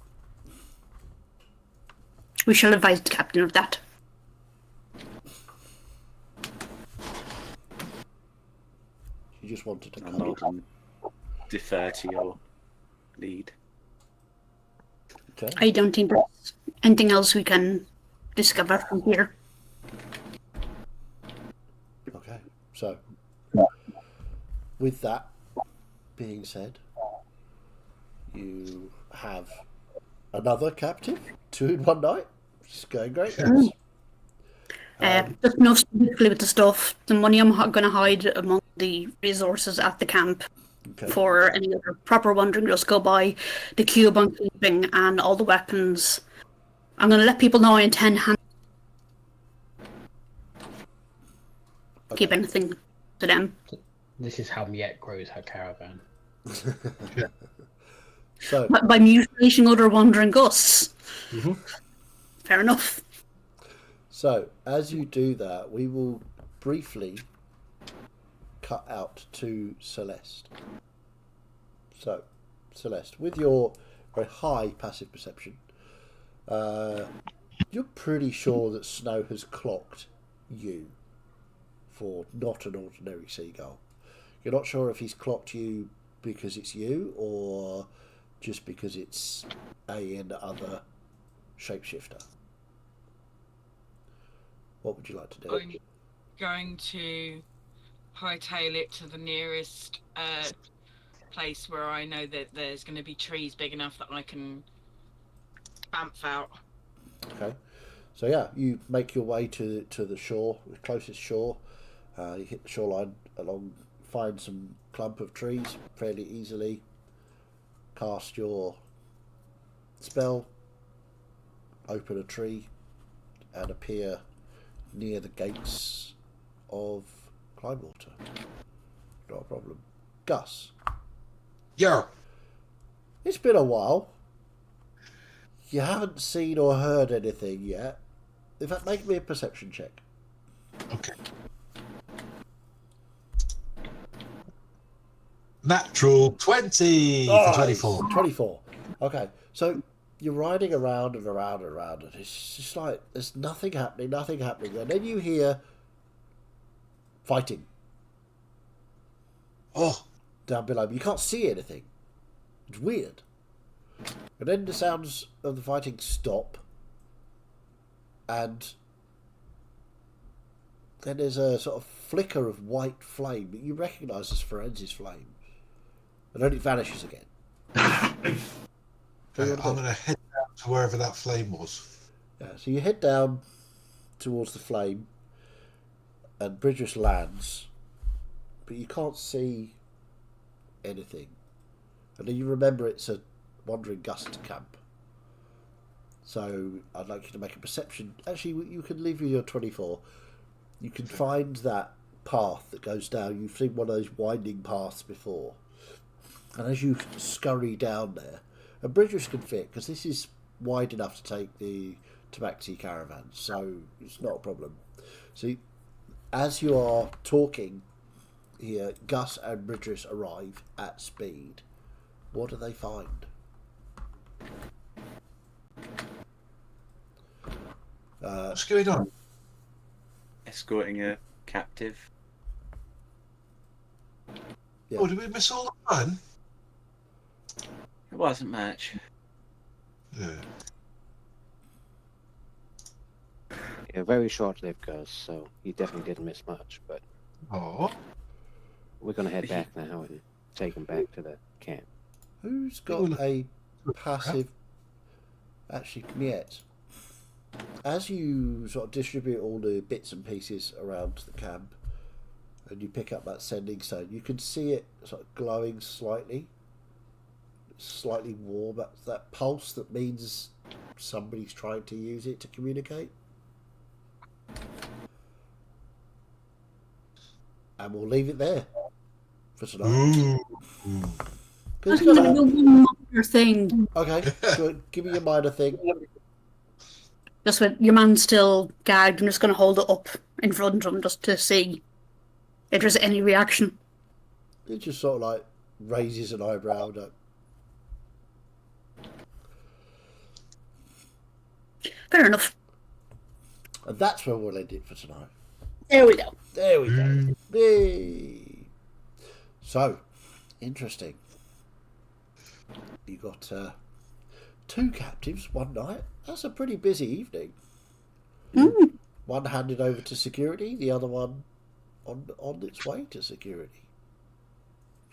We shall advise the captain of that. You just wanted to And come. I'll defer to your lead. Okay. I don't think there's anything else we can discover from here. Okay. So, with that being said, you have another captive, 2 in one night. It's going great. Just know specifically with the stuff, the money I'm going to hide among the resources at the camp. Okay. For any other proper wandering, just go by the cube I'm keeping and all the weapons. I'm going to let people know I intend to keep anything to them. This is how Miette grows her caravan. So, By mutilating other wandering ghosts. Fair enough. so as you do that, we will briefly cut out to Celeste. So, Celeste, with your very high passive perception, you're pretty sure that Snow has clocked you for not an ordinary seagull. You're not sure if he's clocked you because it's you or just because it's an other shapeshifter. What would you like to do? I'm going to hightail it to the nearest place where I know that there's going to be trees big enough that I can bamf out. Okay. So yeah, you make your way to the shore, the closest shore. You hit the shoreline along, find some clump of trees fairly easily. Cast your spell, open a tree, and appear near the gates of Kleinwater. Not a problem. Gus. Yeah. It's been a while. You haven't seen or heard anything yet. In fact, make me a perception check. Okay. Natural 20 for 24. 24. Okay. So you're riding around and around and around, and it's just like there's nothing happening. And then you hear fighting Oh, down below. You can't see anything. It's weird. And then the sounds of the fighting stop, and then there's a sort of flicker of white flame that you recognise as Ferenzi's flame, and then it vanishes again. I'm going to head down to wherever that flame was. Yeah, so you head down towards the flame, and Bridges lands, but you can't see anything. And then you remember it's a Wandering Gust camp. So I'd like you to make a perception. Actually, you can leave with your 24. You can find that path that goes down. You've seen one of those winding paths before. And as you scurry down there, and Bridges can fit, because this is wide enough to take the Tabaxi caravan, so it's not a problem. So as you are talking here, Gus and Bridges arrive at speed. What do they find? What's going on? Escorting a captive. Yeah. Oh, did we miss all the fun? It wasn't much. Yeah. Yeah, very short-lived, Gus, so you definitely didn't miss much, but Oh. we're going to head back now and take him back to the camp. Who's got a passive... Actually, Miette. As you sort of distribute all the bits and pieces around the camp, and you pick up that sending stone, you can see it sort of glowing slightly. Slightly warm. That's that pulse that means somebody's trying to use it to communicate. And we'll leave it there for tonight. Just gonna do one minor thing. Okay, so give me your minor thing. Just with your man still gagged, I'm just gonna hold it up in front of him just to see if there's any reaction. It just sort of like raises an eyebrow. Fair enough. And that's where we'll end it for tonight. There we go. There we go. Yay. So, interesting. You got 2 captives one night. That's a pretty busy evening. One handed over to security, the other one on its way to security.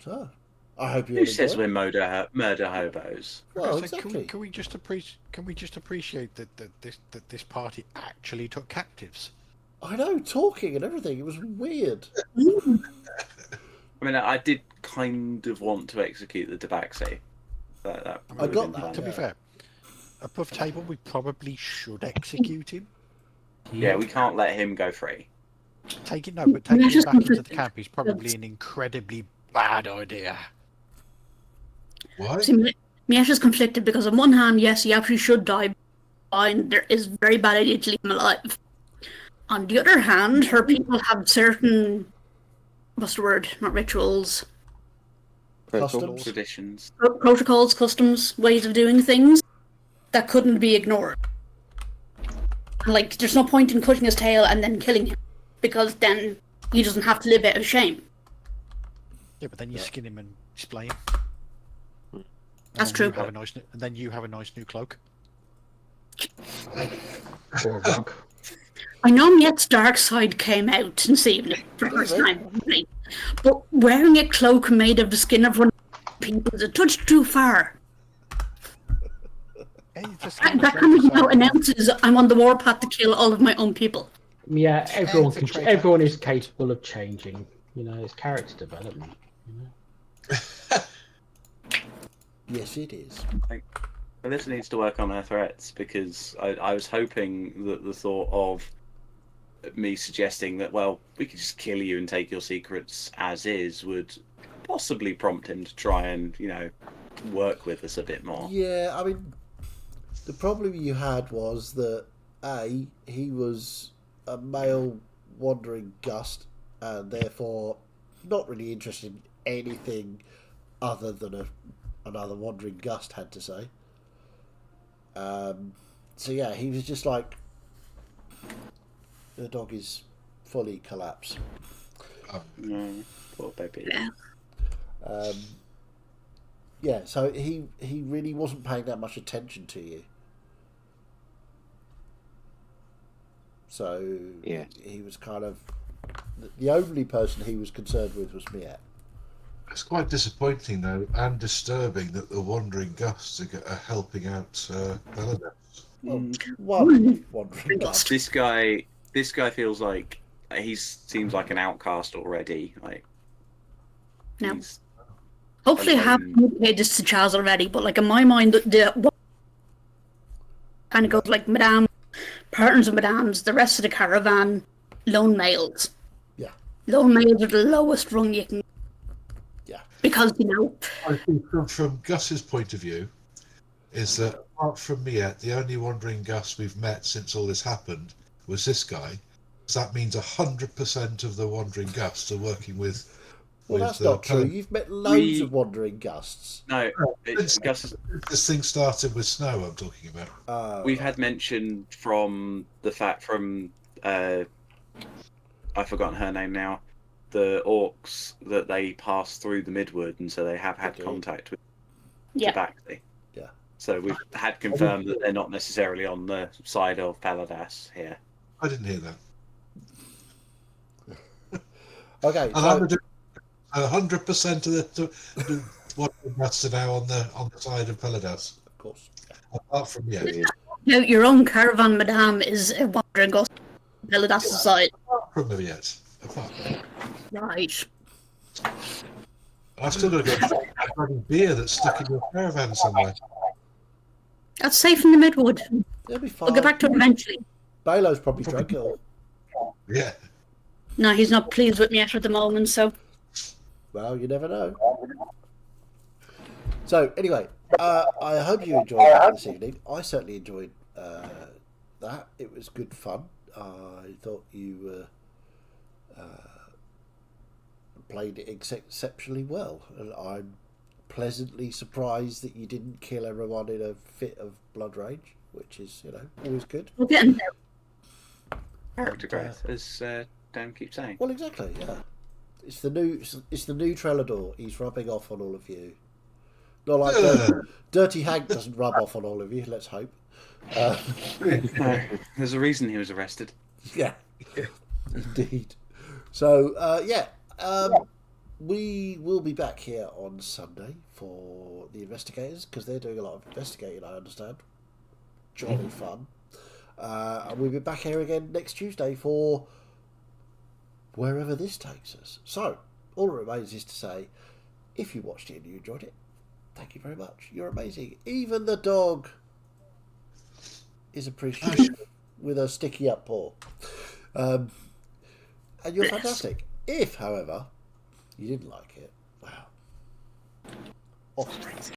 So, I hope you all Who says enjoy. we're murder hobos? Well, So exactly. can we just appreciate that this party actually took captives? I know, talking and everything. It was weird. I mean, I did kind of want to execute the Tabaxi. That I got that. To be Yeah. fair, above table, we probably should execute him. Yeah, we can't let him go free. But taking him back into the camp is probably an incredibly bad idea. What? See, Miette is conflicted because on one hand, yes, he actually should die, and there is very bad idea to leave him alive. On the other hand, her people have certain, what's the word, not rituals, Customs. Traditions. protocols, customs, ways of doing things that couldn't be ignored. Like, there's no point in cutting his tail and then killing him, because then he doesn't have to live out of shame. Yeah, but then you skin him and display him. That's And true. then you have a nice new cloak. Or a rug. I know Miette's dark side came out this evening for the first time, probably, but wearing a cloak made of the skin of one people is a touch too far. Yeah, you just That coming out announces I'm on the warpath to kill all of my own people. Yeah, everyone it's a trade-off. everyone is capable of changing. You know, it's character development. You know? Yes, it is. Alyssa needs to work on her threats, because I was hoping that the thought of me suggesting that, well, we could just kill you and take your secrets as is would possibly prompt him to try and, work with us a bit more. Yeah, I mean, the problem you had was that, he was a male wandering gust, and therefore not really interested in anything other than another wandering gust had to say. So yeah, he was just like, the dog is fully collapsed. No, poor baby. Yeah. yeah, so he really wasn't paying that much attention to you. So Yeah. he was kind of the only person he was concerned with was Miette. It's quite disappointing, though, and disturbing that the wandering gusts are helping out Belladette. Well, Mm. one wandering gust. This guy feels like he seems like an outcast already. Like, No. he's Hopefully, I have alone. communicated this to Charles already, but like in my mind, the kind of goes like Madame, partners of Madame's, the rest of the caravan, lone males. Yeah. Lone males are the lowest rung you can. Yeah. Because I think from Gus's point of view, is that apart from Miette, the only wandering Gus we've met since all this happened was this guy. So that means 100% of the wandering Gusts are working with. Well, that's not true. You've met loads of wandering gusts. No, Since Gus. this thing started with snow, I'm talking about. We've had mention from the fact from I've forgotten her name now. The orcs that they pass through the Midwood, and so they have had contact with Tabaxi. Yeah. So we've had confirmed that they're not necessarily on the side of Paladas here. I didn't hear that. Okay. And so 100% of the wandering Gusts are now on the side of Paladas. Of course. Apart from Miette. Now, your own caravan, Madame, is a wandering ghost. That's the side. Apart from Miette. Right. I've still got to go and find beer that's stuck in your caravan somewhere. That's safe in the Midwood. It'll be fine. We'll get back to it eventually. Balo's probably drunk it all. Yeah. No, he's not pleased with me at the moment, so. Well, you never know. So, anyway, I hope you enjoyed that this evening. I certainly enjoyed that. It was good fun. I thought you played it exceptionally well. And I'm pleasantly surprised that you didn't kill everyone in a fit of blood rage, which is, always good. We're getting there. Character growth, as Dan keeps saying. Well, exactly, yeah. It's the new Trelador. He's rubbing off on all of you. Not like Dirty Hank doesn't rub off on all of you. Let's hope. No, there's a reason he was arrested. Yeah, indeed. So we will be back here on Sunday for the investigators because they're doing a lot of investigating. I understand. Jolly fun. And we'll be back here again next Tuesday for wherever this takes us. So, all that remains is to say, if you watched it and you enjoyed it, thank you very much. You're amazing. Even the dog is appreciative with a sticky up paw. And you're fantastic. If, however, you didn't like it, wow. Off.